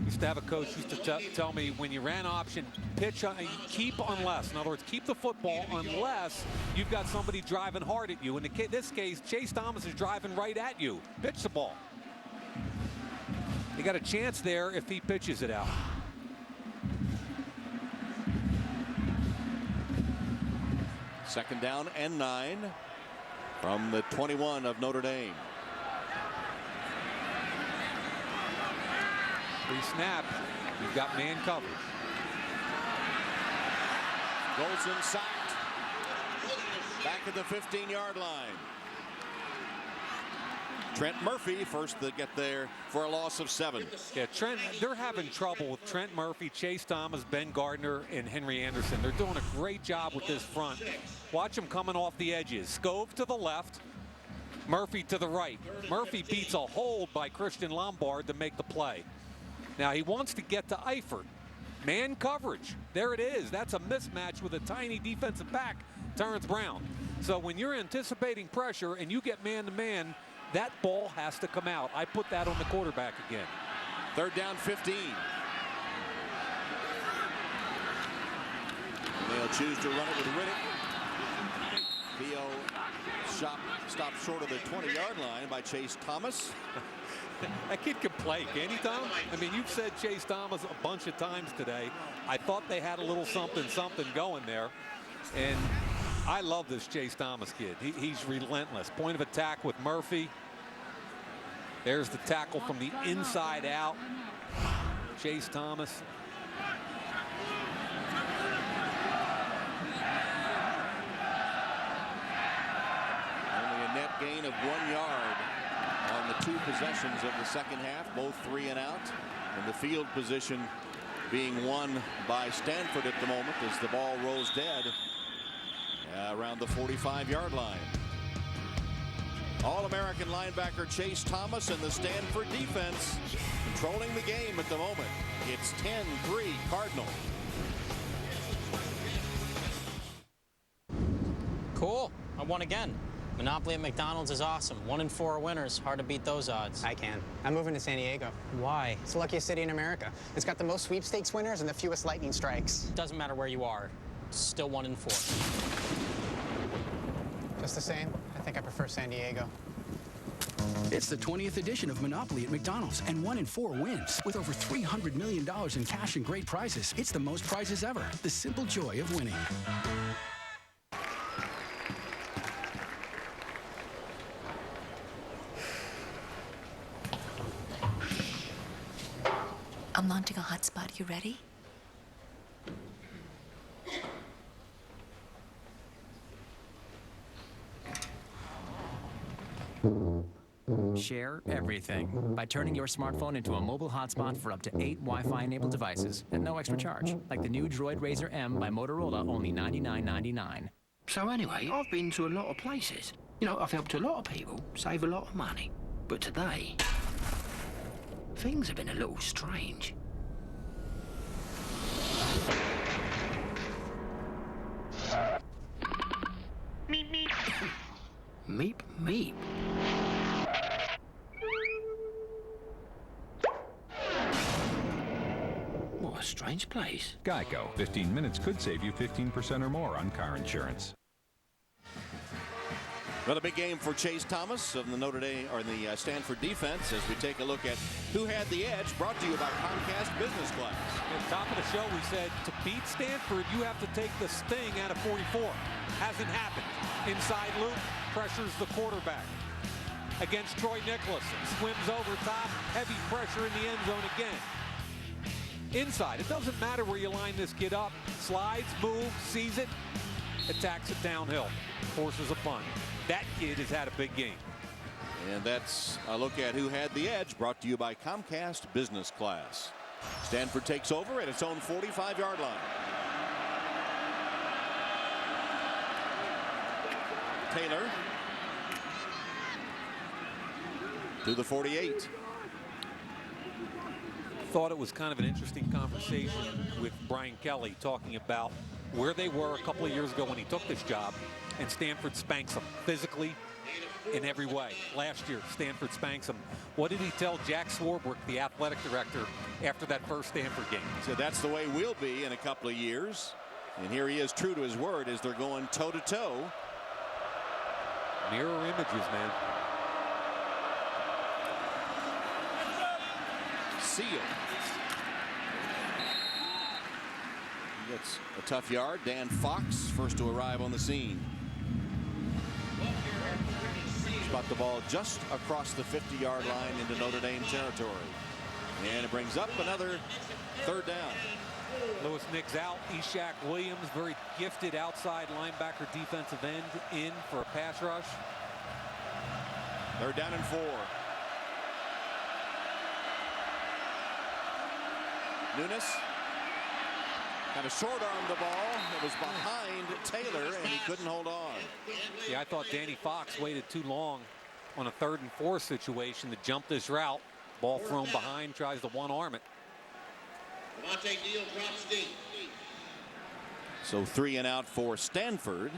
Used to have a coach used to tell me when you ran option, pitch keep unless. In other words, keep the football unless you've got somebody driving hard at you. In this case, Chase Thomas is driving right at you. Pitch the ball. You got a chance there if he pitches it out.
Second down and 9 from the 21 of Notre Dame.
Pre-snap, you've got man coverage.
Golson sacked. Back at the 15-yard line. Trent Murphy first to get there for a loss of 7.
Yeah, Trent, they're having trouble with Trent Murphy, Chase Thomas, Ben Gardner, and Henry Anderson. They're doing a great job with this front. Watch them coming off the edges. Scove to the left, Murphy to the right. Murphy beats a hold by Christian Lombard to make the play. Now he wants to get to Eifert. Man coverage. There it is. That's a mismatch with a tiny defensive back, Terrence Brown. So when you're anticipating pressure and you get man-to-man, that ball has to come out. I put that on the quarterback again.
3rd down 15. They'll choose to run it with Riddick. Theo stopped short of the 20-yard line by Chase Thomas.
That kid can play, can't he, Tom? I mean, you've said Chase Thomas a bunch of times today. I thought they had a little something going there. And I love this Chase Thomas kid. He's relentless. Point of attack with Murphy. There's the tackle from the inside out. Chase Thomas.
Only a net gain of 1 yard on the 2 possessions of the second half, both 3 and out. And the field position being won by Stanford at the moment as the ball rolls dead around the 45-yard line. All-American linebacker Chase Thomas and the Stanford defense controlling the game at the moment. It's 10-3 Cardinal.
Cool. I won again. Monopoly at McDonald's is awesome. 1 in 4 winners. Hard to beat those odds.
I can. I'm moving to San Diego.
Why?
It's the luckiest city in America. It's got the most sweepstakes winners and the fewest lightning strikes.
Doesn't matter where you are. It's still 1 in 4.
Just the same, I think I prefer San Diego.
It's the 20th edition of Monopoly at McDonald's, and 1 in 4 wins. With over $300 million in cash and great prizes, it's the most prizes ever. The simple joy of winning.
I'm launching a hotspot. You ready?
Share everything by turning your smartphone into a mobile hotspot for up to 8 Wi-Fi enabled devices at no extra charge, like the new Droid Razr M by Motorola, only $99.99.
So anyway, I've been to a lot of places. You know, I've helped a lot of people save a lot of money. But today, things have been a little strange. Meep, meep. Meep, meep. What a strange place.
Geico. 15 minutes could save you 15% or more on car insurance.
Another big game for Chase Thomas of the Notre Dame or the Stanford defense as we take a look at who had the edge, brought to you by Comcast Business Class.
At the top of the show, we said to beat Stanford, you have to take the sting out of 44. Hasn't happened. Inside loop, pressures the quarterback. Against Troy Nicholas, swims over top, heavy pressure in the end zone again. Inside, it doesn't matter where you line this kid up. Slides, moves, sees it, attacks it downhill, forces a punt. That kid has had a big game.
And that's a look at who had the edge, brought to you by Comcast Business Class. Stanford takes over at its own 45-yard line. Taylor to the 48.
Thought it was kind of an interesting conversation with Brian Kelly talking about where they were a couple of years ago when he took this job, and Stanford spanks them physically in every way. Last year, Stanford spanks them. What did he tell Jack Swarbrick, the athletic director, after that first Stanford game?
So that's the way we'll be in a couple of years. And here he is, true to his word, as they're going toe-to-toe.
Mirror images, man.
Seal. He gets a tough yard. Dan Fox, first to arrive on the scene. Spot the ball just across the 50-yard line into Notre Dame territory. And it brings up another third down.
Lewis Nix out. Ishaq Williams, very gifted outside linebacker, defensive end, in for a pass rush.
Third down and 4. Nunes kind of short-armed the ball. It was behind Taylor, and he couldn't hold on.
Yeah, I thought Danny Fox waited too long on a 3rd and 4 situation to jump this route. Ball thrown behind, tries to one-arm it.
So 3 and out for Stanford.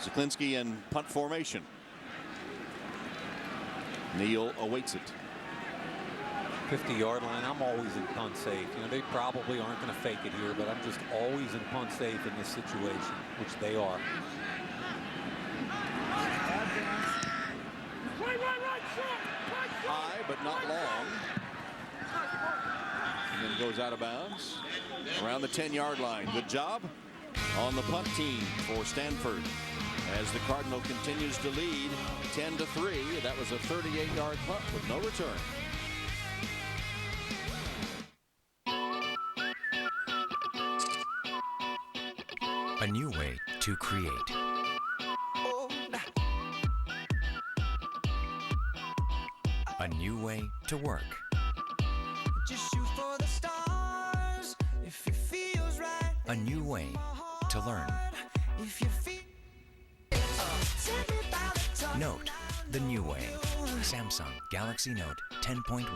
Zaklinski in punt formation. Neal awaits it.
50-yard line, I'm always in punt safe. You know, they probably aren't going to fake it here, but I'm just always in punt safe in this situation, which they are.
High, but not long. And then goes out of bounds around the 10-yard line. Good job on the punt team for Stanford as the Cardinal continues to lead 10-3. That was a 38-yard punt with no return.
A new way to create. A new way to work.
Just shoot for the stars if it feels right.
A new way to learn.
If you feel
Note, the new way. Samsung Galaxy Note 10.1.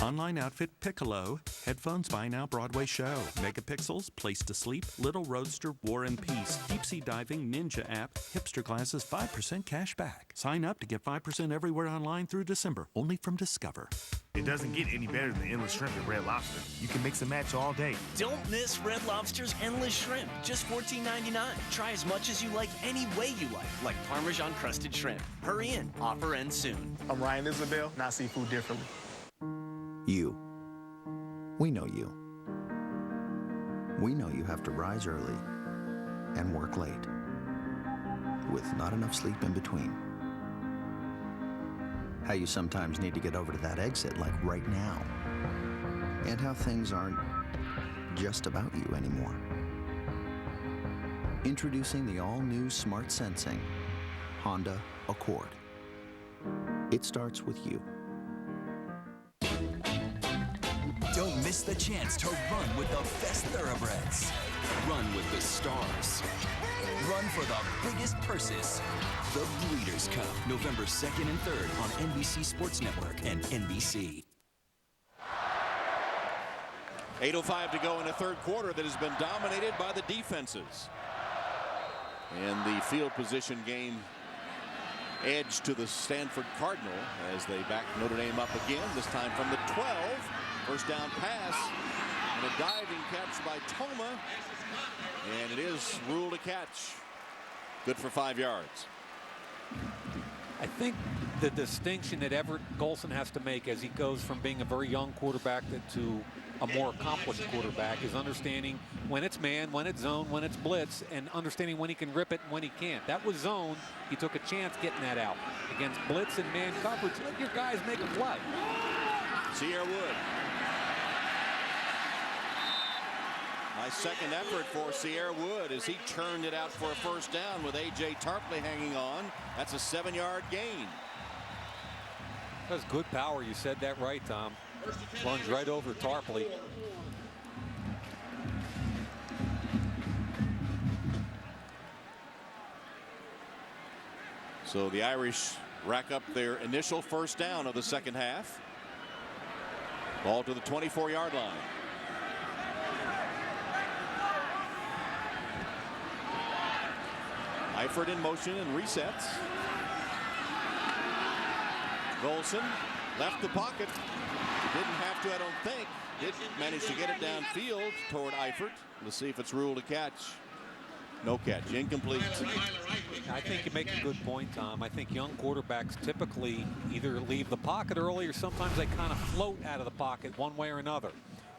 Online outfit Piccolo. Headphones Buy Now Broadway Show. Megapixels, Place to Sleep, Little Roadster, War and Peace, Deep Sea Diving, Ninja App, Hipster Glasses, 5% cash back. Sign up to get 5% everywhere online through December, only from Discover.
It doesn't get any better than Endless Shrimp at Red Lobster. You can mix and match all day.
Don't miss Red Lobster's Endless Shrimp, just $14.99. Try as much as you like, any way you like Parmesan crusted shrimp. Hurry in, offer ends soon.
I'm Ryan Isabel, not seafood differently.
You. We know you. We know you have to rise early and work late, with not enough sleep in between. how you sometimes need to get over to that exit, like right now, and how things aren't just about you anymore. Introducing the all-new Smart Sensing Honda Accord. It starts with you.
Don't miss the chance to run with the best thoroughbreds. Run with the stars. Run for the biggest purses. The Breeders' Cup, November 2nd and 3rd on NBC Sports Network and NBC.
8:05 to go in the third quarter that has been dominated by the defenses. And the field position game edge to the Stanford Cardinal as they back Notre Dame up again, this time from the 12. First down pass and a diving catch by Toma. And it is ruled a catch. Good for 5 yards.
I think the distinction that Everett Golson has to make as he goes from being a very young quarterback to a more accomplished quarterback is understanding when it's man, when it's zone, when it's blitz, and understanding when he can rip it and when he can't. That was zone. He took a chance getting that out. Against blitz and man coverage, let your guys make a play.
Sierra Wood. Nice second effort for Sierra Wood as he churned it out for a first down with A.J. Tarpley hanging on. That's a 7-yard gain.
That's good power. You said that right, Tom. Plunged right over Tarpley.
So the Irish rack up their initial first down of the second half. Ball to the 24-yard line. Eifert in motion and resets. Golson left the pocket. Didn't have to, I don't think. Did manage to get it downfield toward Eifert. Let's see if it's ruled a catch. No catch. Incomplete.
I think you make a good point, Tom. I think young quarterbacks typically either leave the pocket early or sometimes they kind of float out of the pocket one way or another.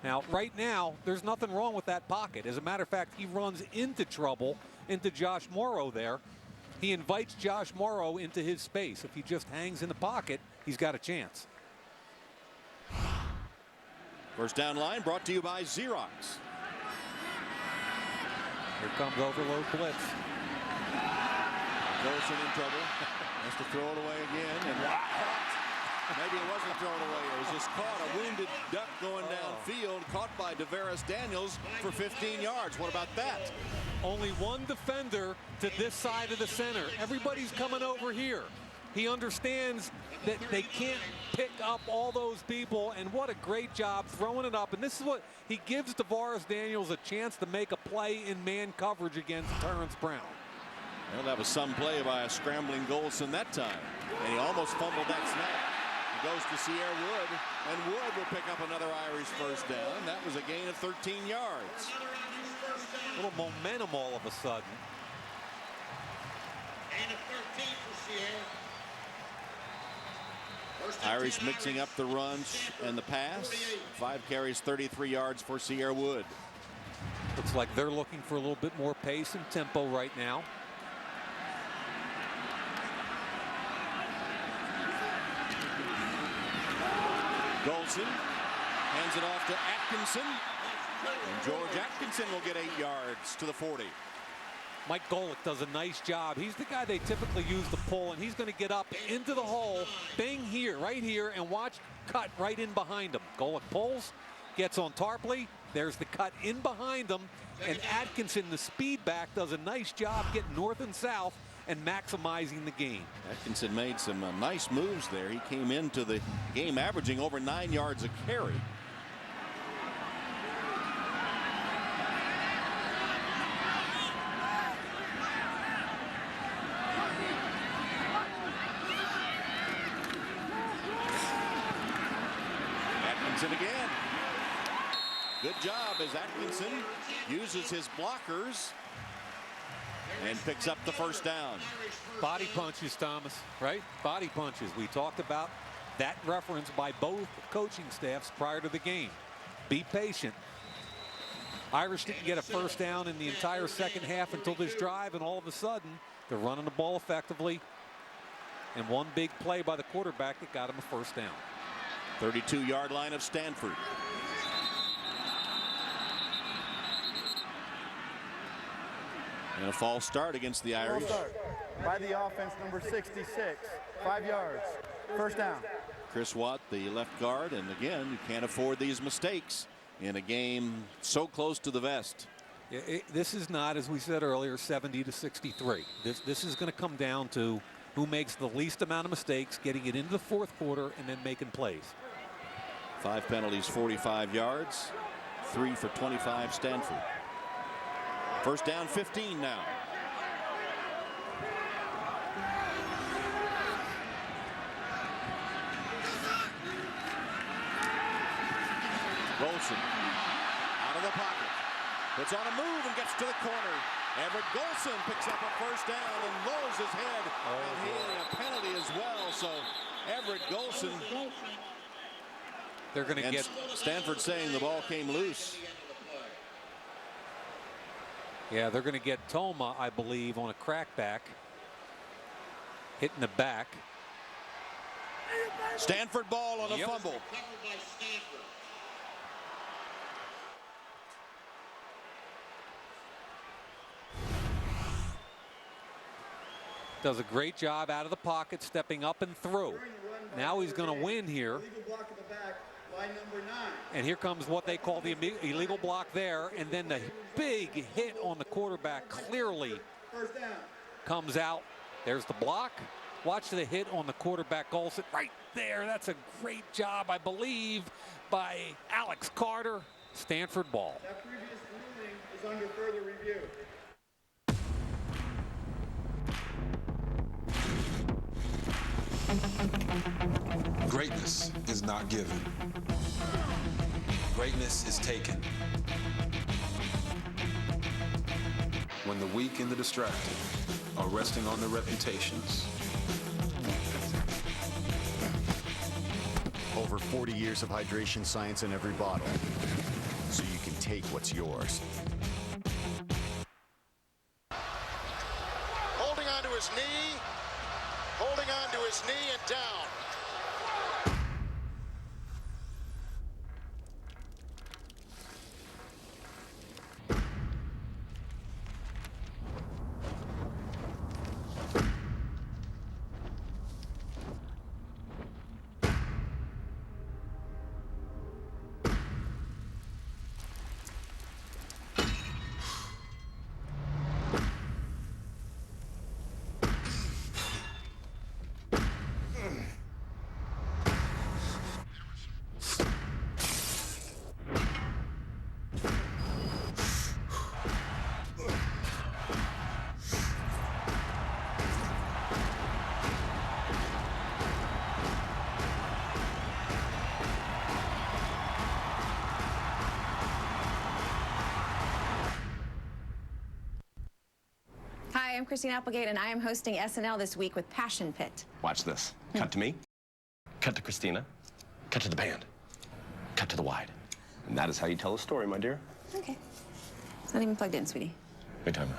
Now, right now, there's nothing wrong with that pocket. As a matter of fact, he runs into trouble, into Josh Morrow there. He invites Josh Morrow into his space. If he just hangs in the pocket, he's got a chance.
First down line brought to you by Xerox.
Here comes overload blitz.
Golson in trouble. Has to throw it away again. And maybe it wasn't thrown away. It was just caught. A wounded duck going downfield. Caught by DeVaris Daniels for 15 yards. What about that?
Only one defender to this side of the center. Everybody's coming over here. He understands that they can't pick up all those people, and what a great job throwing it up. And this is what he gives DeVaris Daniels a chance to make a play in man coverage against Terrence Brown.
Well, that was some play by a scrambling Golson that time, and he almost fumbled that snap. He goes to Sierra Wood, and Wood will pick up another Irish first down. That was a gain of 13 yards.
A little momentum all of a sudden.
And a 13 for Sierra.
Irish mixing up the runs and the pass. 5 carries, 33 yards for Sierra Wood.
Looks like they're looking for a little bit more pace and tempo right now.
Golson hands it off to Atkinson. And George Atkinson will get 8 yards to the 40.
Mike Golick does a nice job. He's the guy they typically use to pull, and he's going to get up into the hole, bang here, right here, and watch cut right in behind him. Golick pulls, gets on Tarpley. There's the cut in behind him, and Atkinson, the speed back, does a nice job getting north and south and maximizing the gain.
Atkinson made some nice moves there. He came into the game averaging over 9 yards a carry. Again. Good job as Atkinson uses his blockers and picks up the first down.
Body punches, Thomas, right? Body punches. We talked about that reference by both coaching staffs prior to the game. Be patient. Irish didn't get a first down in the entire second half until this drive, and all of a sudden they're running the ball effectively. and one big play by the quarterback that got him a first down.
32-yard line of Stanford. And a false start against the Irish.
By the offense, number 66, 5 yards, first down.
Chris Watt, the left guard, and again, you can't afford these mistakes in a game so close to the vest.
This is not, as we said earlier, 70-63. This is going to come down to who makes the least amount of mistakes, getting it into the fourth quarter and then making plays.
5 penalties, 45 yards, 3 for 25 Stanford. First down, 15 now. Golson out of the pocket. Puts on a move and gets to the corner. Everett Golson picks up a first down and lowers his head. And he had a penalty as well. So Everett Golson.
They're going to get
Stanford saying the ball came loose.
Yeah, they're going to get Toma, I believe, on a crackback. Hitting the back.
Stanford ball on a fumble.
Does a great job out of the pocket, stepping up and through. Now he's going to win here. And here comes what they call the illegal block there. And then the big hit on the quarterback clearly comes out. There's the block. Watch the hit on the quarterback, Golson, right there. That's a great job, I believe, by Alex Carter. Stanford ball.
That previous ruling is under further review.
Greatness is not given. Greatness is taken. When the weak and the distracted are resting on their reputations.
Over 40 years of hydration science in every bottle, so you can take what's yours.
Holding on to his knee. Holding on to his knee and down.
Hi, I'm Christine Applegate, and I am hosting SNL this week with Passion Pit.
Watch this. Cut to me. Cut to Christina. Cut to the band. Cut to the wide. And that is how you tell a story, my dear.
Okay. It's not even plugged in, sweetie.
Big time, man.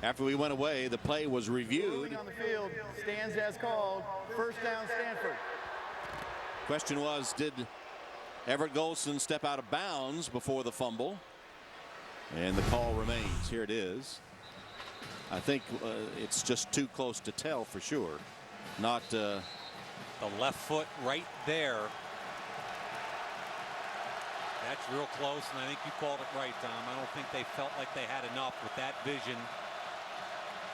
After we went away, the play was reviewed.
Ruling on the field stands as called. First down, Stanford.
Question was, did Everett Golson step out of bounds before the fumble? And the call remains. Here it is. I think it's just too close to tell for sure. Not
the left foot right there. That's real close, and I think you called it right, Tom. I don't think they felt like they had enough with that vision,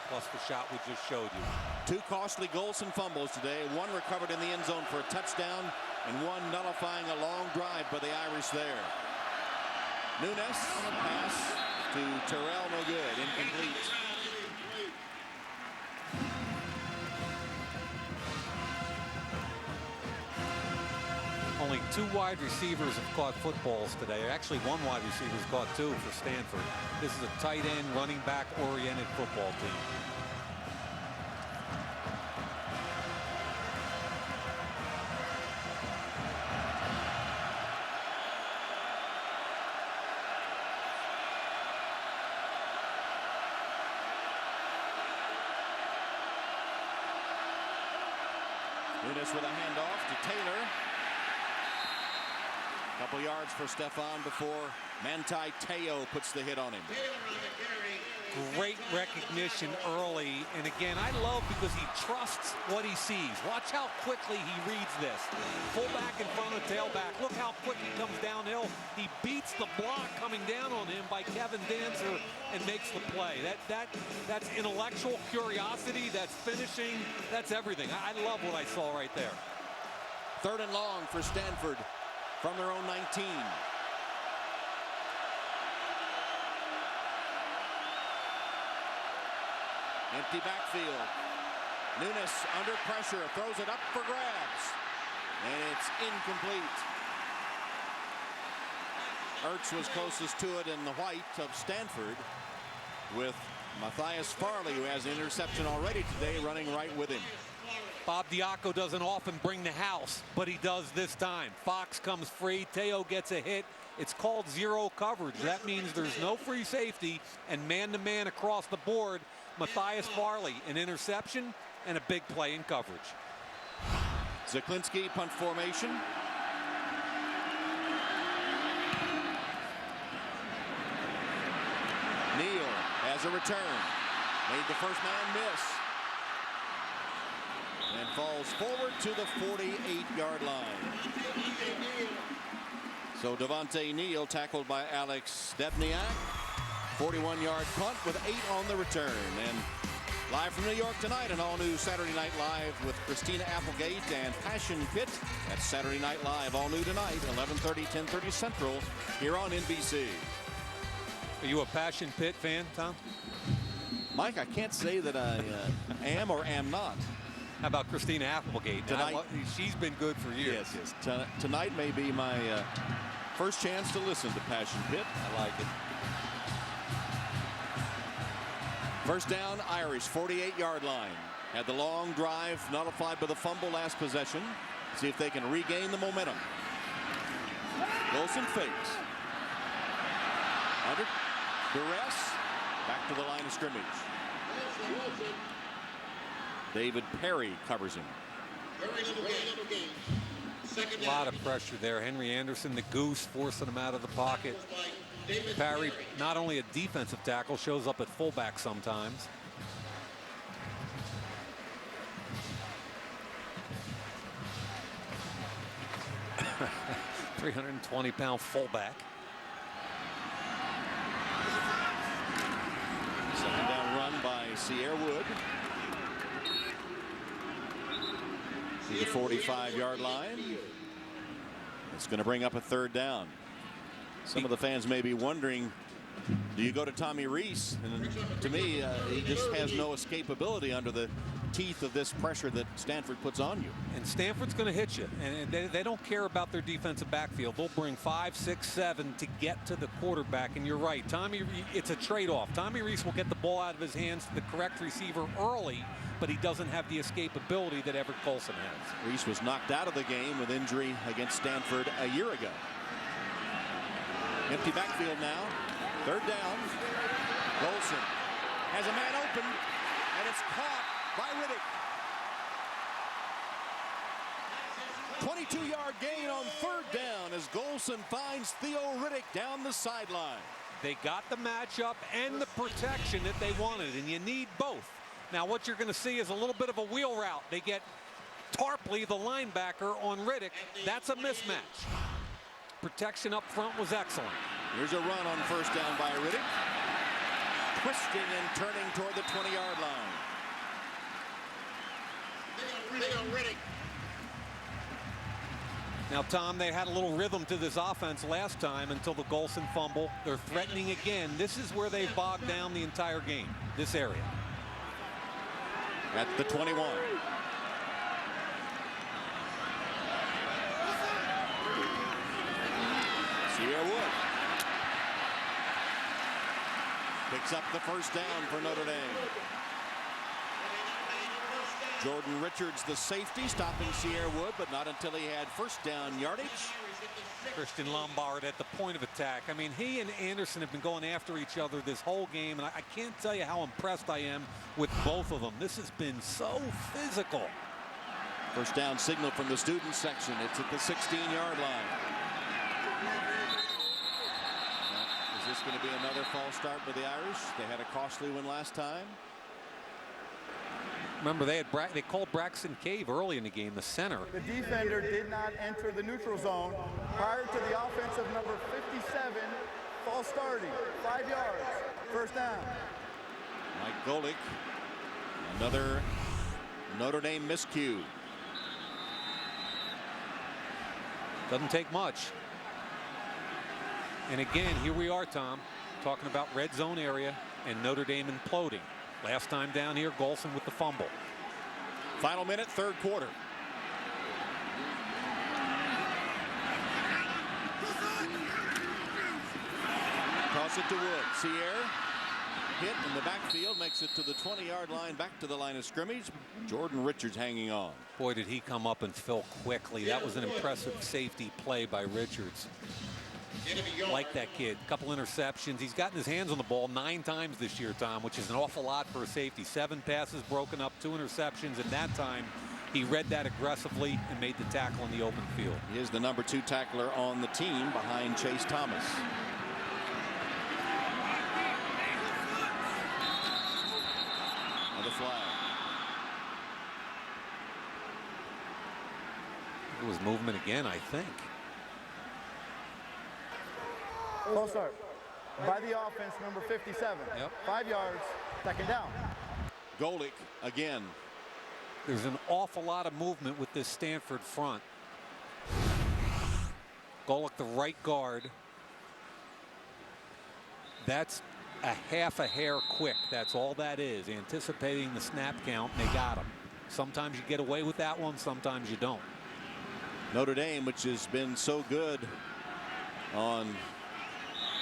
plus the shot we just showed you.
2 costly Golson fumbles today. 1 recovered in the end zone for a touchdown, and 1 nullifying a long drive by the Irish there. Nunes, pass to Terrell, no good, incomplete.
Only 2 wide receivers have caught footballs today. Actually, 1 wide receiver has caught 2 for Stanford. This is a tight end, running back oriented football team.
Nunes with a handoff to Taylor. Couple yards for Stefan before Manti Te'o puts the hit on him.
Great recognition early, and again, I love because he trusts what he sees. Watch how quickly he reads this. Fullback in front of tailback. Look how quick he comes downhill. He beats the block coming down on him by Kevin Dancer and makes the play. That's intellectual curiosity. That's finishing. That's everything. I love what I saw right there.
3rd and long for Stanford from their own 19. Empty backfield. Nunes under pressure, throws it up for grabs. And it's incomplete. Ertz was closest to it in the white of Stanford, with Matthias Farley, who has an interception already today, running right with him.
Bob Diaco doesn't often bring the house, but he does this time. Fox comes free. Te'o gets a hit. It's called zero coverage. That means there's no free safety, and man-to-man across the board. Matthias Farley, an interception and a big play in coverage.
Zaklinski, punt formation. Neal has a return. Made the first man miss. And falls forward to the 48-yard line. So Devontae Neal tackled by Alex Stepniak. 41-yard punt with 8 on the return. And live from New York tonight, an all-new Saturday Night Live with Christina Applegate and Passion Pit. That's Saturday Night Live, all new tonight, 11:30, 10:30 Central, here on NBC.
Are you a Passion Pit fan, Tom?
Mike, I can't say that I am or am not.
How about Christina Applegate?
Tonight,
she's been good for years.
Yes. Tonight may be my first chance to listen to Passion Pit.
I like it.
First down, Irish, 48-yard line. Had the long drive nullified by the fumble last possession. See if they can regain the momentum. Wilson fakes. Under duress. Back to the line of scrimmage. David Perry covers him.
A lot of pressure there. Henry Anderson, the goose, forcing him out of the pocket. Perry, not only a defensive tackle, shows up at fullback sometimes. $320-pound fullback.
Second down run by Sierra Wood. To the 45-yard line. It's going to bring up a 3rd down. Some of the fans may be wondering, do you go to Tommy Rees? And to me, he just has no escapability under the teeth of this pressure that Stanford puts on you.
And Stanford's going to hit you. And they don't care about their defensive backfield. They'll bring 5, 6, 7 to get to the quarterback. And you're right, it's a trade-off. Tommy Rees will get the ball out of his hands to the correct receiver early, but he doesn't have the escapability that Everett Colson has.
Rees was knocked out of the game with injury against Stanford a year ago. Empty backfield now. 3rd down. Golson has a man open, and it's caught by Riddick. 22-yard gain on 3rd down as Golson finds Theo Riddick down the sideline.
They got the matchup and the protection that they wanted, and you need both. Now what you're going to see is a little bit of a wheel route. They get Tarpley, the linebacker, on Riddick. That's a mismatch. Protection up front was excellent.
Here's a run on 1st down by Riddick. Twisting and turning toward the 20-yard line.
Now, Tom, they had a little rhythm to this offense last time until the Golson fumble. They're threatening again. This is where they've bogged down the entire game, this area.
At the 21. Sierra Wood picks up the 1st down for Notre Dame. Jordan Richards, the safety, stopping Sierra Wood, but not until he had 1st down yardage.
Christian Lombard at the point of attack. I mean, he and Anderson have been going after each other this whole game, and I can't tell you how impressed I am with both of them. This has been so physical.
First down signal from the student section. It's at the 16-yard line. Is this going to be another false start for the Irish? They had a costly one last time.
Remember, they called Braxton Cave early in the game, the center.
The defender did not enter the neutral zone prior to the offensive number 57. False starting, 5 yards, first down.
Mike Golick, another Notre Dame miscue.
Doesn't take much. And again, here we are, Tom, talking about red zone area and Notre Dame imploding. Last time down here, Golson with the fumble.
Final minute, third quarter. Toss it to Wood. Sierre hit in the backfield, makes it to the 20-yard line, back to the line of scrimmage. Jordan Richards hanging on.
Boy, did he come up and fill quickly. That was an impressive safety play by Richards. Like that kid. Couple interceptions. He's gotten his hands on the ball 9 times this year, Tom, which is an awful lot for a safety. 7 passes broken up, 2 interceptions, and that time he read that aggressively and made the tackle in the open field.
He is the number 2 tackler on the team behind Chase Thomas. Another flag.
It was movement again, I think.
False start by the offense, number 57.
Yep.
5 yards, second down.
Golick again.
There's an awful lot of movement with this Stanford front. Golick, the right guard. That's a half a hair quick. That's all that is. Anticipating the snap count, and they got him. Sometimes you get away with that one, sometimes you don't.
Notre Dame, which has been so good on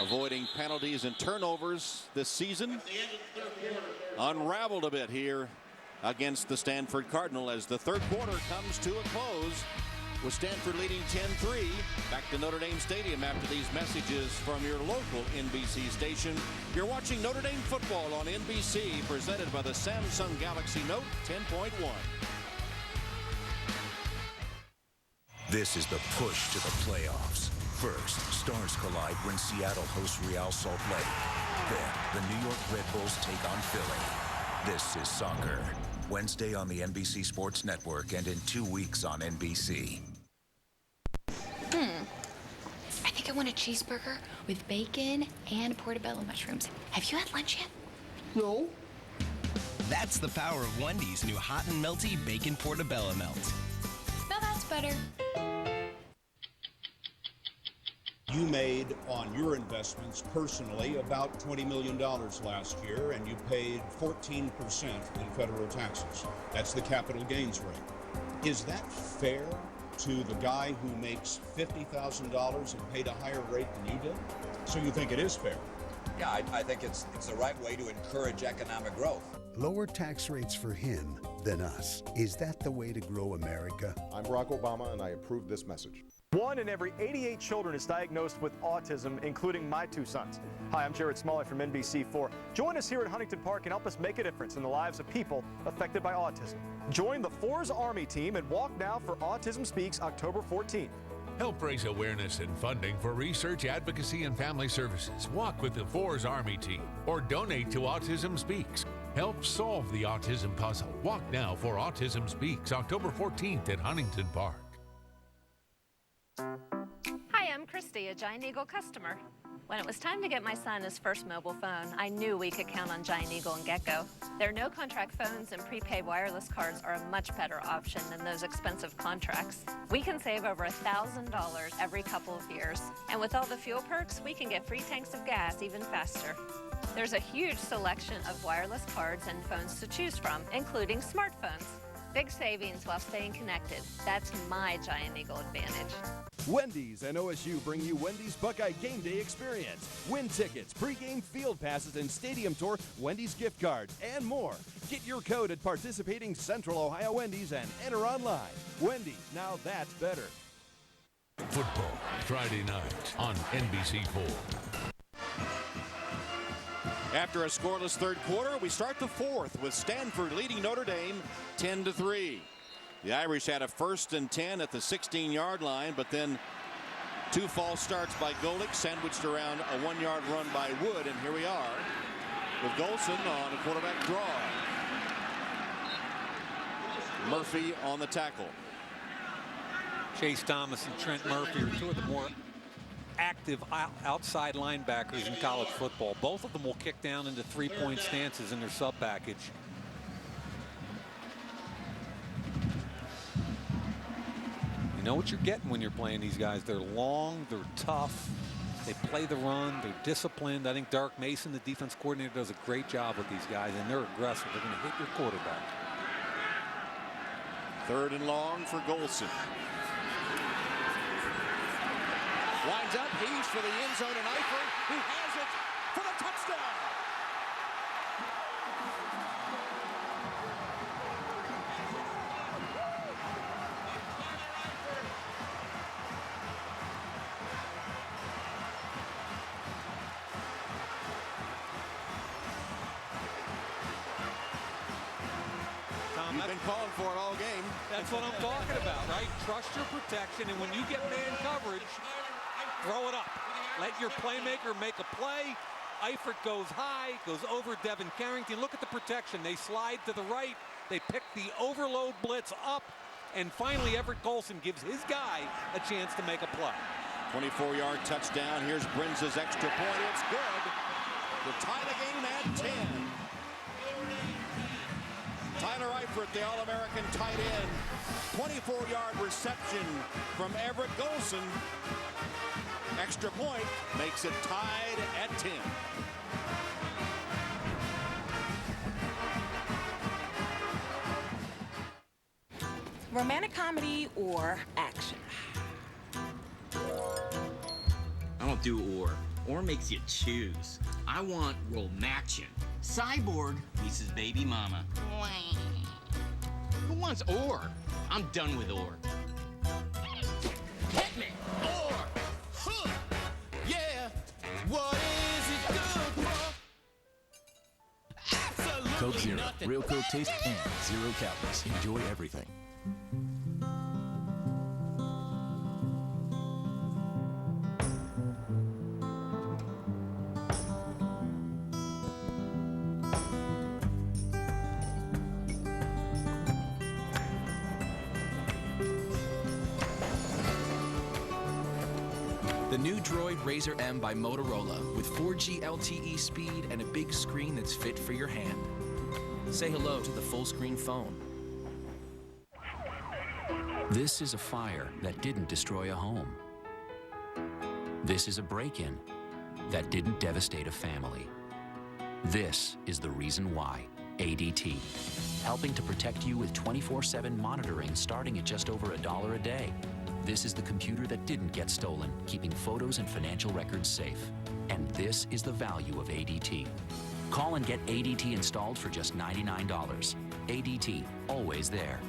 avoiding penalties and turnovers this season, unraveled a bit here against the Stanford Cardinal as the third quarter comes to a close with Stanford leading 10-3. Back to Notre Dame Stadium after these messages from your local NBC station. You're watching Notre Dame football on NBC, presented by the Samsung Galaxy Note 10.1.
This is the push to the playoffs. First, stars collide when Seattle hosts Real Salt Lake. Then, the New York Red Bulls take on Philly. This is soccer. Wednesday on the NBC Sports Network and in 2 weeks on NBC.
I think I want a cheeseburger with bacon and portobello mushrooms. Have you had lunch yet?
No.
That's the power of Wendy's new hot and melty bacon portobello melt.
Now that's better.
You made on your investments personally about $20 million last year, and you paid 14% in federal taxes. That's the capital gains rate. Is that fair to the guy who makes $50,000 and paid a higher rate than you did? So you think it is fair?
Yeah, I think it's the right way to encourage economic growth.
Lower tax rates for him than us. Is that the way to grow America?
I'm Barack Obama, and I approve this message.
1 in every 88 children is diagnosed with autism, including my 2 sons. Hi, I'm Jared Smalley from NBC4. Join us here at Huntington Park and help us make a difference in the lives of people affected by autism. Join the Fours Army team and walk now for Autism Speaks October 14th.
Help raise awareness and funding for research, advocacy, and family services. Walk with the Fours Army team or donate to Autism Speaks. Help solve the autism puzzle. Walk now for Autism Speaks October 14th at Huntington Park.
Hi, I'm Christy, a Giant Eagle customer. When it was time to get my son his first mobile phone, I knew we could count on Giant Eagle and Gecko. Their no-contract phones and prepaid wireless cards are a much better option than those expensive contracts. We can save over $1,000 every couple of years. And with all the fuel perks, we can get free tanks of gas even faster. There's a huge selection of wireless cards and phones to choose from, including smartphones. Big savings while staying connected. That's my Giant Eagle advantage.
Wendy's and OSU bring you Wendy's Buckeye Game Day experience. Win tickets, pregame field passes, and stadium tour, Wendy's gift cards, and more. Get your code at participating Central Ohio Wendy's and enter online. Wendy's, now that's better.
Football, Friday night on NBC4.
After a scoreless third quarter, we start the fourth with Stanford leading Notre Dame 10-3. The Irish had a 1st and 10 at the 16-yard line, but then 2 false starts by Golick, sandwiched around a 1-yard run by Wood, and here we are with Golson on a quarterback draw. Murphy on the tackle.
Chase Thomas and Trent Murphy are 2 of the more active outside linebackers in college football. Both of them will kick down into 3-point stances in their sub package. You know what you're getting when you're playing these guys. They're long, they're tough, they play the run, they're disciplined. I think Dark Mason, the defense coordinator, does a great job with these guys, and they're aggressive. They're going to hit your quarterback.
3rd and long for Golson. Winds up, he's for the end zone, and Eifert, who has it for the touchdown.
Tom,
you've been calling for it all game.
That's what I'm talking about, right? Trust your protection, and when you get man coverage, throw it up. Let your playmaker make a play. Eifert goes high, goes over Devin Carrington. Look at the protection. They slide to the right. They pick the overload blitz up. And finally, Everett Golson gives his guy a chance to make a play.
24-yard touchdown. Here's Brins' extra point. It's good. To tie the game at 10. Tyler Eifert, the All-American tight end. 24-yard reception from Everett Golson. Extra point makes it tied at 10.
Romantic comedy or action?
I don't do or. Or makes you choose. I want romaction. Cyborg meets his baby mama. Who wants or? I'm done with or. Hit me! Or! Huh. Yeah! What is it good for? Absolutely
Coke Zero.
nothing.
Real Coke taste and 0 calories. Enjoy everything.
The new Droid Razr M by Motorola with 4G LTE speed and a big screen that's fit for your hand. Say hello to the full screen phone.
This is a fire that didn't destroy a home. This is a break-in that didn't devastate a family. This is the reason why. ADT, helping to protect you with 24/7 monitoring starting at just over $1 a day. This is the computer that didn't get stolen, keeping photos and financial records safe. And this is the value of ADT. Call and get ADT installed for just $99. ADT, always there.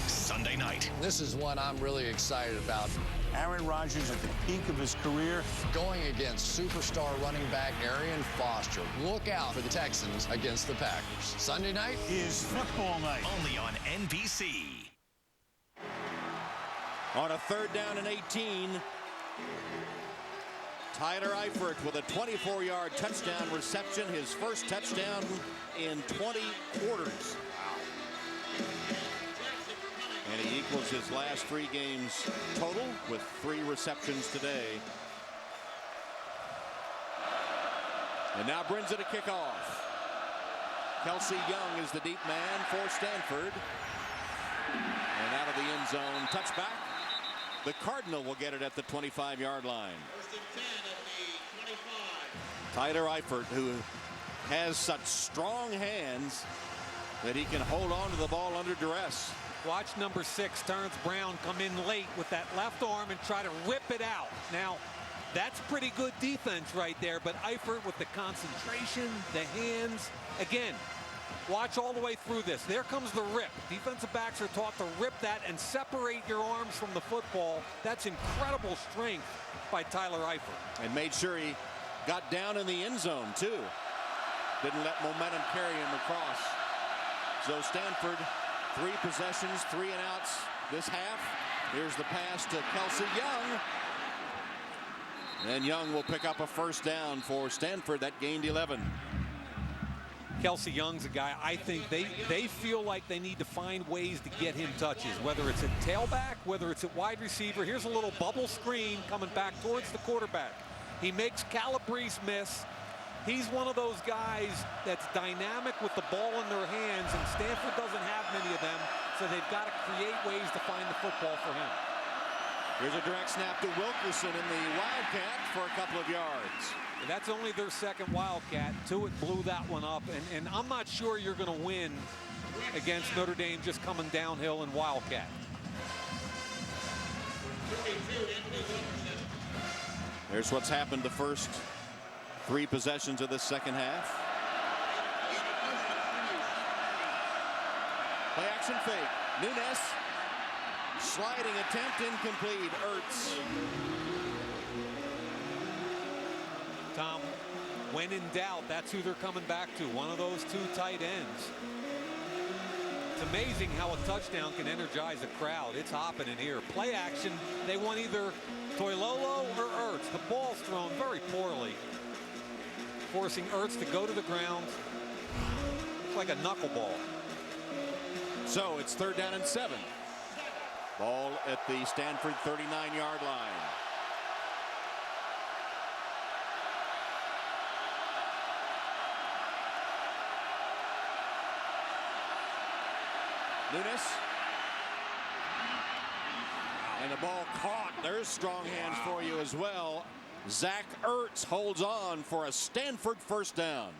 Sunday night.
This is one I'm really excited about.
Aaron Rodgers at the peak of his career.
Going against superstar running back Arian Foster. Look out for the Texans against the Packers. Sunday night
is football night. Only on NBC.
On a 3rd down and 18, Tyler Eifert with a 24-yard touchdown reception, his first touchdown in 20 quarters. And he equals his last 3 games total with 3 receptions today. And now brings it a kickoff. Kelsey Young is the deep man for Stanford. And out of the end zone, touchback. The Cardinal will get it at the 25-yard line. Tyler Eifert, who has such strong hands that he can hold on to the ball under duress.
Watch number 6, Terrence Brown, come in late with that left arm and try to rip it out. Now, that's pretty good defense right there, but Eifert with the concentration, the hands. Again, watch all the way through this. There comes the rip. Defensive backs are taught to rip that and separate your arms from the football. That's incredible strength by Tyler Eifert.
And made sure he got down in the end zone, too. Didn't let momentum carry him across. So Stanford 3 possessions, 3 and outs this half. Here's the pass to Kelsey Young. And Young will pick up a first down for Stanford. That gained 11.
Kelsey Young's a guy I think they feel like they need to find ways to get him touches, whether it's at tailback, whether it's at wide receiver. Here's a little bubble screen coming back towards the quarterback. He makes Calabrese miss. He's one of those guys that's dynamic with the ball in their hands, and Stanford doesn't have many of them, so they've got to create ways to find the football for him.
Here's a direct snap to Wilkerson in the Wildcat for a couple of yards.
And that's only their second Wildcat. Tuitt blew that one up, and I'm not sure you're going to win against Notre Dame just coming downhill in Wildcat.
Here's what's happened the first 3 possessions of this second half. Play action fake. Nunes. Sliding attempt incomplete. Ertz.
Tom, when in doubt, that's who they're coming back to. One of those 2 tight ends. It's amazing how a touchdown can energize a crowd. It's hopping in here. Play action. They want either Toilolo or Ertz. The ball's thrown very poorly, forcing Ertz to go to the ground. It's like a knuckleball.
So it's 3rd down and 7. Ball at the Stanford 39-yard line. Nunes. And the ball caught. There's strong hands for you as well. Zach Ertz holds on for a Stanford first down.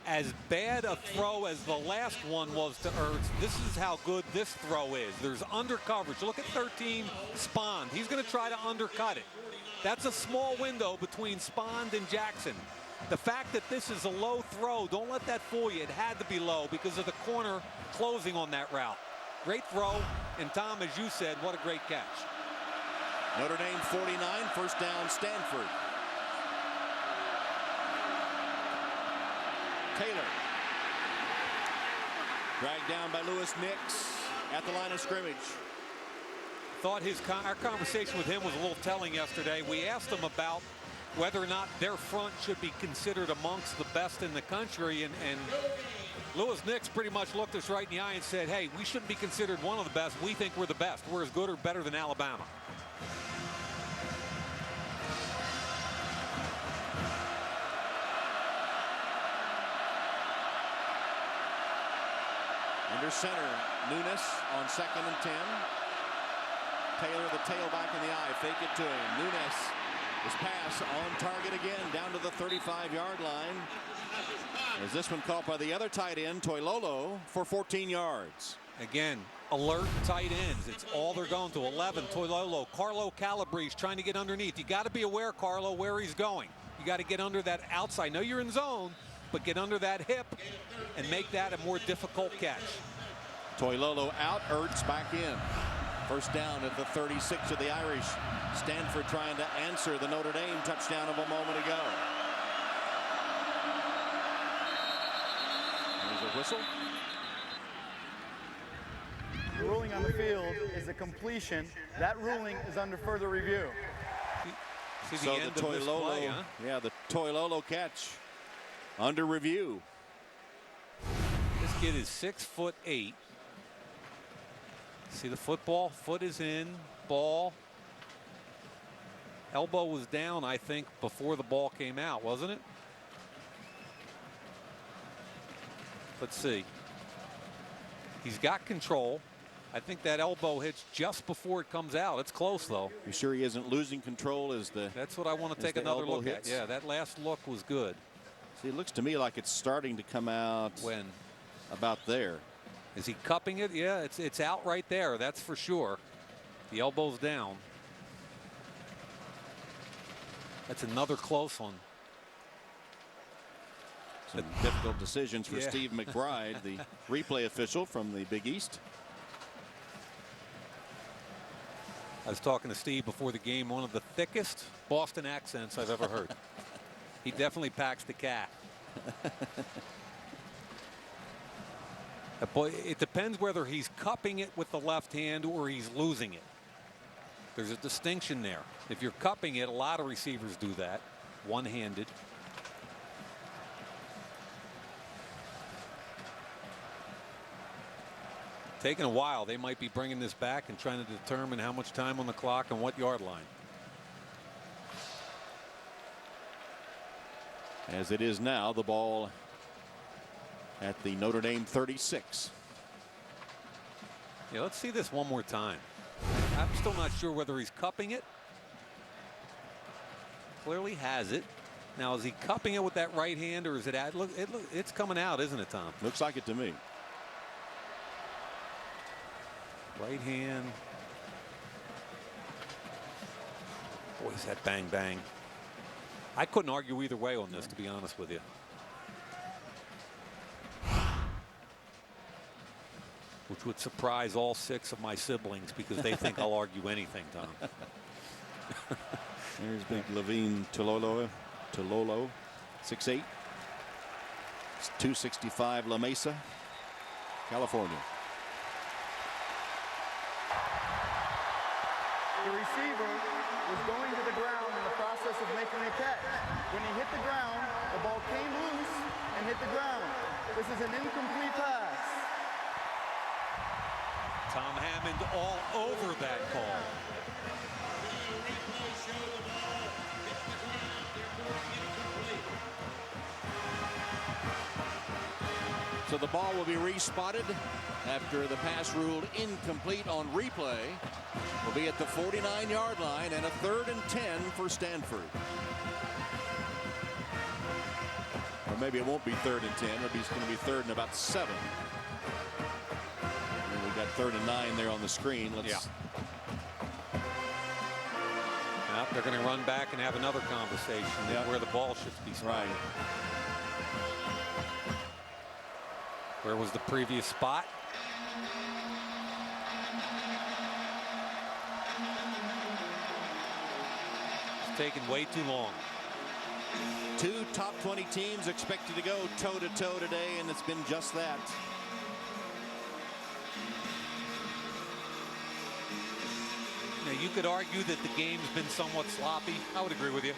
As bad a throw as the last one was to Ertz, this is how good this throw is. There's under coverage. Look at 13, Spond. He's going to try to undercut it. That's a small window between Spond and Jackson. The fact that this is a low throw, don't let that fool you. It had to be low because of the corner closing on that route. Great throw, and Tom, as you said, what a great catch.
Notre Dame 49, first down Stanford. Taylor. Dragged down by Lewis Nix at the line of scrimmage.
Thought our conversation with him was a little telling yesterday. We asked him about whether or not their front should be considered amongst the best in the country, and Lewis Nix pretty much looked us right in the eye and said, hey, we shouldn't be considered one of the best. We think we're the best. We're as good or better than Alabama.
Under center, Nunes on 2nd and 10. Taylor, the tailback in the eye, fake it to him. Nunes, his pass on target again, down to the 35-yard line. As this one caught by the other tight end, Toilolo, for 14 yards.
Again, alert tight ends. It's all they're going to. 11, Toilolo. Carlo Calabrese trying to get underneath. You got to be aware, Carlo, where he's going. You got to get under that outside. I know you're in zone, but get under that hip and make that a more difficult catch.
Toilolo out, Ertz back in. First down at the 36 of the Irish. Stanford trying to answer the Notre Dame touchdown of a moment ago. There's a whistle.
The ruling on the field is a completion. That ruling is under further review.
See
so the Toilolo,
play, huh?
Yeah, the Toilolo catch under review.
This kid is 6'8". See the football? Foot is in. Ball. Elbow was down, I think, before the ball came out, wasn't it? Let's see. He's got control. I think that elbow hits just before it comes out. It's close, though.
You sure he isn't losing control as the...
That's what I want to take another look at. Yeah, that last look was good.
See, it looks to me like it's starting to come out...
When?
About there.
Is he cupping it? Yeah, it's out right there. That's for sure. The elbow's down. That's another close one.
Some difficult decisions for Steve McBride, the replay official from the Big East.
I was talking to Steve before the game. One of the thickest Boston accents I've ever heard. He definitely packs the cat. Boy, it depends whether he's cupping it with the left hand or he's losing it. There's a distinction there. If you're cupping it, a lot of receivers do that, one-handed. Taking a while. They might be bringing this back and trying to determine how much time on the clock and what yard line.
As it is now, the ball at the Notre Dame 36.
Yeah, let's see this one more time. I'm still not sure whether he's cupping it. Clearly has it. Now, is he cupping it with that right hand, or is it look, it's coming out, isn't it, Tom?
Looks like it to me.
Right hand. Boy, is that bang bang. I couldn't argue either way on this, to be honest with you. Which would surprise all 6 of my siblings because they think I'll argue anything, Tom.
There's big Levine Tololo, 6'8". 265 La Mesa, California.
The receiver was going to the ground in the process of making a catch. When he hit the ground, the ball came loose and hit the ground. This is an incomplete pass.
Tom Hammond all over that call.
So the ball will be respotted after the pass ruled incomplete on replay. Will be at the 49-yard line and a 3rd and 10 for Stanford. Or maybe it won't be 3rd and 10. It's going to be 3rd and about 7. And we got 3rd and 9 there on the screen. Let's.
Yeah. Now they're going to run back and have another conversation where the ball should be spotted.
Right.
Where was the previous spot? It's taken way too long.
2 top 20 teams expected to go toe-to-toe today, and it's been just that.
Now, you could argue that the game's been somewhat sloppy. I would agree with you.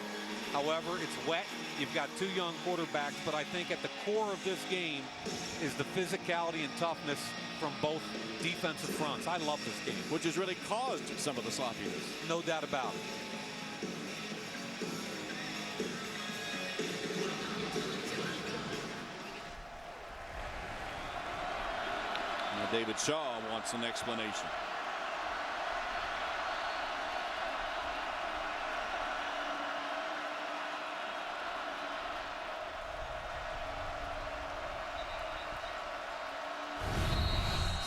However, it's wet. You've got 2 young quarterbacks, but I think at the core of this game is the physicality and toughness from both defensive fronts. I love this game.
Which has really caused some of the sloppiness.
No doubt about it.
Now David Shaw wants an explanation.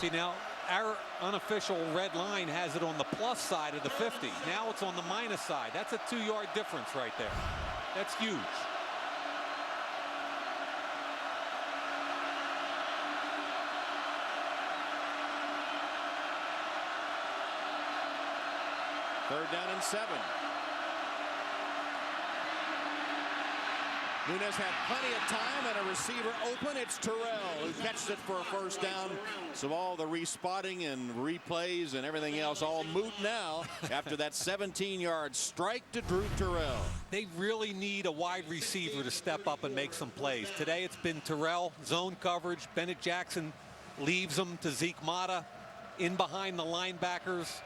See, now our unofficial red line has it on the plus side of the 50. Now it's on the minus side. That's a 2-yard difference right there. That's huge.
Third down and 7. Nunez had plenty of time and a receiver open. It's Terrell who catches it for a first down. So all the respotting and replays and everything else all moot now after that 17-yard strike to Drew Terrell.
They really need a wide receiver to step up and make some plays. Today it's been Terrell, zone coverage. Bennett Jackson leaves him to Zeke Mata in behind the linebackers.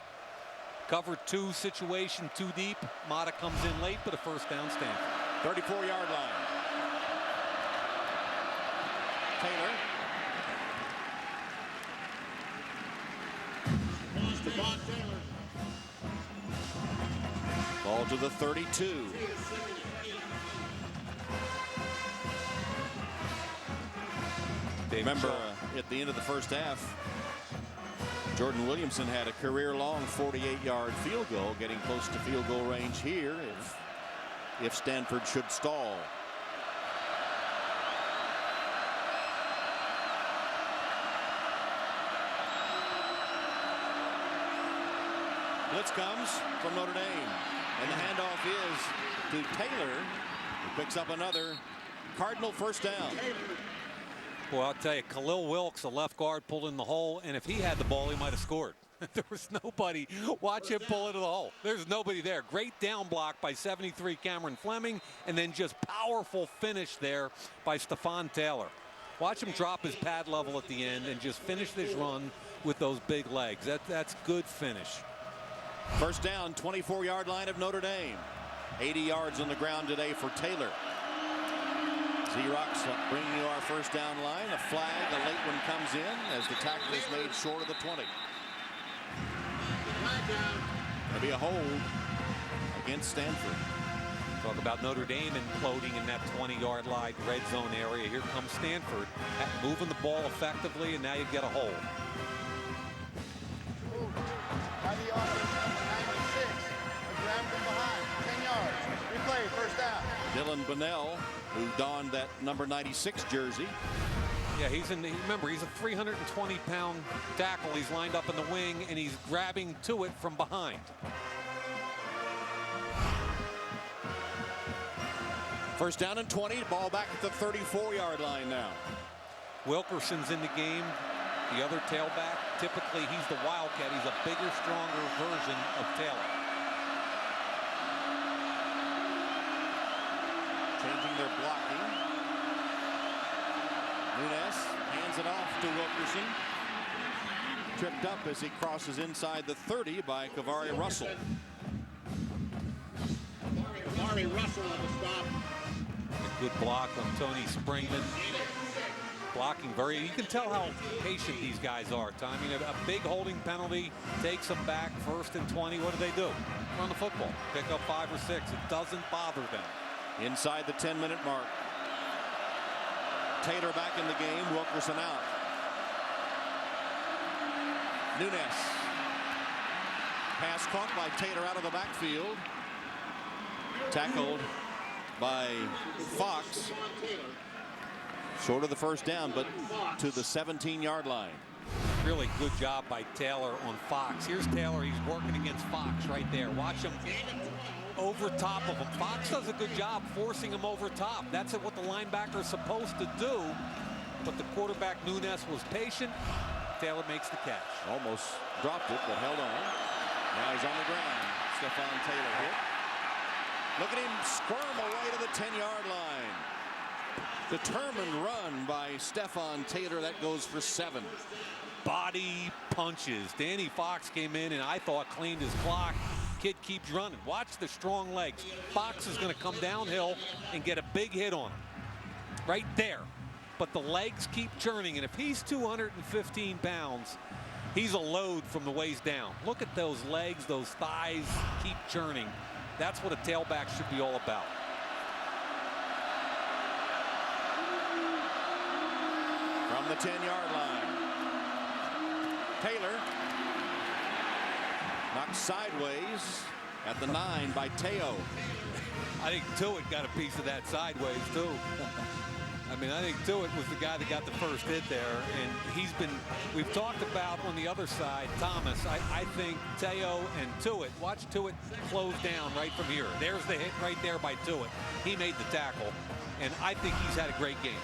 Cover 2 situation, 2 deep. Mata comes in late, but a first down Stanford.
34-yard line. Taylor. Ball to the 32. Remember, at the end of the first half, Jordan Williamson had a career-long 48-yard field goal, getting close to field goal range here if Stanford should stall. Blitz comes from Notre Dame, and the handoff is to Taylor, who picks up another Cardinal first down.
Well, I'll tell you, Khalil Wilkes, the left guard, pulled in the hole, and if he had the ball, he might have scored. There was nobody. Watch him pull into the hole. There's nobody there. Great down block by 73 Cameron Fleming, and then just powerful finish there by Stephon Taylor. Watch him drop his pad level at the end and just finish this run with those big legs. That's good finish.
First down, 24-yard line of Notre Dame. 80 yards on the ground today for Taylor. Xerox bringing you our first down line. A flag, a late one comes in as the tackle is made short of the 20. There'll be a hold against Stanford.
Talk about Notre Dame imploding in that 20-yard line red zone area. Here comes Stanford moving the ball effectively, and now you get a hold.
By the offense, number 96. A grab from behind, 10 yards. Replay, first down.
Dylan Bunnell, who donned that number 96 jersey.
Yeah, remember, he's a 320-pound tackle. He's lined up in the wing, and he's grabbing to it from behind.
First down and 20, ball back at the 34-yard line now.
Wilkerson's in the game. The other tailback, typically he's the wildcat. He's a bigger, stronger version of Taylor.
Changing their blocking. Nunes hands it off to Wilkerson. Tripped up as he crosses inside the 30 by Kavari Russell.
Kavari Russell at the stop.
A good block on Tony Springman. Blocking you can tell how patient these guys are, Tom. You know, a big holding penalty takes them back, 1st and 20. What do? Run the football. Pick up 5 or 6. It doesn't bother them.
Inside the 10-minute mark. Taylor back in the game, Wilkerson out. Nunes. Pass caught by Taylor out of the backfield. Tackled by Fox. Short of the first down, but to the 17-yard line.
Really good job by Taylor on Fox. Here's Taylor. He's working against Fox right there. Watch him over top of him. Fox does a good job forcing him over top. That's what the linebacker's supposed to do. But the quarterback, Nunes, was patient. Taylor makes the catch.
Almost dropped it, but held on. Now he's on the ground. Stephon Taylor hit. Look at him squirm away to the 10-yard line. Determined run by Stephon Taylor. That goes for 7.
Body punches. Danny Fox came in and I thought cleaned his clock. Kid keeps running. Watch the strong legs. Fox is going to come downhill and get a big hit on him. Right there. But the legs keep churning, and if he's 215 pounds, he's a load from the waist down. Look at those legs, those thighs keep churning. That's what a tailback should be all about.
From the 10-yard line. Taylor knocked sideways at the 9 by Teo.
I think Tuitt got a piece of that sideways too. I mean, I think Tuitt was the guy that got the first hit there, and we've talked about on the other side, Thomas. I think Teo and Tuitt, watch Tuitt close down right from here. There's the hit right there by Tuitt. He made the tackle, and I think he's had a great game.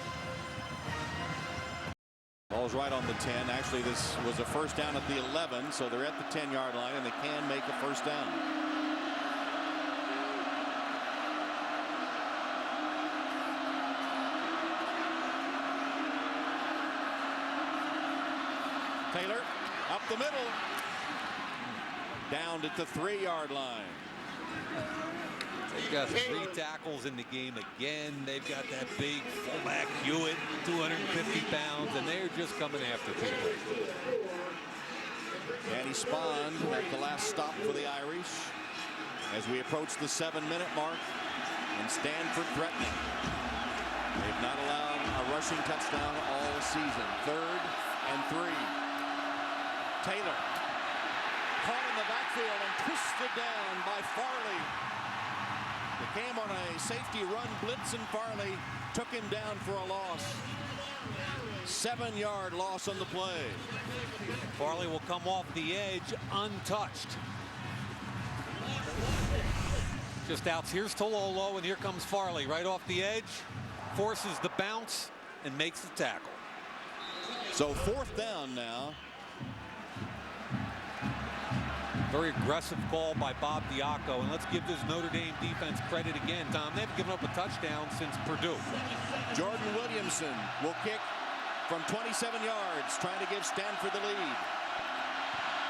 Ball's right on the 10. Actually, this was a first down at the 11, so they're at the 10-yard line, and they can make a first down. Taylor up the middle. Down at the 3-yard line.
They've got 3 tackles in the game again. They've got that big fullback Hewitt, 250 pounds, and they're just coming after people.
Danny Spahn at the last stop for the Irish as we approach the 7-minute mark, and Stanford threatening. They've not allowed a rushing touchdown all season. 3rd and 3. Taylor caught in the backfield and twisted down by Farley. They came on a safety run blitz, and Farley took him down for a loss. 7-yard loss on the play.
Farley will come off the edge untouched. Just outs. Here's Tololo, and here comes Farley right off the edge. Forces the bounce and makes the tackle.
So 4th down now.
Very aggressive call by Bob Diaco, and let's give this Notre Dame defense credit again, Tom. They haven't given up a touchdown since Purdue.
Jordan Williamson will kick from 27 yards, trying to give Stanford the lead.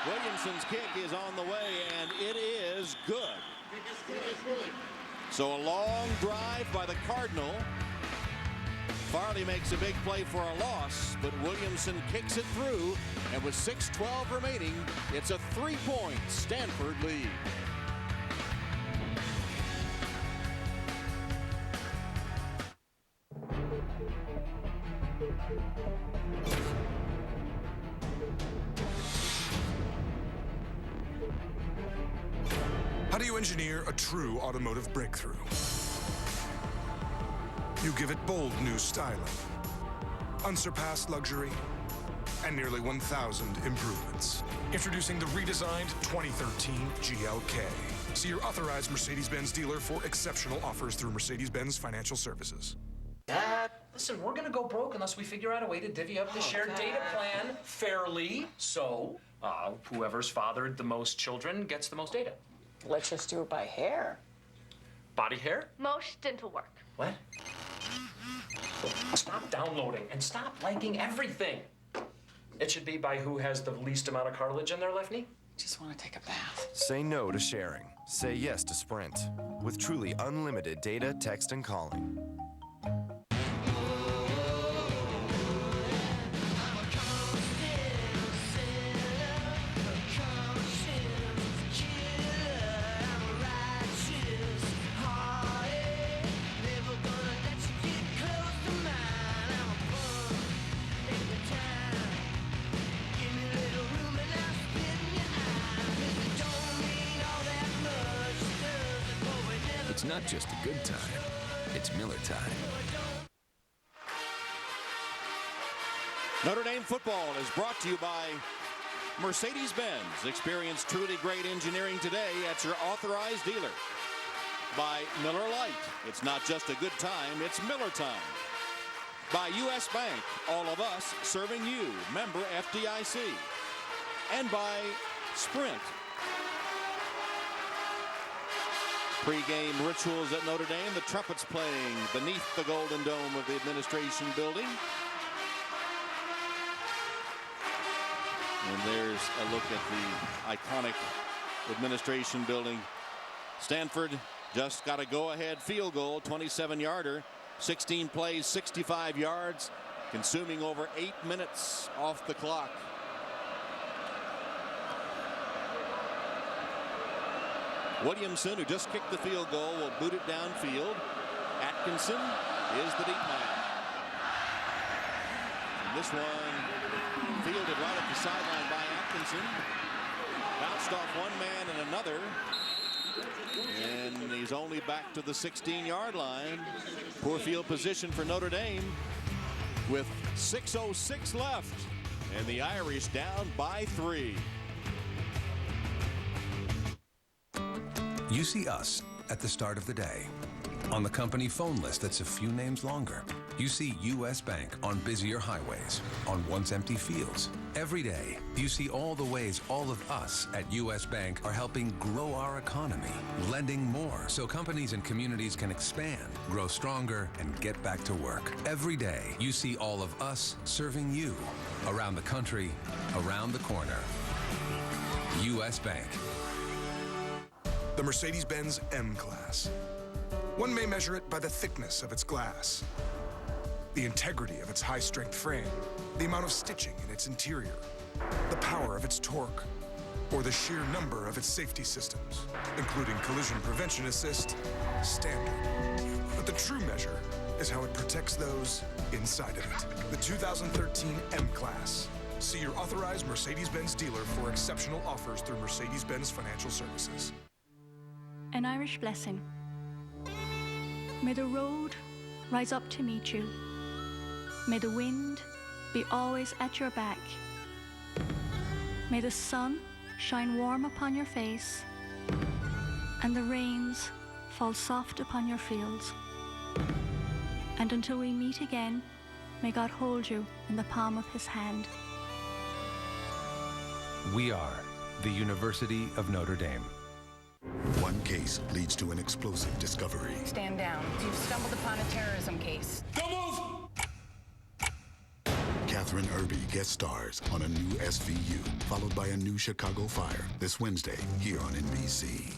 Williamson's kick is on the way, and it is good. So a long drive by the Cardinal. Farley makes a big play for a loss, but Williamson kicks it through, and with 6:12 remaining, it's a 3-point Stanford lead.
How do you engineer a true automotive breakthrough? You give it bold new styling, unsurpassed luxury, and nearly 1,000 improvements. Introducing the redesigned 2013 GLK. See your authorized Mercedes-Benz dealer for exceptional offers through Mercedes-Benz Financial Services.
Dad, listen, we're gonna go broke unless we figure out a way to divvy up the shared data plan fairly. So, whoever's fathered the most children gets the most data.
Let's just do it by hair.
Body hair?
Most dental work.
What? Stop downloading and stop liking everything. It should be by who has the least amount of cartilage in their left knee.
Just want to take a bath.
Say no to sharing. Say yes to Sprint. With truly unlimited data, text, and calling.
It's not just a good time, it's Miller time.
Notre Dame football is brought to you by Mercedes-Benz. Experience truly great engineering today at your authorized dealer. By Miller Lite. It's not just a good time, it's Miller time. By U.S. Bank. All of us serving you. Member FDIC. And by Sprint. Pre-game rituals at Notre Dame. The trumpets playing beneath the golden dome of the administration building. And there's a look at the iconic administration building. Stanford just got a go-ahead field goal, 27-yarder, 16 plays, 65 yards, consuming over 8 minutes off the clock. Williamson, who just kicked the field goal, will boot it downfield. Atkinson is the deep man. And this one fielded right at the sideline by Atkinson. Bounced off one man and another. And he's only back to the 16-yard line. Poor field position for Notre Dame with 6:06 left. And the Irish down by 3.
You see us at the start of the day. On the company phone list that's a few names longer. You see U.S. Bank on busier highways, on once empty fields. Every day, you see all the ways all of us at U.S. Bank are helping grow our economy, lending more so companies and communities can expand, grow stronger, and get back to work. Every day, you see all of us serving you around the country, around the corner. U.S. Bank.
The Mercedes-Benz M-Class. One may measure it by the thickness of its glass, the integrity of its high-strength frame, the amount of stitching in its interior, the power of its torque, or the sheer number of its safety systems, including collision prevention assist, standard. But the true measure is how it protects those inside of it. The 2013 M-Class. See your authorized Mercedes-Benz dealer for exceptional offers through Mercedes-Benz Financial Services.
An Irish blessing. May the road rise up to meet you. May the wind be always at your back. May the sun shine warm upon your face, and the rains fall soft upon your fields. And until we meet again, may God hold you in the palm of his hand.
We are the University of Notre Dame.
One case leads to an explosive discovery.
Stand down. You've stumbled upon a terrorism case.
Don't move! Catherine Irby guest stars on a new SVU, followed by a new Chicago Fire this Wednesday here on NBC.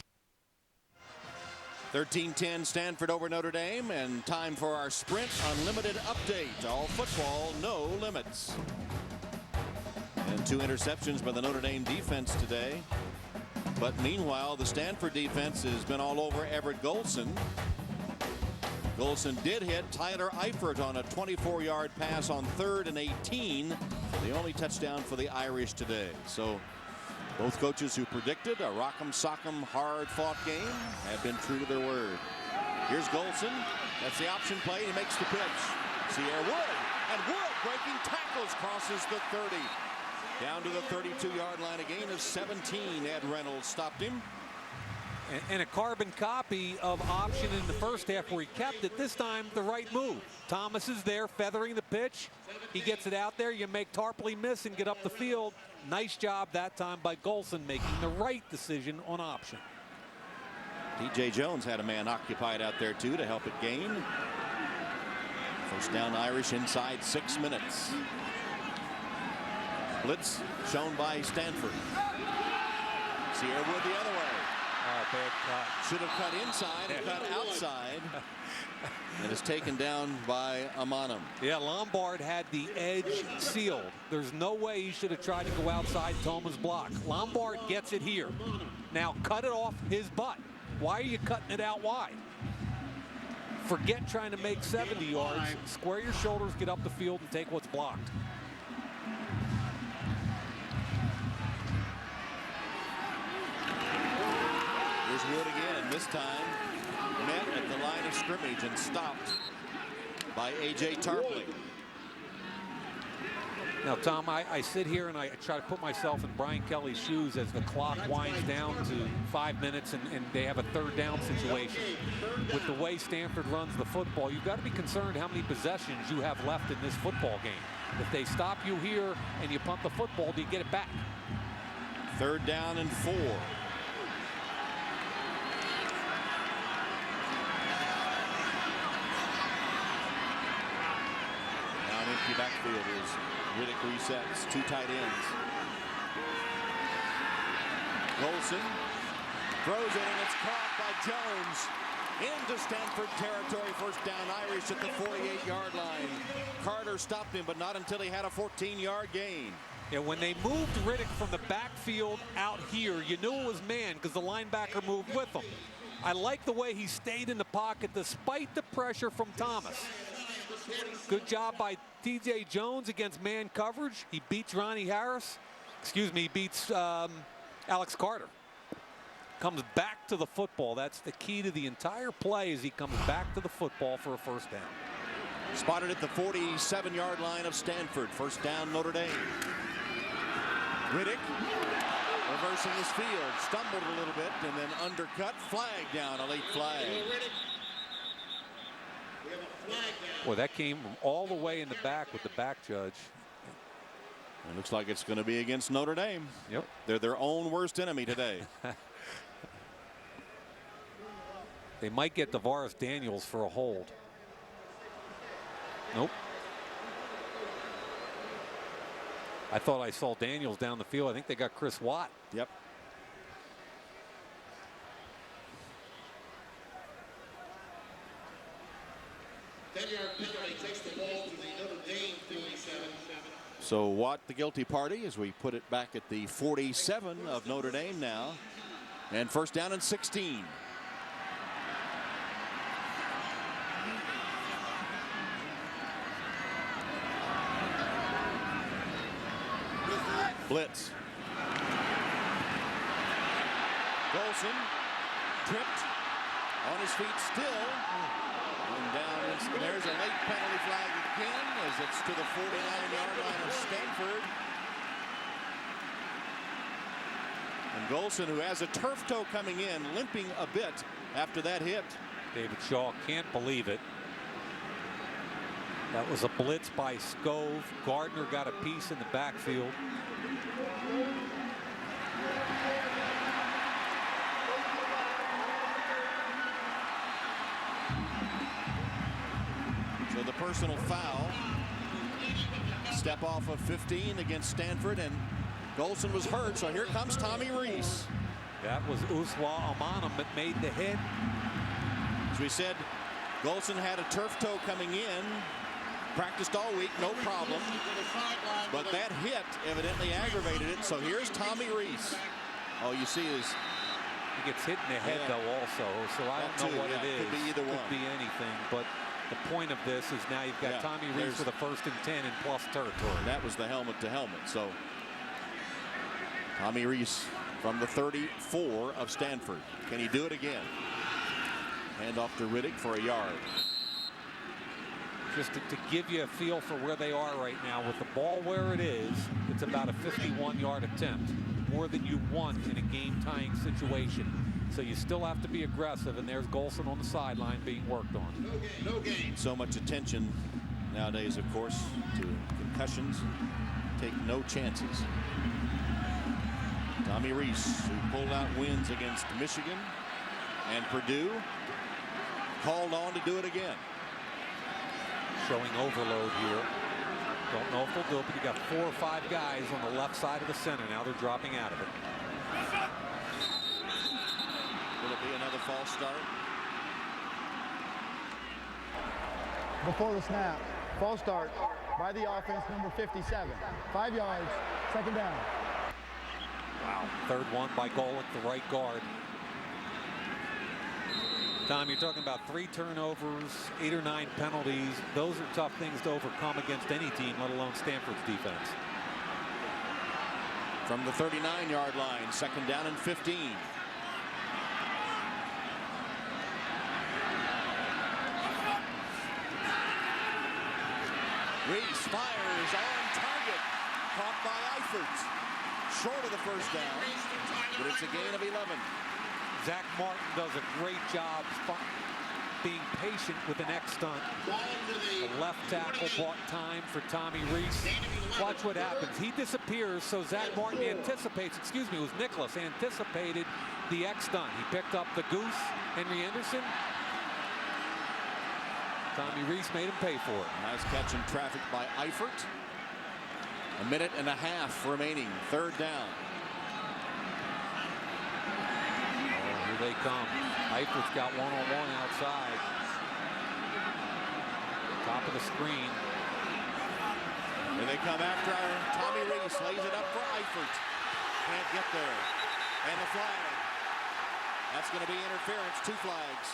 13-10 Stanford over Notre Dame, and time for our Sprint Unlimited update. All football, no limits. And 2 interceptions by the Notre Dame defense today. But meanwhile, the Stanford defense has been all over Everett Golson. Golson did hit Tyler Eifert on a 24-yard pass on 3rd and 18. The only touchdown for the Irish today. So both coaches who predicted a rock'em sock'em hard-fought game have been true to their word. Here's Golson. That's the option play. He makes the pitch. Sierra Wood. And Wood breaking tackles, crosses the 30. Down to the 32-yard line. A gain of 17. Ed Reynolds stopped him.
And a carbon copy of option in the first half where he kept it. This time, the right move. Thomas is there feathering the pitch. He gets it out there. You make Tarpley miss and get up the field. Nice job that time by Golson making the right decision on option.
T.J. Jones had a man occupied out there, too, to help it gain. First down Irish inside 6 minutes. Blitz shown by Stanford. Sierra Wood the other way.
Bad cut.
Should have cut inside and cut outside. And is taken down by Amanum.
Yeah, Lombard had the edge sealed. There's no way he should have tried to go outside Thomas' block. Lombard gets it here. Now cut it off his butt. Why are you cutting it out wide? Forget trying to make 70 yards. Square your shoulders, get up the field, and take what's blocked.
Here's Wood again. This time met at the line of scrimmage and stopped by A.J. Tarpley.
Now, Tom, I sit here and I try to put myself in Brian Kelly's shoes as the clock winds down to 5 minutes and they have a 3rd down situation. With the way Stanford runs the football, you've got to be concerned how many possessions you have left in this football game. If they stop you here and you punt the football, do you get it back?
3rd down and 4. Empty backfield is Riddick resets. 2 tight ends. Golson throws it and it's caught by Jones into Stanford territory. First down Irish at the 48-yard line. Carter stopped him, but not until he had a 14-yard gain.
Yeah, when they moved Riddick from the backfield out here, you knew it was man because the linebacker moved with him. I like the way he stayed in the pocket despite the pressure from Thomas. Good job by T.J. Jones against man coverage. He beats Ronnie Harris. Excuse me, he beats Alex Carter. Comes back to the football. That's the key to the entire play as he comes back to the football for a first down.
Spotted at the 47-yard line of Stanford. First down Notre Dame. Riddick reversing his field. Stumbled a little bit and then undercut. Flag down, a late flag.
Boy, that came all the way in the back with the back judge.
It looks like it's going to be against Notre Dame.
Yep.
They're their own worst enemy today.
They might get DeVaris Daniels for a hold. Nope. I thought I saw Daniels down the field. I think they got Chris Watt.
Yep. So Watt the guilty party as we put it back at the 47 of Notre Dame now. And first down and 16. Blitz. Golson tripped on his feet still. And down, there's a late penalty flag again as it's to the 49-yard line of Stanford. And Golson, who has a turf toe coming in, limping a bit after that hit.
David Shaw can't believe it. That was a blitz by Scove. Gardner got a piece in the backfield.
So the personal foul. Step off of 15 against Stanford, and Golson was hurt, so here comes Tommy Reese.
That was Uswa Amanam that made the hit.
As we said, Golson had a turf toe coming in, practiced all week, no problem. But that hit evidently aggravated it, so here's Tommy Reese. All you see is...
He gets hit in the head, though, also, so I don't know what it is.
Could be either one.
Could be anything, but the point of this is now you've got Tommy Reese with a 1st and 10 in plus territory.
That was the helmet to helmet, so... Tommy Reese from the 34 of Stanford. Can he do it again? Hand off to Riddick for a yard.
Just to give you a feel for where they are right now, with the ball where it is, it's about a 51-yard attempt, more than you want in a game-tying situation. So you still have to be aggressive, and there's Golson on the sideline being worked on.
No gain. So much attention nowadays, of course, to concussions. Take no chances. Tommy Reese, who pulled out wins against Michigan and Purdue, called on to do it again.
Showing overload here. Don't know if they'll do it, but you got 4 or 5 guys on the left side of the center. Now they're dropping out of it.
Will it be another false start?
Before the snap, false start by the offense, number 57. 5 yards, 2nd down.
Wow. 3rd one by Golick, the right guard. Tom, you're talking about 3 turnovers, 8 or 9 penalties. Those are tough things to overcome against any team, let alone Stanford's defense.
From the 39-yard line, 2nd down and 15. Reese fires on target, caught by Eifert. Short of the 1st down, but it's a gain of 11.
Zach Martin does a great job being patient with the next stunt. The left tackle bought time for Tommy Reese. Watch what happens. He disappears, so Zach Martin anticipates, excuse me, it was Nicholas, anticipated the X stunt. He picked up the goose, Henry Anderson. Tommy Reese made him pay for it.
Nice catch in traffic by Eifert. 1.5 minutes remaining, 3rd down.
Here they come. Eifert's got one-on-one outside. Top of the screen.
Here they come after Tommy Reese. Lays it up for Eifert. Can't get there. And the flag. That's going to be interference. 2 flags.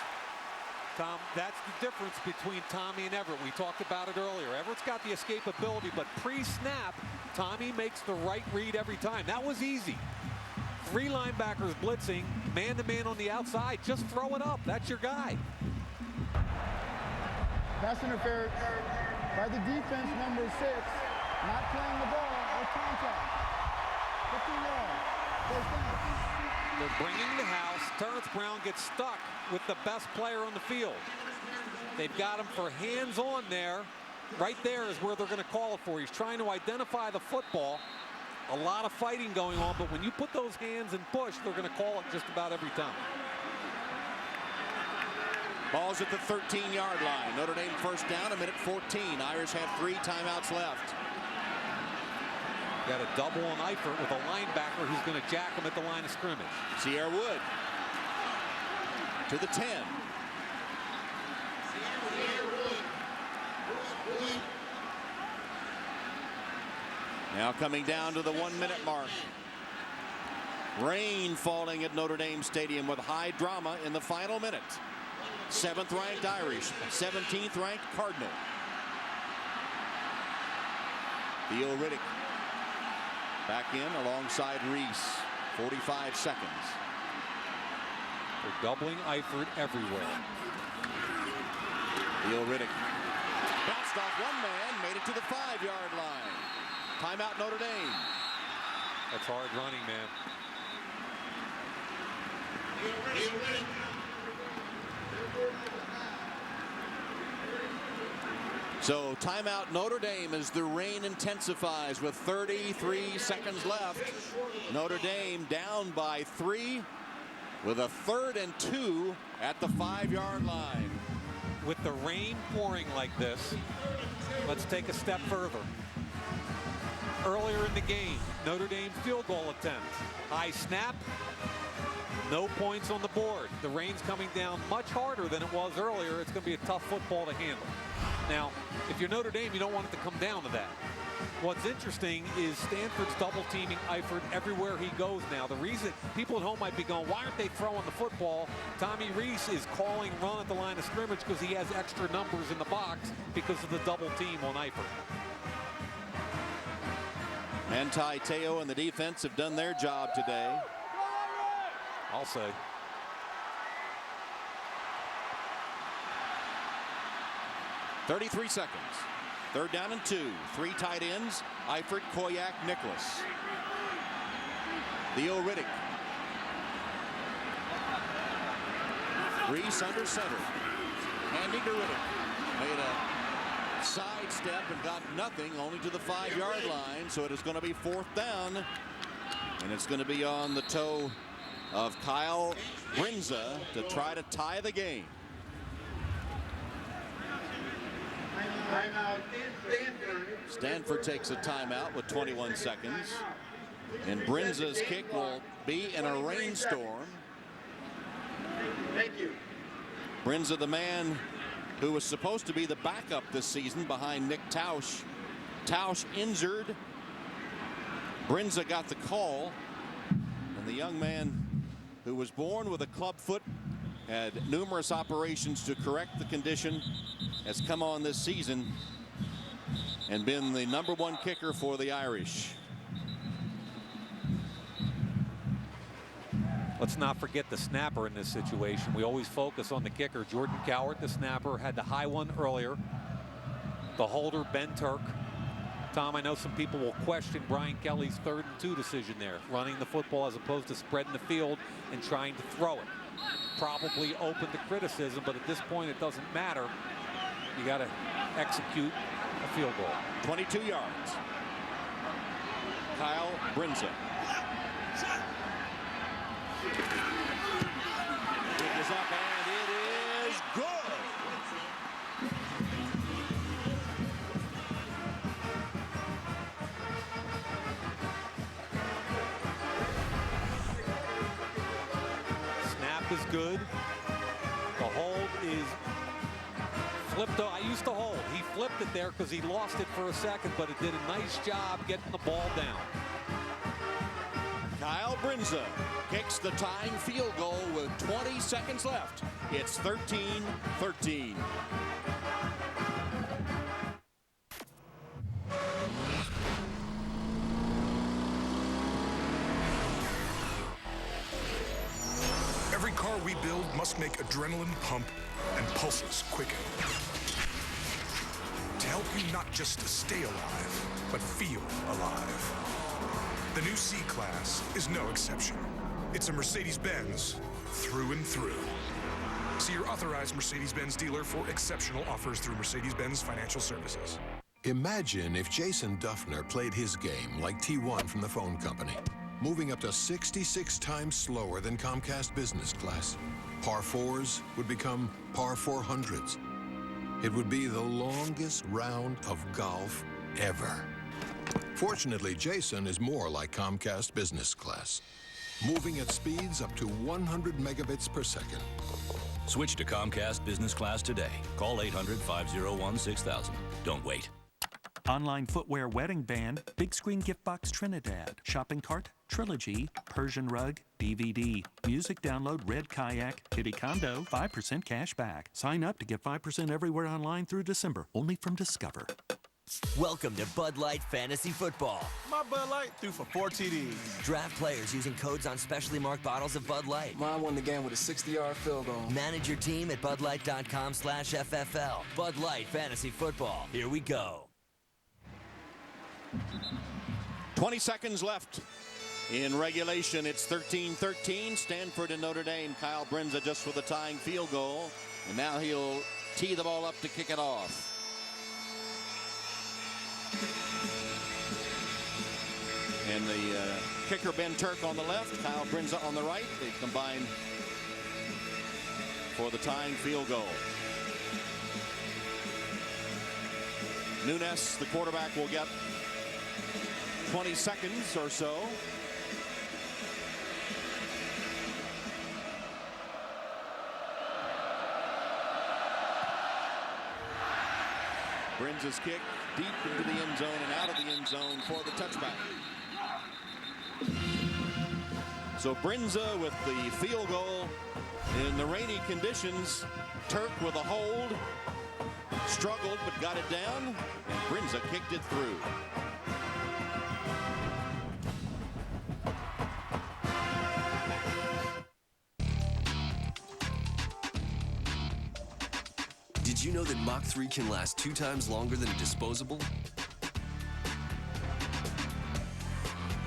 Tom, that's the difference between Tommy and Everett. We talked about it earlier. Everett's got the escapability, but pre-snap, Tommy makes the right read every time. That was easy. 3 linebackers blitzing, man-to-man on the outside. Just throw it up. That's your guy.
Pass interference by the defense, number 6. Not playing the ball with contact. 15 yards. 1st down.
They're bringing the house. Terrence Brown gets stuck with the best player on the field. They've got him for hands-on there. Right there is where they're going to call it for. He's trying to identify the football. A lot of fighting going on, but when you put those hands and push, they're going to call it just about every time.
Ball's at the 13-yard line. Notre Dame 1st down, 1 minute 14. Irish have 3 timeouts left.
Got a double on Eifert with a linebacker who's going to jack him at the line of scrimmage.
Sierra Wood to the 10. Now coming down to the 1 minute mark. Rain falling at Notre Dame Stadium with high drama in the final minute. 7th ranked Irish, 17th ranked Cardinal. Theo Riddick back in alongside Reese. 45 seconds.
They're doubling Eifert everywhere.
Theo Riddick bounced off one man, made it to the 5-yard line. Timeout Notre Dame.
That's hard running, man.
So timeout Notre Dame as the rain intensifies with 33 seconds left. Notre Dame down by 3 with a 3rd and 2 at the 5-yard line.
With the rain pouring like this, let's take a step further. Earlier in the game, Notre Dame field goal attempt. High snap, no points on the board. The rain's coming down much harder than it was earlier. It's going to be a tough football to handle. Now, if you're Notre Dame, you don't want it to come down to that. What's interesting is Stanford's double teaming Eifert everywhere he goes now. The reason people at home might be going, why aren't they throwing the football? Tommy Rees is calling run at the line of scrimmage because he has extra numbers in the box because of the double team on Eifert.
Manti Te'o and the defense have done their job today.
I'll say.
.33 seconds. 3rd down and 2. 3 tight ends. Eifert, Koyak, Nicholas. Theo Riddick. Reese under center. Handing to Riddick. Made a sidestep and got nothing, only to the 5-yard line. So it is going to be 4th down. And it's going to be on the toe of Kyle Brinza to try to tie the game. Stanford takes a timeout with 21 seconds. And Brinza's kick will be in a rainstorm.
Thank you.
Brinza, the man who was supposed to be the backup this season behind Nick Tausch. Tausch injured. Brinza got the call. And the young man who was born with a club foot, had numerous operations to correct the condition, has come on this season and been the #1 kicker for the Irish.
Let's not forget the snapper in this situation. We always focus on the kicker. Jordan Cowart, the snapper, had the high one earlier. The holder, Ben Turk. Tom, I know some people will question Brian Kelly's 3rd and 2 decision there, running the football as opposed to spreading the field and trying to throw it. Probably open to criticism, but at this point it doesn't matter. You got to execute a field goal.
22 yards. Kyle Brinza. Kick is up and it is good.
Snap is good. The hold is flipped. I used to hold. He flipped it there because he lost it for a second, but it did a nice job getting the ball down.
Kyle Brinza kicks the tying field goal with 20 seconds left. It's 13-13.
Every car we build must make adrenaline pump and pulses quicken. To help you not just to stay alive, but feel alive. The new C-Class is no exception. It's a Mercedes-Benz through and through. See your authorized Mercedes-Benz dealer for exceptional offers through Mercedes-Benz Financial Services.
Imagine if Jason Duffner played his game like T1 from the phone company, moving up to 66 times slower than Comcast Business Class. Par 4s would become par 400s. It would be the longest round of golf ever. Fortunately, Jason is more like Comcast Business Class, moving at speeds up to 100 megabits per second.
Switch to Comcast Business Class today. Call 800-501-6000. Don't wait.
Online footwear wedding band, big screen gift box Trinidad, shopping cart, trilogy, Persian rug, DVD, music download, red kayak, kitty condo, 5% cash back. Sign up to get 5% everywhere online through December, only from Discover.
Welcome to Bud Light Fantasy Football.
My Bud Light threw for 4 TDs.
Draft players using codes on specially marked bottles of Bud Light.
Mine won the game with a 60-yard field goal.
Manage your team at budlight.com/FFL. Bud Light Fantasy Football. Here we go.
20 seconds left in regulation. It's 13-13. Stanford and Notre Dame. Kyle Brinza just for the tying field goal. And now he'll tee the ball up to kick it off. And the kicker, Ben Turk, on the left, Kyle Brinza on the right. They combine for the tying field goal. Nunes, the quarterback, will get 20 seconds or so. Brinza's kick deep into the end zone and out of the end zone for the touchback. So Brinza with the field goal in the rainy conditions. Turk with a hold. Struggled but got it down, and Brinza kicked it through.
Did you know that Mach 3 can last 2 times longer than a disposable?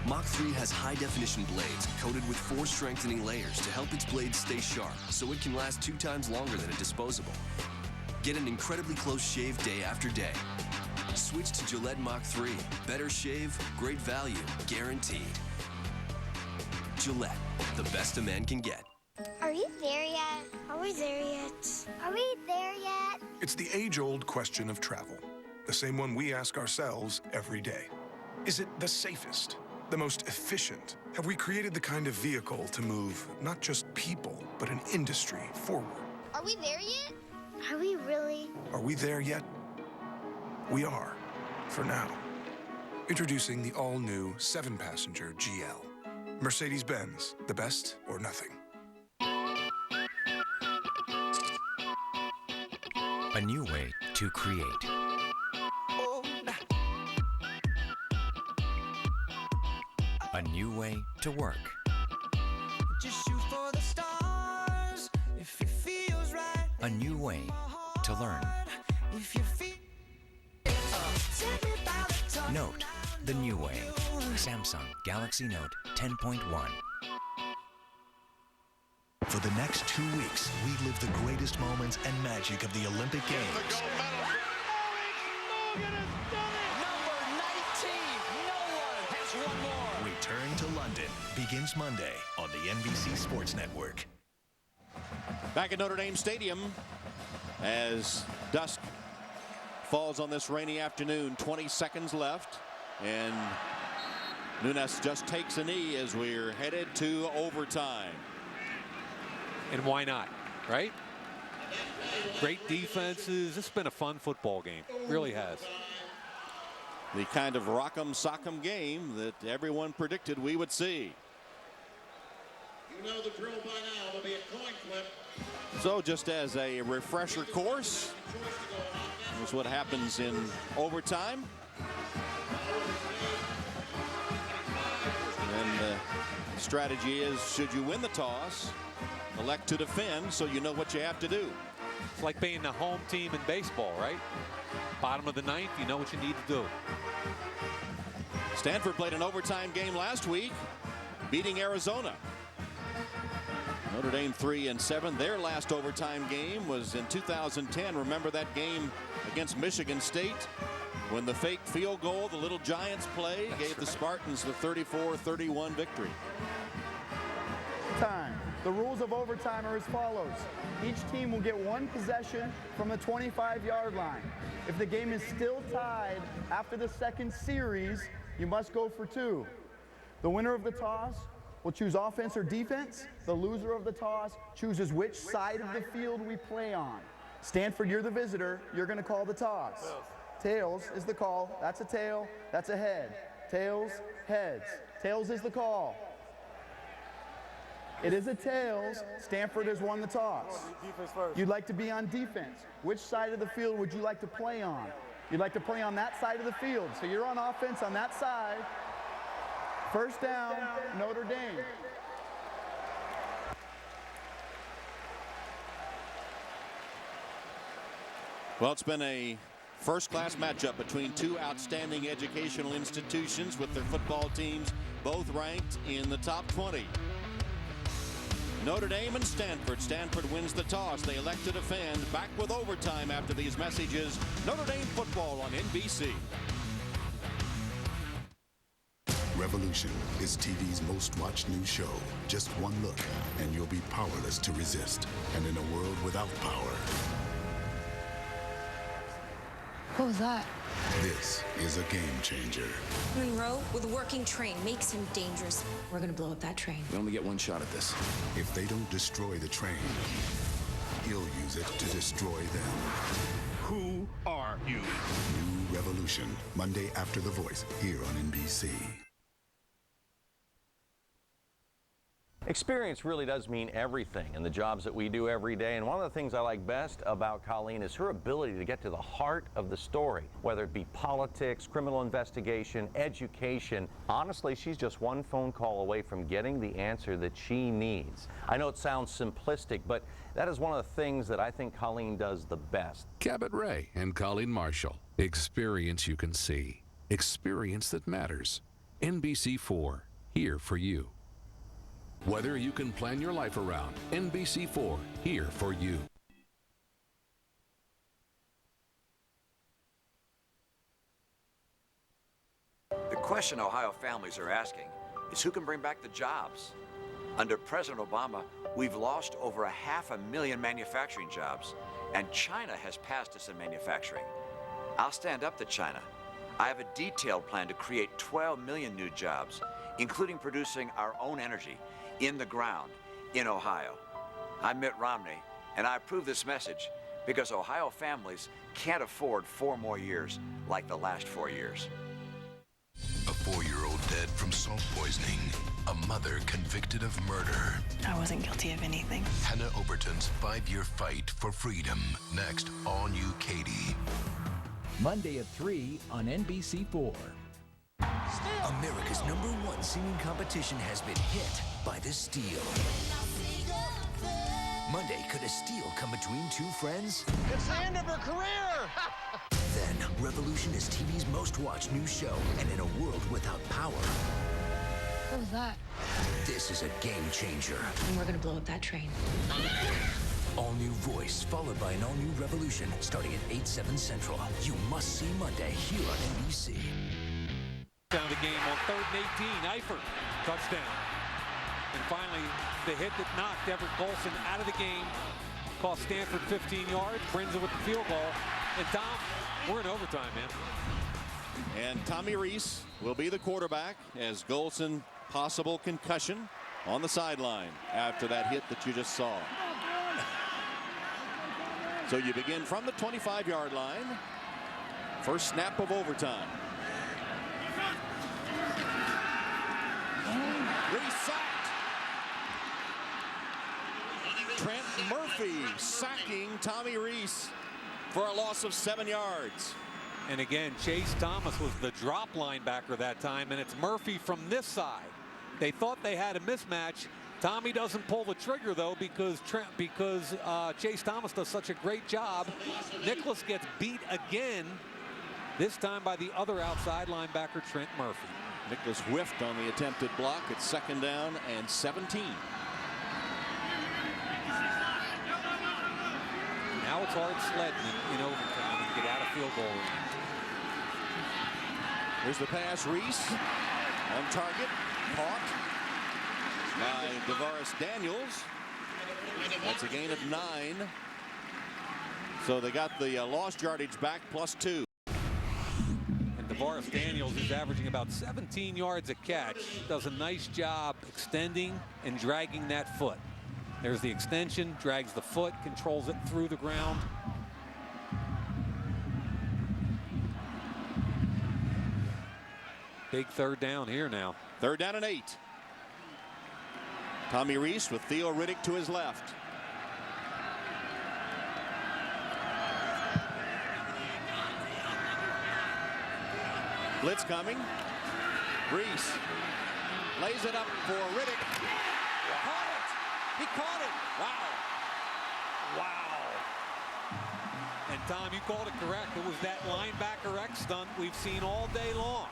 Mach 3 has high-definition blades coated with 4 strengthening layers to help its blades stay sharp, so it can last 2 times longer than a disposable. Get an incredibly close shave day after day. Switch to Gillette Mach 3. Better shave, great value, guaranteed. Gillette, the best a man can get.
Are you there yet? Are we there yet? Are we there yet?
It's the age-old question of travel, the same one we ask ourselves every day. Is it the safest, the most efficient? Have we created the kind of vehicle to move not just people, but an industry forward?
Are we there yet? Are we really?
Are we there yet? We are, for now. Introducing the all-new 7-passenger GL. Mercedes-Benz, the best or nothing.
A new way to create. A new way to work.
Just shoot for the stars if it feels right.
A new way to learn.
If you feel
Note, the new way. Samsung Galaxy Note 10.1.
For the next 2 weeks, we live the greatest moments and magic of the Olympic Games. Return to London begins Monday on the NBC Sports Network.
Back at Notre Dame Stadium as dusk falls on this rainy afternoon. 20 seconds left, and Nunes just takes a knee as we're headed to overtime.
And why not, right? Great defenses. It's been a fun football game. Really has.
The kind of rock'em sock'em game that everyone predicted we would see.
You know the drill by now. There'll be a coin flip.
So just as a refresher course, here's what happens in overtime. And the strategy is, should you win the toss, elect to defend so you know what you have to do.
It's like being the home team in baseball, right? Bottom of the ninth, you know what you need to do.
Stanford played an overtime game last week, beating Arizona. Notre Dame 3-7. Their last overtime game was in 2010. Remember that game against Michigan State when the fake field goal, the Little Giants play, gave the Spartans the 34-31 victory.
Time. The rules of overtime are as follows. Each team will get 1 possession from the 25-yard line. If the game is still tied after the second series, you must go for 2. The winner of the toss will choose offense or defense. The loser of the toss chooses which side of the field we play on. Stanford, you're the visitor. You're going to call the toss. Tails is the call. That's a tail. That's a head. Tails, heads. Tails is the call. It is a tails. Stanford has won the toss. You'd like to be on defense. Which side of the field would you like to play on? You'd like to play on that side of the field. So you're on offense on that side. First down, Notre Dame.
Well, it's been a first-class matchup between 2 outstanding educational institutions with their football teams both ranked in the top 20. Notre Dame and Stanford. Stanford wins the toss. They elect to defend. Back with overtime after these messages. Notre Dame football on NBC.
Revolution is TV's most watched new show. Just one look, and you'll be powerless to resist. And in a world without power,
what was that?
this is a game changer.
Monroe, with a working train, makes him dangerous. We're gonna blow up that train.
We only get one shot at this. If they don't destroy the train, he'll use it to destroy them. Who are you? New Revolution, Monday after The Voice, here on NBC.
Experience really does mean everything in the jobs that we do every day, and one of the things I like best about Colleen is her ability to get to the heart of the story, whether it be politics, criminal investigation, education. Honestly, she's just one phone call away from getting the answer that she needs. I know it sounds simplistic, but that is one of the things that I think Colleen does the best.
Cabot Ray and Colleen Marshall. Experience you can see. Experience that matters. NBC4, here for you. Whether you can plan your life around, NBC4, here for you.
The question Ohio families are asking is who can bring back the jobs? Under President Obama, we've lost over 500,000 manufacturing jobs, and China has passed us in manufacturing. I'll stand up to China. I have a detailed plan to create 12 million new jobs, including producing our own energy in the ground in Ohio. I'm Mitt Romney, and I approve this message because Ohio families can't afford 4 more years like the last 4 years.
A 4-year-old dead from salt poisoning. A mother convicted of murder.
I wasn't guilty of anything.
Hannah Overton's 5-year fight for freedom. Next, all new Katie.
Monday at 3 on NBC4.
America's #1 singing competition has been hit by the steal. Monday, could a steal come between two friends?
It's the end of her career!
Then, Revolution is TV's most watched new show, and in a world without power,
What was that?
this is a game changer.
And we're gonna blow up that train.
All new Voice, followed by an all new Revolution, starting at 8/7 Central. You must see Monday here on NBC.
Down the game on 3rd and 18. Eifert, touchdown. And finally, the hit that knocked Everett Golson out of the game cost Stanford 15 yards, brings it with the field goal. And Tom, we're in overtime, man.
And Tommy Reese will be the quarterback as Golson, possible concussion on the sideline after that hit that you just saw. So you begin from the 25-yard line. First snap of overtime. Reese sacked. Trent Murphy sacking Tommy Reese for a loss of 7 yards.
And again, Chase Thomas was the drop linebacker that time, and it's Murphy from this side. They thought they had a mismatch. Tommy doesn't pull the trigger, though, because Chase Thomas does such a great job. Nicholas gets beat again, this time by the other outside linebacker, Trent Murphy.
Nicholas whiffed on the attempted block. It's 2nd down and 17.
Now it's hard sledding in overtime to get out of field goal range.
Here's the pass. Reese on target. Caught by DeVaris Daniels. That's a gain of 9. So they got the lost yardage back +2.
And DeVaris Daniels is averaging about 17 yards a catch. Does a nice job extending and dragging that foot. There's the extension, drags the foot, controls it through the ground. Big 3rd down here now.
3rd down and 8. Tommy Reese with Theo Riddick to his left. Blitz coming. Reese lays it up for Riddick. Caught it. He caught it. Wow.
And Tom, you called it correct. It was that linebacker X stunt we've seen all day long.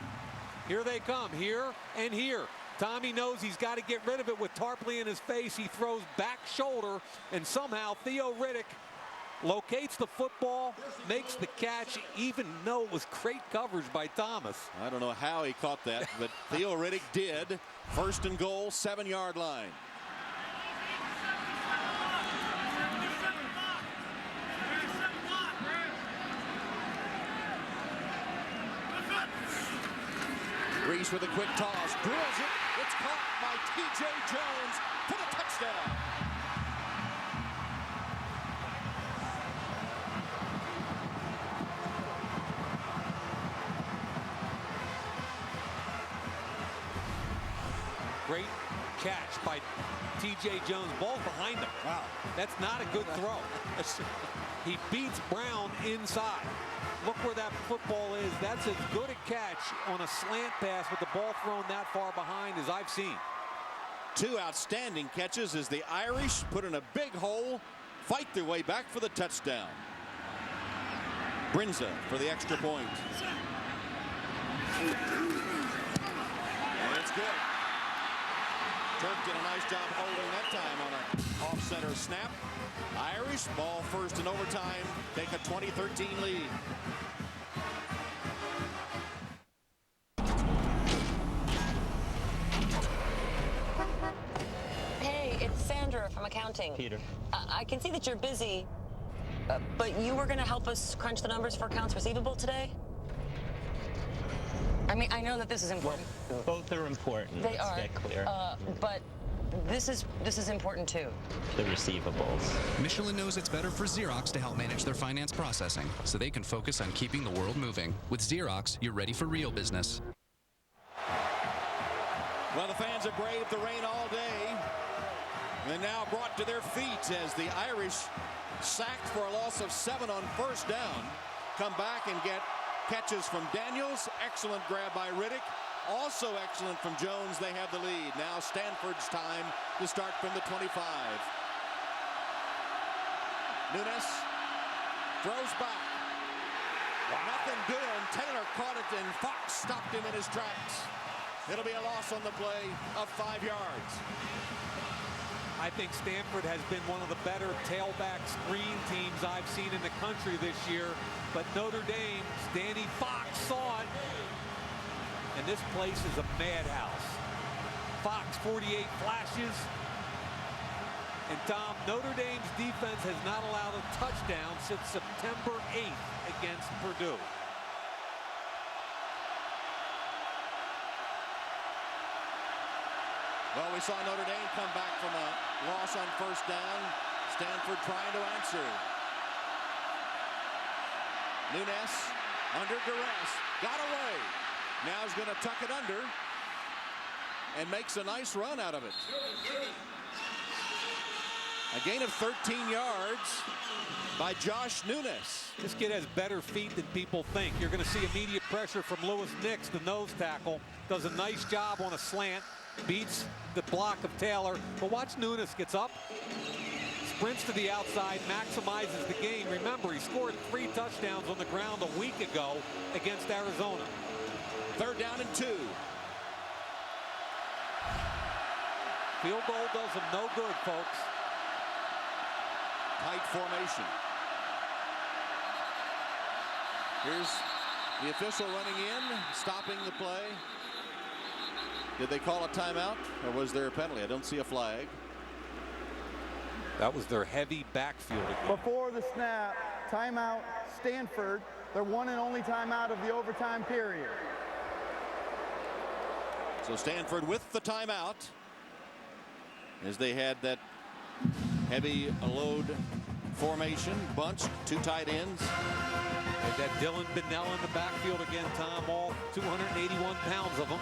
Here they come, here and here. Tommy knows he's got to get rid of it with Tarpley in his face. He throws back shoulder, and somehow Theo Riddick locates the football, makes the catch, even though it was great coverage by Thomas.
I don't know how he caught that, but Theo Riddick did. 1st and goal, 7-yard line. Reese with a quick toss, drills it. It's caught by T.J. Jones for the touchdown.
Great catch by T.J. Jones. Ball behind him. Wow. That's not a good throw. He beats Brown inside. Look where that football is. That's as good a catch on a slant pass with the ball thrown that far behind as I've seen.
2 outstanding catches as the Irish put in a big hole, fight their way back for the touchdown. Brinza for the extra point. And it's good. Turk did a nice job holding that time on an off-center snap. Irish ball first in overtime, take a 20-13 lead.
Hey, it's Sandra from accounting.
Peter.
I can see that you're busy, but you were going to help us crunch the numbers for accounts receivable today? I mean, I know that this is important.
Well, both are important.
They
Let's
are.
get clear.
But this is important too.
The receivables.
Michelin knows it's better for Xerox to help manage their finance processing, so they can focus on keeping the world moving. With Xerox, you're ready for real business.
Well, the fans have braved the rain all day. And now brought to their feet as the Irish, sacked for a loss of 7 on 1st down, come back and get catches from Daniels. Excellent grab by Riddick. Also excellent from Jones. They have the lead. Now Stanford's time to start from the 25. Nunes throws back. Nothing doing. Taylor caught it and Fox stopped him in his tracks. It'll be a loss on the play of 5 yards.
I think Stanford has been one of the better tailback screen teams I've seen in the country this year. But Notre Dame's Danny Fox saw it. And this place is a madhouse. Fox 48 flashes. And Tom, Notre Dame's defense has not allowed a touchdown since September 8th against Purdue.
Well, we saw Notre Dame come back from a loss on 1st down. Stanford trying to answer. Nunes under duress. Got away. Now he's going to tuck it under and makes a nice run out of it. A gain of 13 yards by Josh Nunes.
This kid has better feet than people think. You're going to see immediate pressure from Lewis Nix, the nose tackle. Does a nice job on a slant. Beats the block of Taylor. But watch Nunes gets up. Sprints to the outside, maximizes the game. Remember, he scored 3 touchdowns on the ground a week ago against Arizona.
3rd down and 2.
Field goal does him no good, folks.
Tight formation. Here's the official running in, stopping the play. Did they call a timeout, or was there a penalty? I don't see a flag.
That was their heavy backfield again.
Before the snap, timeout, Stanford. Their one and only timeout of the overtime period.
So Stanford with the timeout as they had that heavy load formation, bunched, 2 tight ends.
And that Dylan Bennell in the backfield again, Tom, all 281 pounds of them.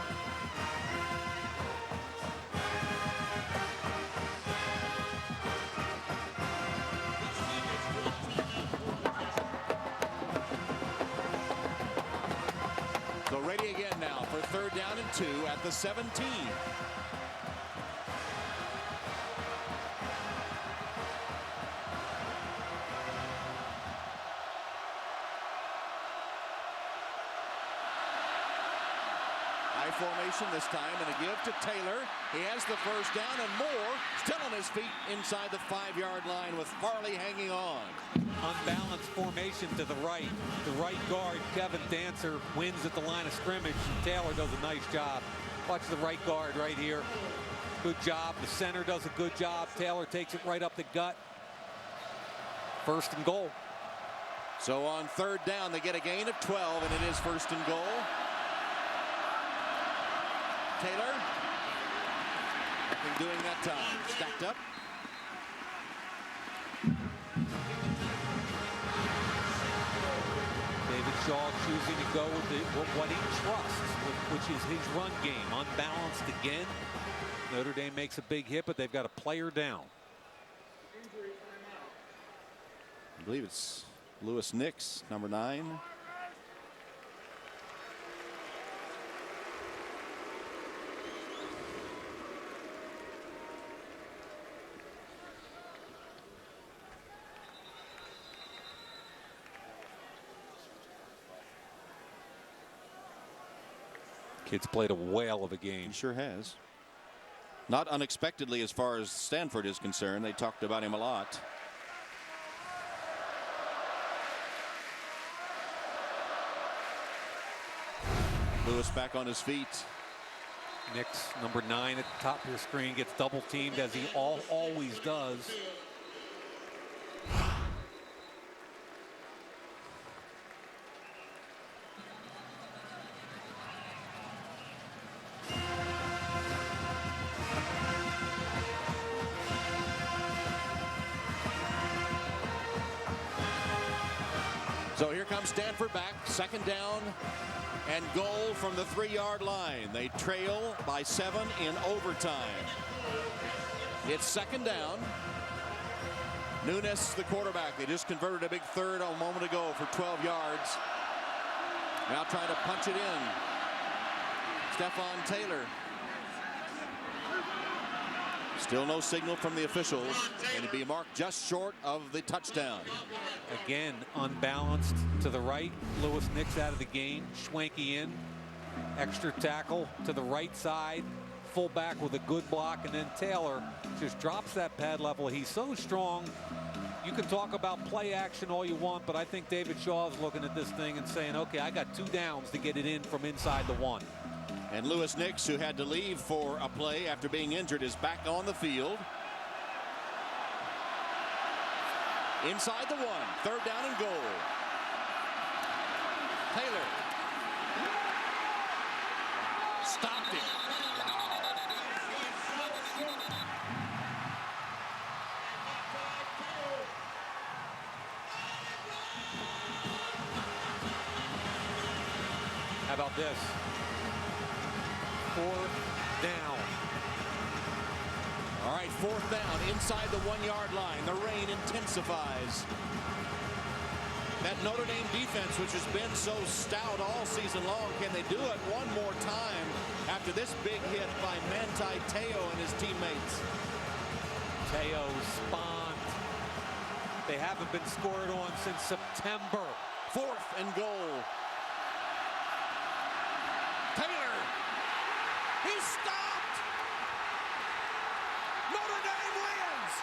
So ready again now for 3rd down and 2 at the 17. formation this time, and a give to Taylor. He has the first down, and Moore still on his feet inside the 5-yard line with Farley hanging on.
Unbalanced formation to the right. The right guard, Kevin Dancer, wins at the line of scrimmage. Taylor does a nice job. Watch the right guard right here. Good job. The center does a good job. Taylor takes it right up the gut. First and goal.
So on third down, they get a gain of 12, and it is first and goal. Taylor, nothing doing that time. Stacked up.
David Shaw choosing to go with what he trusts, which is his run game. Unbalanced again. Notre Dame makes a big hit, but they've got a player down.
I believe it's Lewis Nix, number 9.
Kid's played a whale of a game.
He sure has. Not unexpectedly as far as Stanford is concerned. They talked about him a lot. Lewis back on his feet.
Nix, number 9 at the top of your screen, gets double teamed as he always does.
So here comes Stanford back, second down and goal from the 3-yard line. They trail by 7 in overtime. It's second down. Nunes, the quarterback. They just converted a big third a moment ago for 12 yards. Now trying to punch it in. Stephon Taylor. Still no signal from the officials, and it'd be marked just short of the touchdown.
Again, unbalanced to the right. Lewis Nix out of the game. Schwenke in. Extra tackle to the right side. Fullback with a good block, and then Taylor just drops that pad level. He's so strong. You can talk about play action all you want, but I think David Shaw is looking at this thing and saying, okay, I got 2 downs to get it in from inside the 1.
And Lewis Nix, who had to leave for a play after being injured, is back on the field. Inside the 1, third down and goal. Taylor. Stopped him.
How about this? 4th down.
All right, 4th down inside the 1-yard line. The rain intensifies. That Notre Dame defense, which has been so stout all season long, can they do it one more time after this big hit by Manti Te'o and his teammates?
Te'o spawned. They haven't been scored on since September.
4th and goal. Taylor. He's stopped. Notre Dame wins.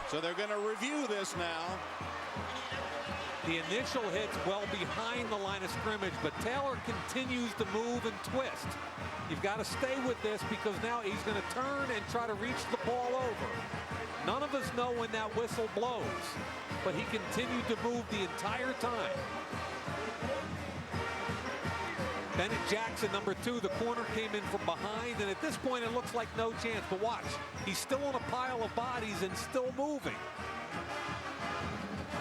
So they're going to review this now.
The initial hit's well behind the line of scrimmage, but Taylor continues to move and twist. You've got to stay with this because now he's going to turn and try to reach the ball over. None of us know when that whistle blows, but he continued to move the entire time. Bennett Jackson, number 2, the corner came in from behind, and at this point it looks like no chance. But watch, he's still on a pile of bodies and still moving.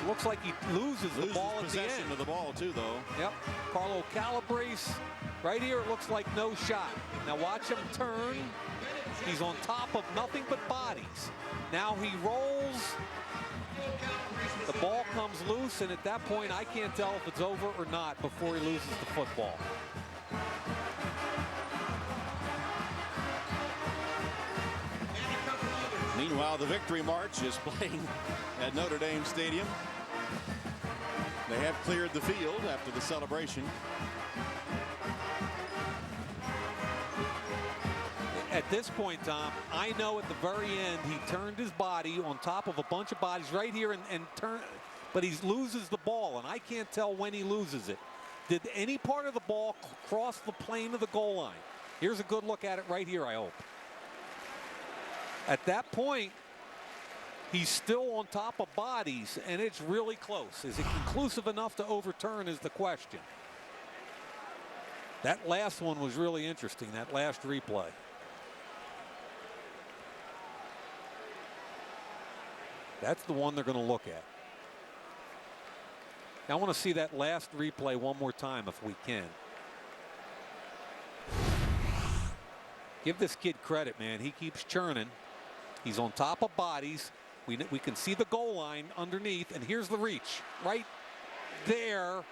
Looks like he loses the ball at the end.
Possession of the ball too, though.
Yep. Carlo Calabrese, right here, it looks like no shot. Now watch him turn. He's on top of nothing but bodies. Now he rolls. The ball comes loose, and at that point, I can't tell if it's over or not before he loses the football.
Meanwhile, the Victory March is playing at Notre Dame Stadium. They have cleared the field after the celebration.
At this point, Tom, I know at the very end he turned his body on top of a bunch of bodies right here and turn, but he loses the ball, and I can't tell when he loses it. Did any part of the ball cross the plane of the goal line? Here's a good look at it right here, I hope. At that point, he's still on top of bodies, and it's really close. Is it conclusive enough to overturn is the question. That last one was really interesting, that last replay. That's the one they're going to look at. Now, I want to see that last replay one more time if we can. Give this kid credit, man. He keeps churning. He's on top of bodies. We can see the goal line underneath, and here's the reach. Right there.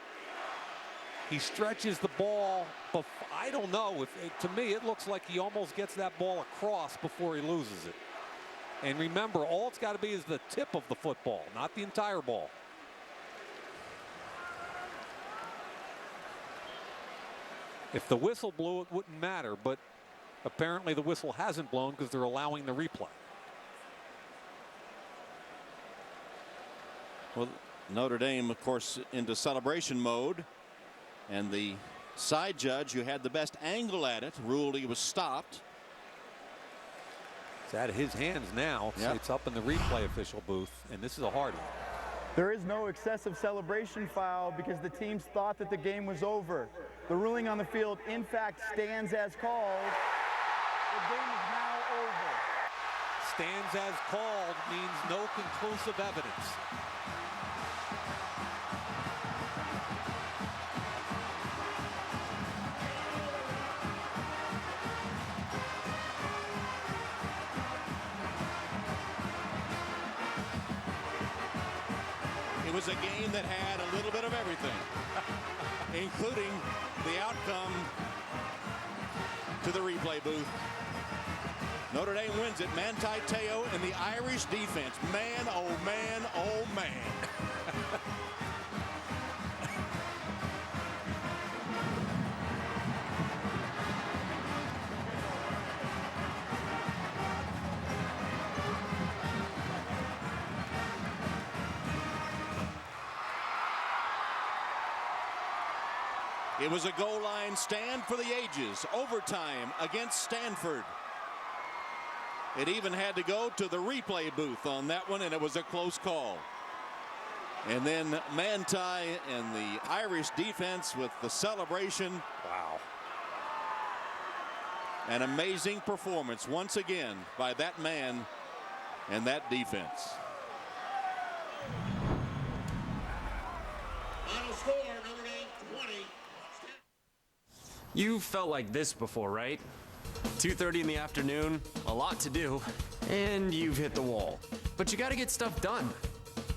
He stretches the ball. But I don't know. To me, it looks like he almost gets that ball across before he loses it. And remember, all it's got to be is the tip of the football, not the entire ball. If the whistle blew, it wouldn't matter, but apparently the whistle hasn't blown because they're allowing the replay.
Well, Notre Dame, of course, into celebration mode. And the side judge, who had the best angle at it, ruled he was stopped.
It's out of his hands now.
Yep.
It's up in the replay official booth, and this is a hard one.
There is no excessive celebration foul because the teams thought that the game was over. The ruling on the field, in fact, stands as called. The game is now over.
Stands as called means no conclusive evidence.
It was a game that had a little bit of everything, including the outcome to the replay booth. Notre Dame wins it. Manti Te'o and the Irish defense. Man, oh man, oh man. It was a goal line stand for the ages. Overtime against Stanford. It even had to go to the replay booth on that one, and it was a close call. And then Manti and the Irish defense with the celebration.
Wow.
An amazing performance once again by that man and that defense.
Final score, Notre Dame 20.
You've felt like this before, right? 2:30 in the afternoon, a lot to do, and you've hit the wall. But you gotta get stuff done.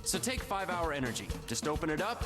So take 5 Hour Energy. Just open it up,